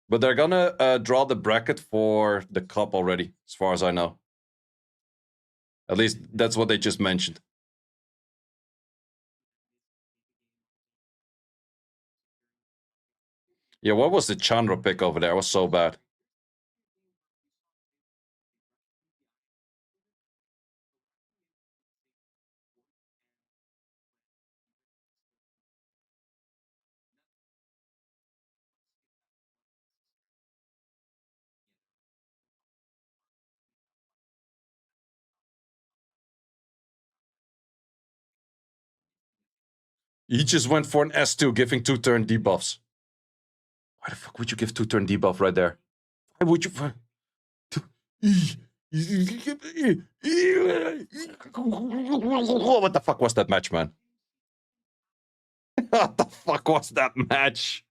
S1: But they're gonna draw the bracket for the cup already, as far as I know. At least that's what they just mentioned. Yeah, what was the Chandra pick over there? It was so bad. He just went for an S2, giving 2-turn debuffs. Why the fuck would you give 2-turn debuff right there? Why would you... What the fuck was that match, man? What the fuck was that match?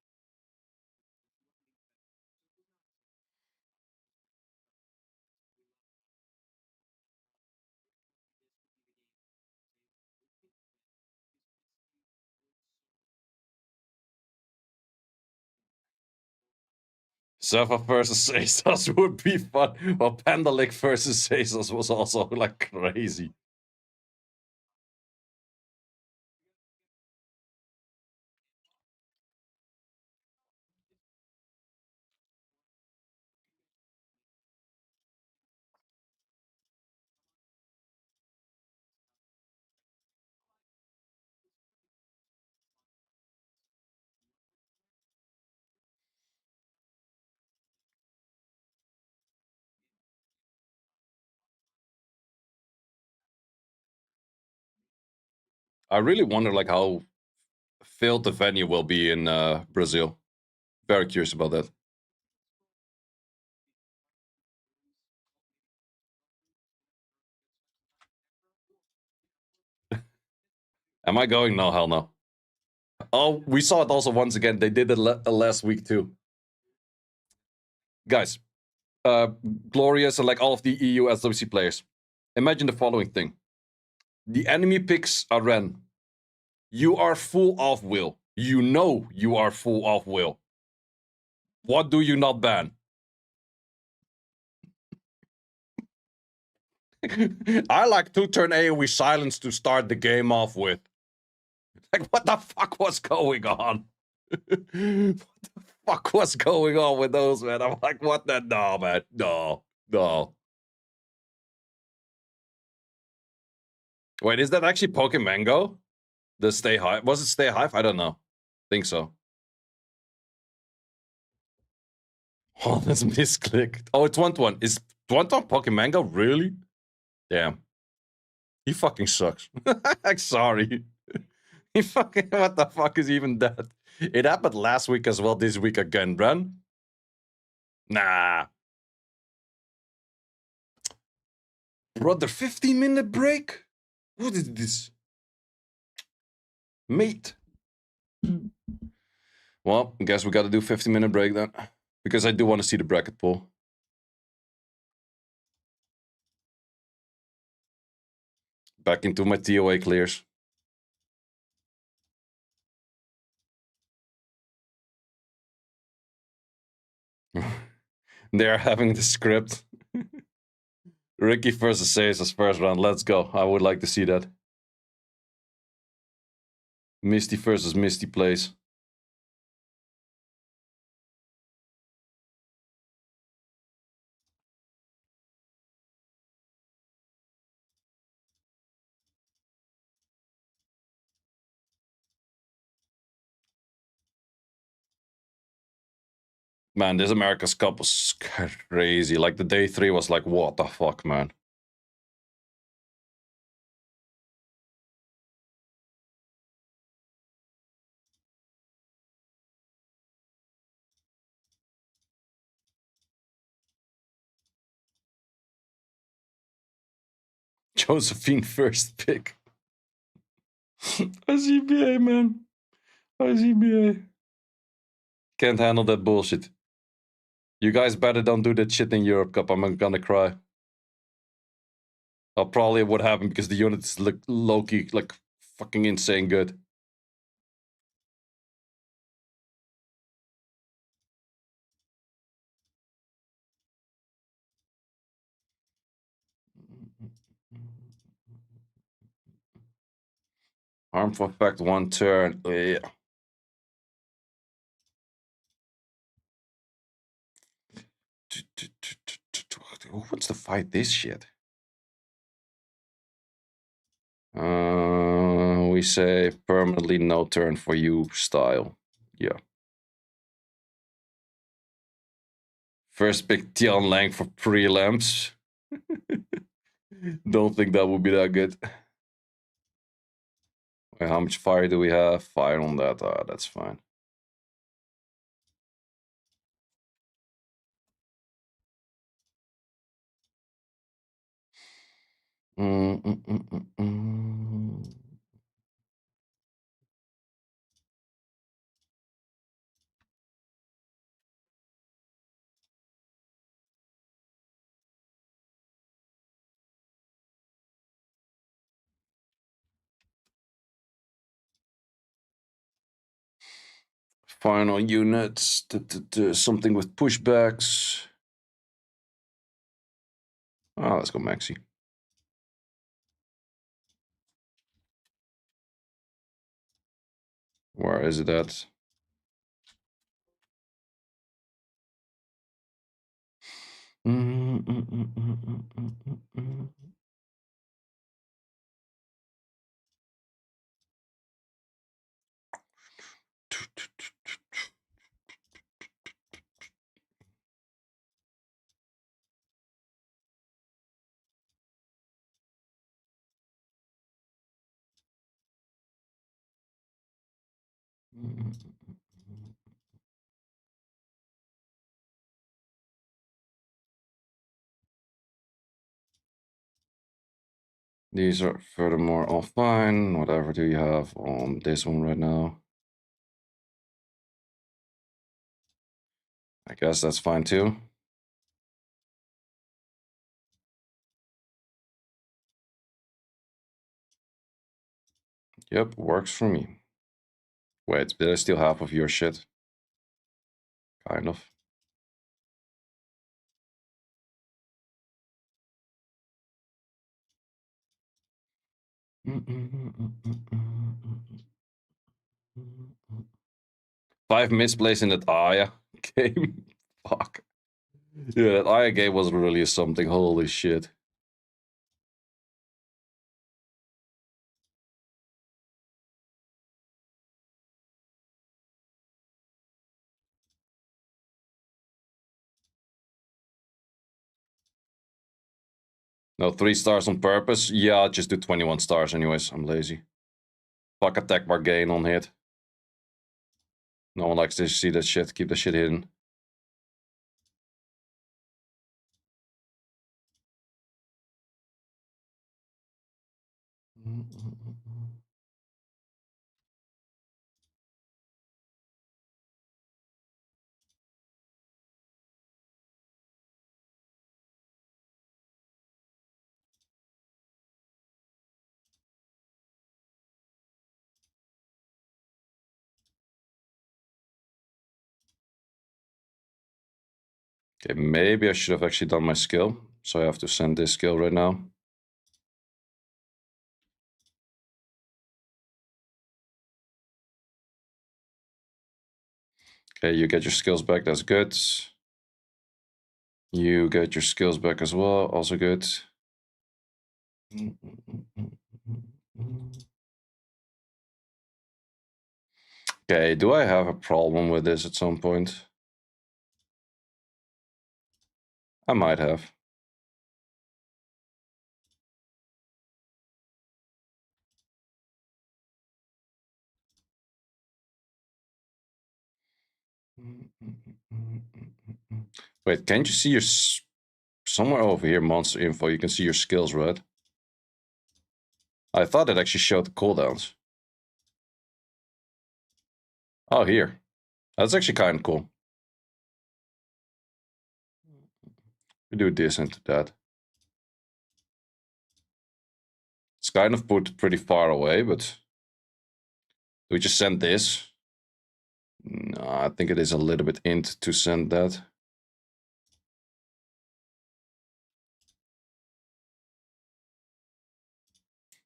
S1: Zephyr versus Asos would be fun. Well, Panda versus Asos was also like crazy. I really wonder like how filled the venue will be in Brazil. Very curious about that. Am I going? No, hell no. Oh, we saw it also once again. They did it last week too. Guys, Glorious and like all of the EU SWC players. Imagine the following thing. The enemy picks a Ren. You are full of will. You know you are full of will. What do you not ban? I like 2-turn AoE silence to start the game off with. Like, what the fuck was going on? What the fuck was going on with those, man? I'm like, what the? No, man. No. No. Wait, is that actually Pokemon Go? The StayHive? Was it StayHive? I don't know. Think so. Oh, that's misclicked. Oh, it's Twan. Is Twan Pokemon Go? Really? Damn. He fucking sucks. I'm sorry. He fucking... What the fuck is even that? It happened last week as well, this week again, Bran. Nah. Brother, 15-minute break? What is this? Mate. Well, I guess we gotta do 15-minute break then. Because I do want to see the bracket pool. Back into my ToA clears. They're having the script. Ricky versus Caesar's first round. Let's go. I would like to see that. Misty versus Misty plays. Man, this America's Cup was crazy. Like, the day 3 was like, what the fuck, man? Josephine first pick. ICBA, man. ICBA. Can't handle that bullshit. You guys better don't do that shit in Europe Cup. I'm gonna cry. Probably would happen because the unit is low-key, like, fucking insane good. Harmful effect 1 turn. Yeah. Who wants to fight this shit? We say permanently no turn for you style. Yeah. First pick Twan Lang for prelamps. Don't think that would be that good. Wait, how much fire do we have? Fire on that. That's fine. Final units. Something with pushbacks. Let's go Maxi. Where is it at? These are furthermore all fine. Whatever do you have on this one right now? I guess that's fine too. Yep, works for me. Wait, did I steal half of your shit? Kind of. Five misplays in that Aya game. Fuck. Yeah, that Aya game was really something. Holy shit. No, 3 stars on purpose? Yeah, I'll just do 21 stars anyways. I'm lazy. Fuck attack bar gain on hit. No one likes to see that shit. Keep the shit hidden. Okay, maybe I should have actually done my skill. So I have to send this skill right now. Okay, you get your skills back. That's good. You get your skills back as well. Also good. Okay, do I have a problem with this at some point? I might have. Wait, can't you see your... Somewhere over here, monster info, you can see your skills, right? I thought it actually showed the cooldowns. Oh, here. That's actually kind of cool. We do this into that. It's kind of put pretty far away, but... Do we just send this? No, I think it is a little bit int to send that.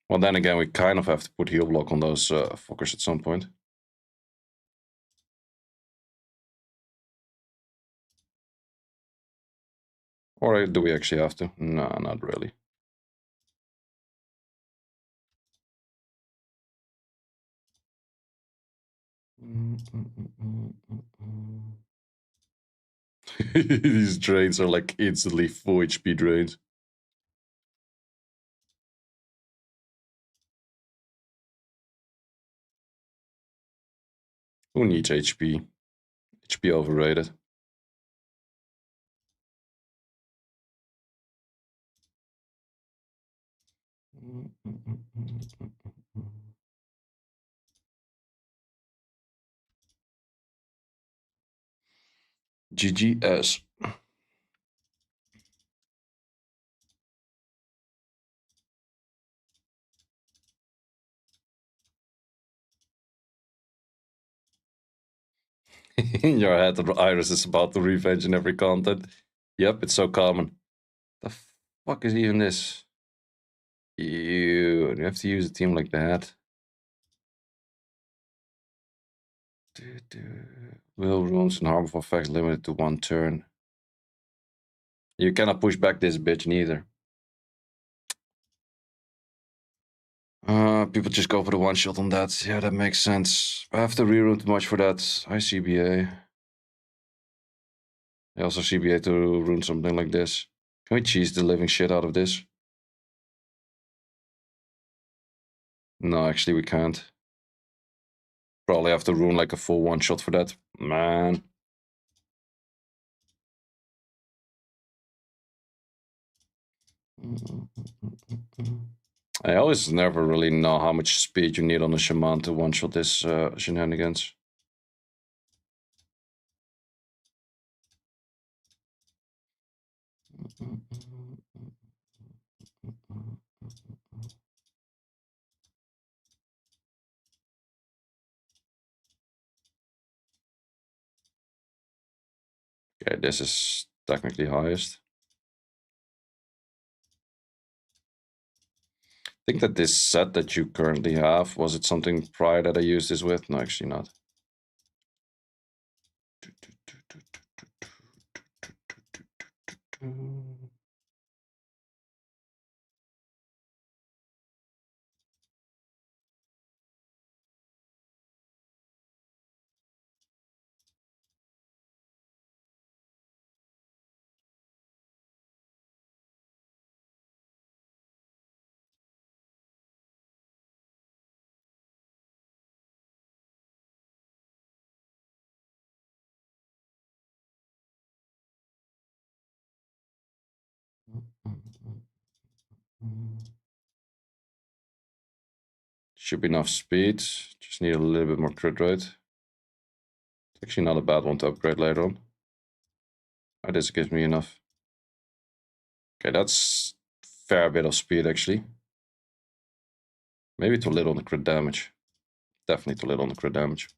S1: Well, then again, we kind of have to put heal block on those fuckers at some point. Or do we actually have to? No, not really. These drains are like instantly full HP drains. Who needs HP? HP overrated. GGS. In your head, Iris is about to revenge in every content. Yep, it's so common. The fuck is even this? You have to use a team like that. Will runes and harmful effects limited to 1 turn. You cannot push back this bitch neither. People just go for the 1-shot on that. Yeah, that makes sense. I have to rerun too much for that. I CBA. I also CBA to rune something like this. Can we cheese the living shit out of this? No, actually we can't. Probably have to rune like a full 1-shot for that. Man. I always never really know how much speed you need on a shaman to 1-shot this shenanigans. Okay, this is technically highest. I think that this set that you currently have, was it something prior that I used this with? No, actually not. Should be enough speed. Just need a little bit more crit rate. It's actually not a bad one to upgrade later on. Oh, this gives me enough. Okay, that's a fair bit of speed actually. Maybe too little on the crit damage. Definitely too little on the crit damage.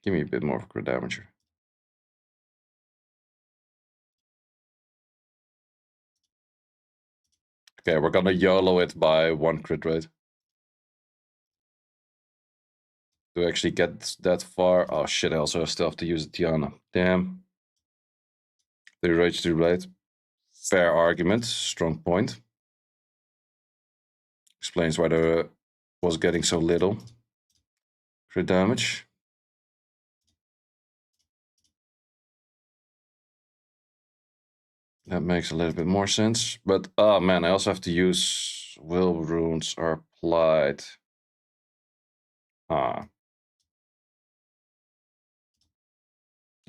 S1: Give me a bit more of crit damage. Okay, we're gonna YOLO it by 1 crit rate. To actually get that far. Oh shit, I also still have to use a Giana. Damn. The rage too late. Fair argument, strong point. Explains why there was getting so little crit damage. That makes a little bit more sense. But, oh man, I also have to use will runes are applied. Ah.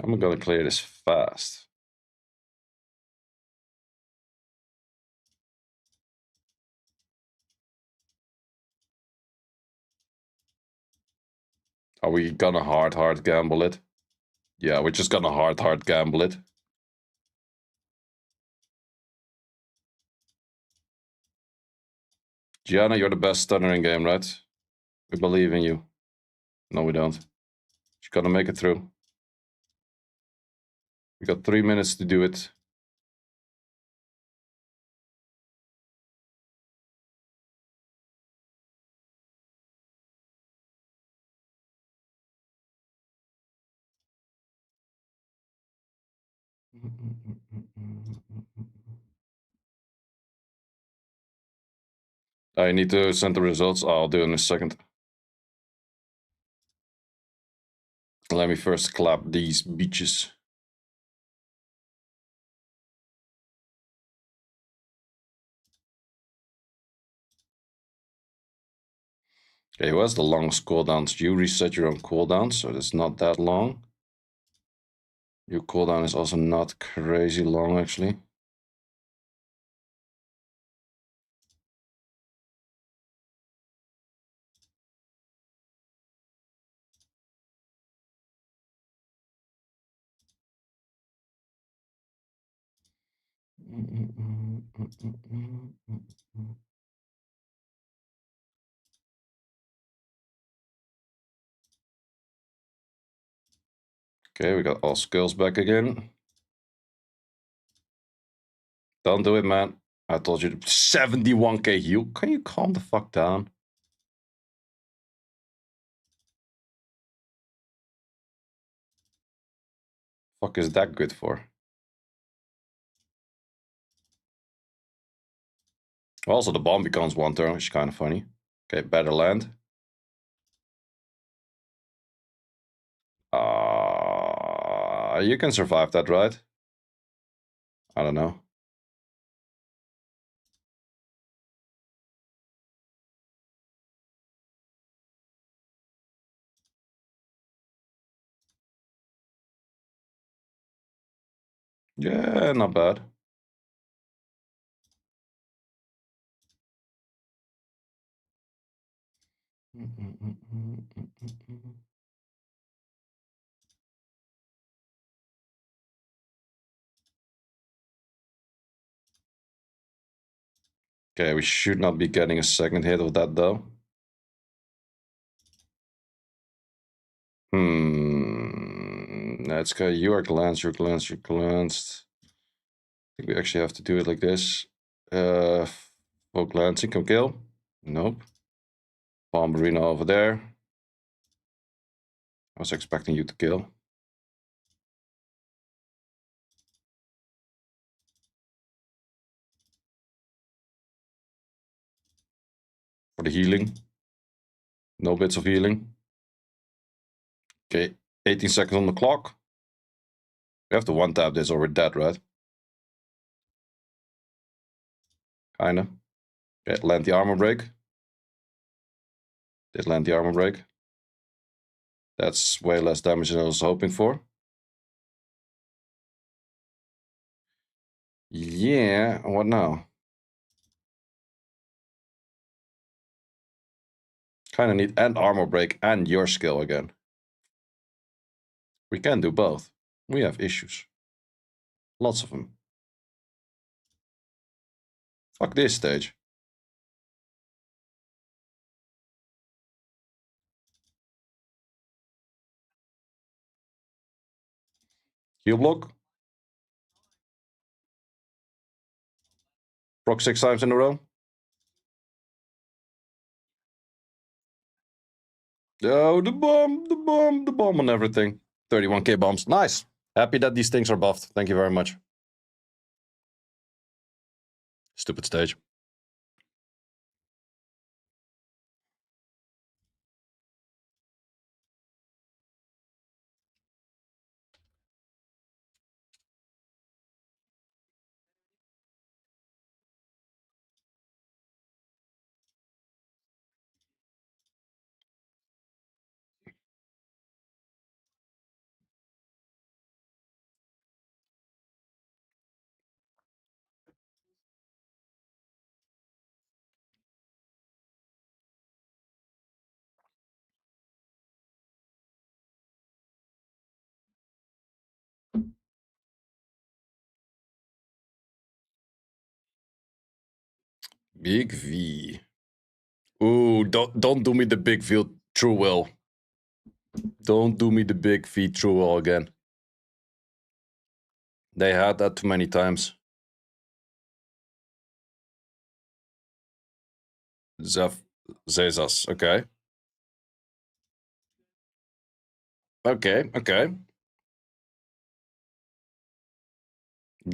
S1: I'm gonna clear this fast. Are we gonna hard gamble it? Yeah, we're just gonna hard gamble it. Giana, you're the best stunner in game, right? We believe in you. No, we don't. You're gonna make it through. We got 3 minutes to do it. I need to send the results. I'll do it in a second. Let me first clap these beaches. Okay, who has the longest cooldowns? You reset your own cooldown, so it's not that long. Your cooldown is also not crazy long, actually. Okay, we got all skills back again. Don't do it, man. I told you 71k heal. Can you calm the fuck down? Fuck is that good for? Also, the bomb becomes one turn, which is kind of funny. Okay, better land. You can survive that, right? I don't know. Yeah, not bad. Okay, we should not be getting a second hit of that, though. Let's go. You are glanced, you're glanced, you're glanced. I think we actually have to do it like this. For glancing, can kill? Nope. Bomberino over there. I was expecting you to kill. For the healing. No bits of healing. Okay, 18 seconds on the clock. We have to one-tap this or we're dead, right? Kinda. Okay, land the armor break. Did land the armor break. That's way less damage than I was hoping for. Yeah, what now? Kinda need and armor break and your skill again. We can do both. We have issues. Lots of them. Fuck this stage. Heal block. Proc 6 times in a row. Oh, the bomb on everything. 31k bombs. Nice. Happy that these things are buffed. Thank you very much. Stupid stage. Big V. Ooh, don't do me the big V true will. Don't do me the big V true will again. They had that too many times. Zezas, okay. Okay.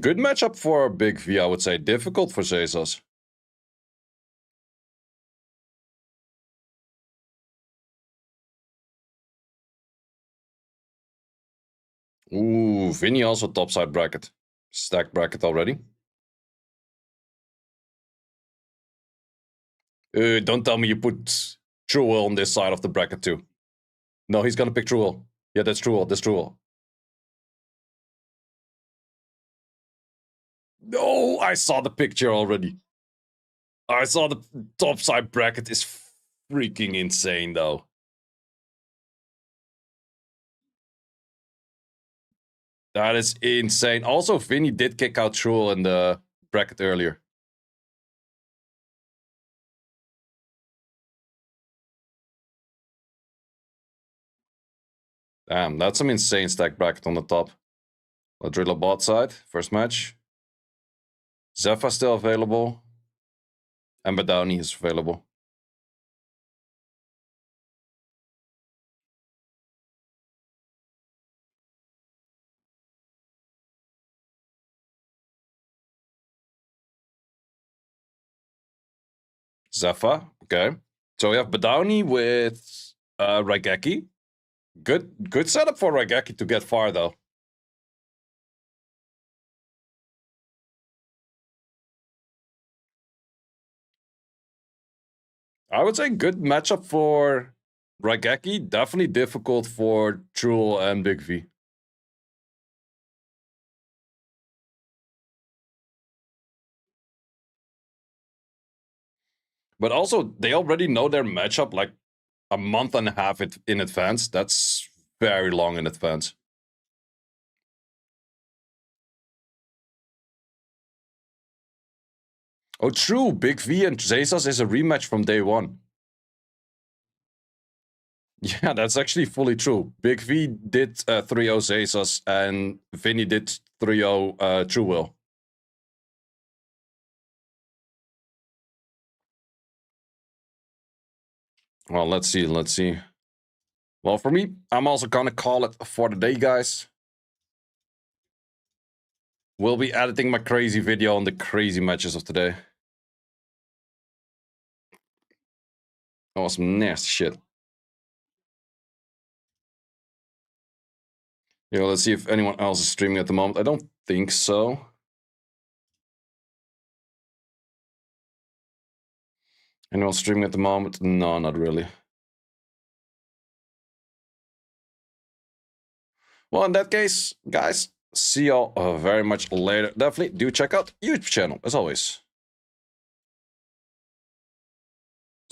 S1: Good matchup for Big V, I would say. Difficult for Zezas. Ooh, Vinny also topside bracket. Stacked bracket already. Don't tell me you put Truel on this side of the bracket too. No, he's gonna pick Truel. Yeah, that's Truel. That's Truel. No, I saw the picture already. I saw the topside bracket is freaking insane though. That is insane. Also, Vinny did kick out Truel in the bracket earlier. Damn, that's some insane stack bracket on the top. Ladrilla bot side, first match. Zephyr still available. And Badani is available. Zephyr, okay. So we have Badani with Raigeki. Good setup for Raigeki to get far though. I would say good matchup for Raigeki. Definitely difficult for Truel and Big V. But also, they already know their matchup like a month and a half in advance. That's very long in advance. Oh, true. Big V and Zezas is a rematch from day one. Yeah, that's actually fully true. Big V did 3-0 Zezas and Vinny did 3-0 Truewill. Well, let's see, let's see. Well, for me, I'm also gonna call it for the day, guys. We'll be editing my crazy video on the crazy matches of today. That was some nasty shit. Yeah, let's see if anyone else is streaming at the moment. I don't think so. Anyone streaming at the moment? No, not really. Well, in that case, guys, see y'all very much later. Definitely do check out YouTube channel, as always.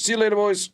S1: See you later, boys.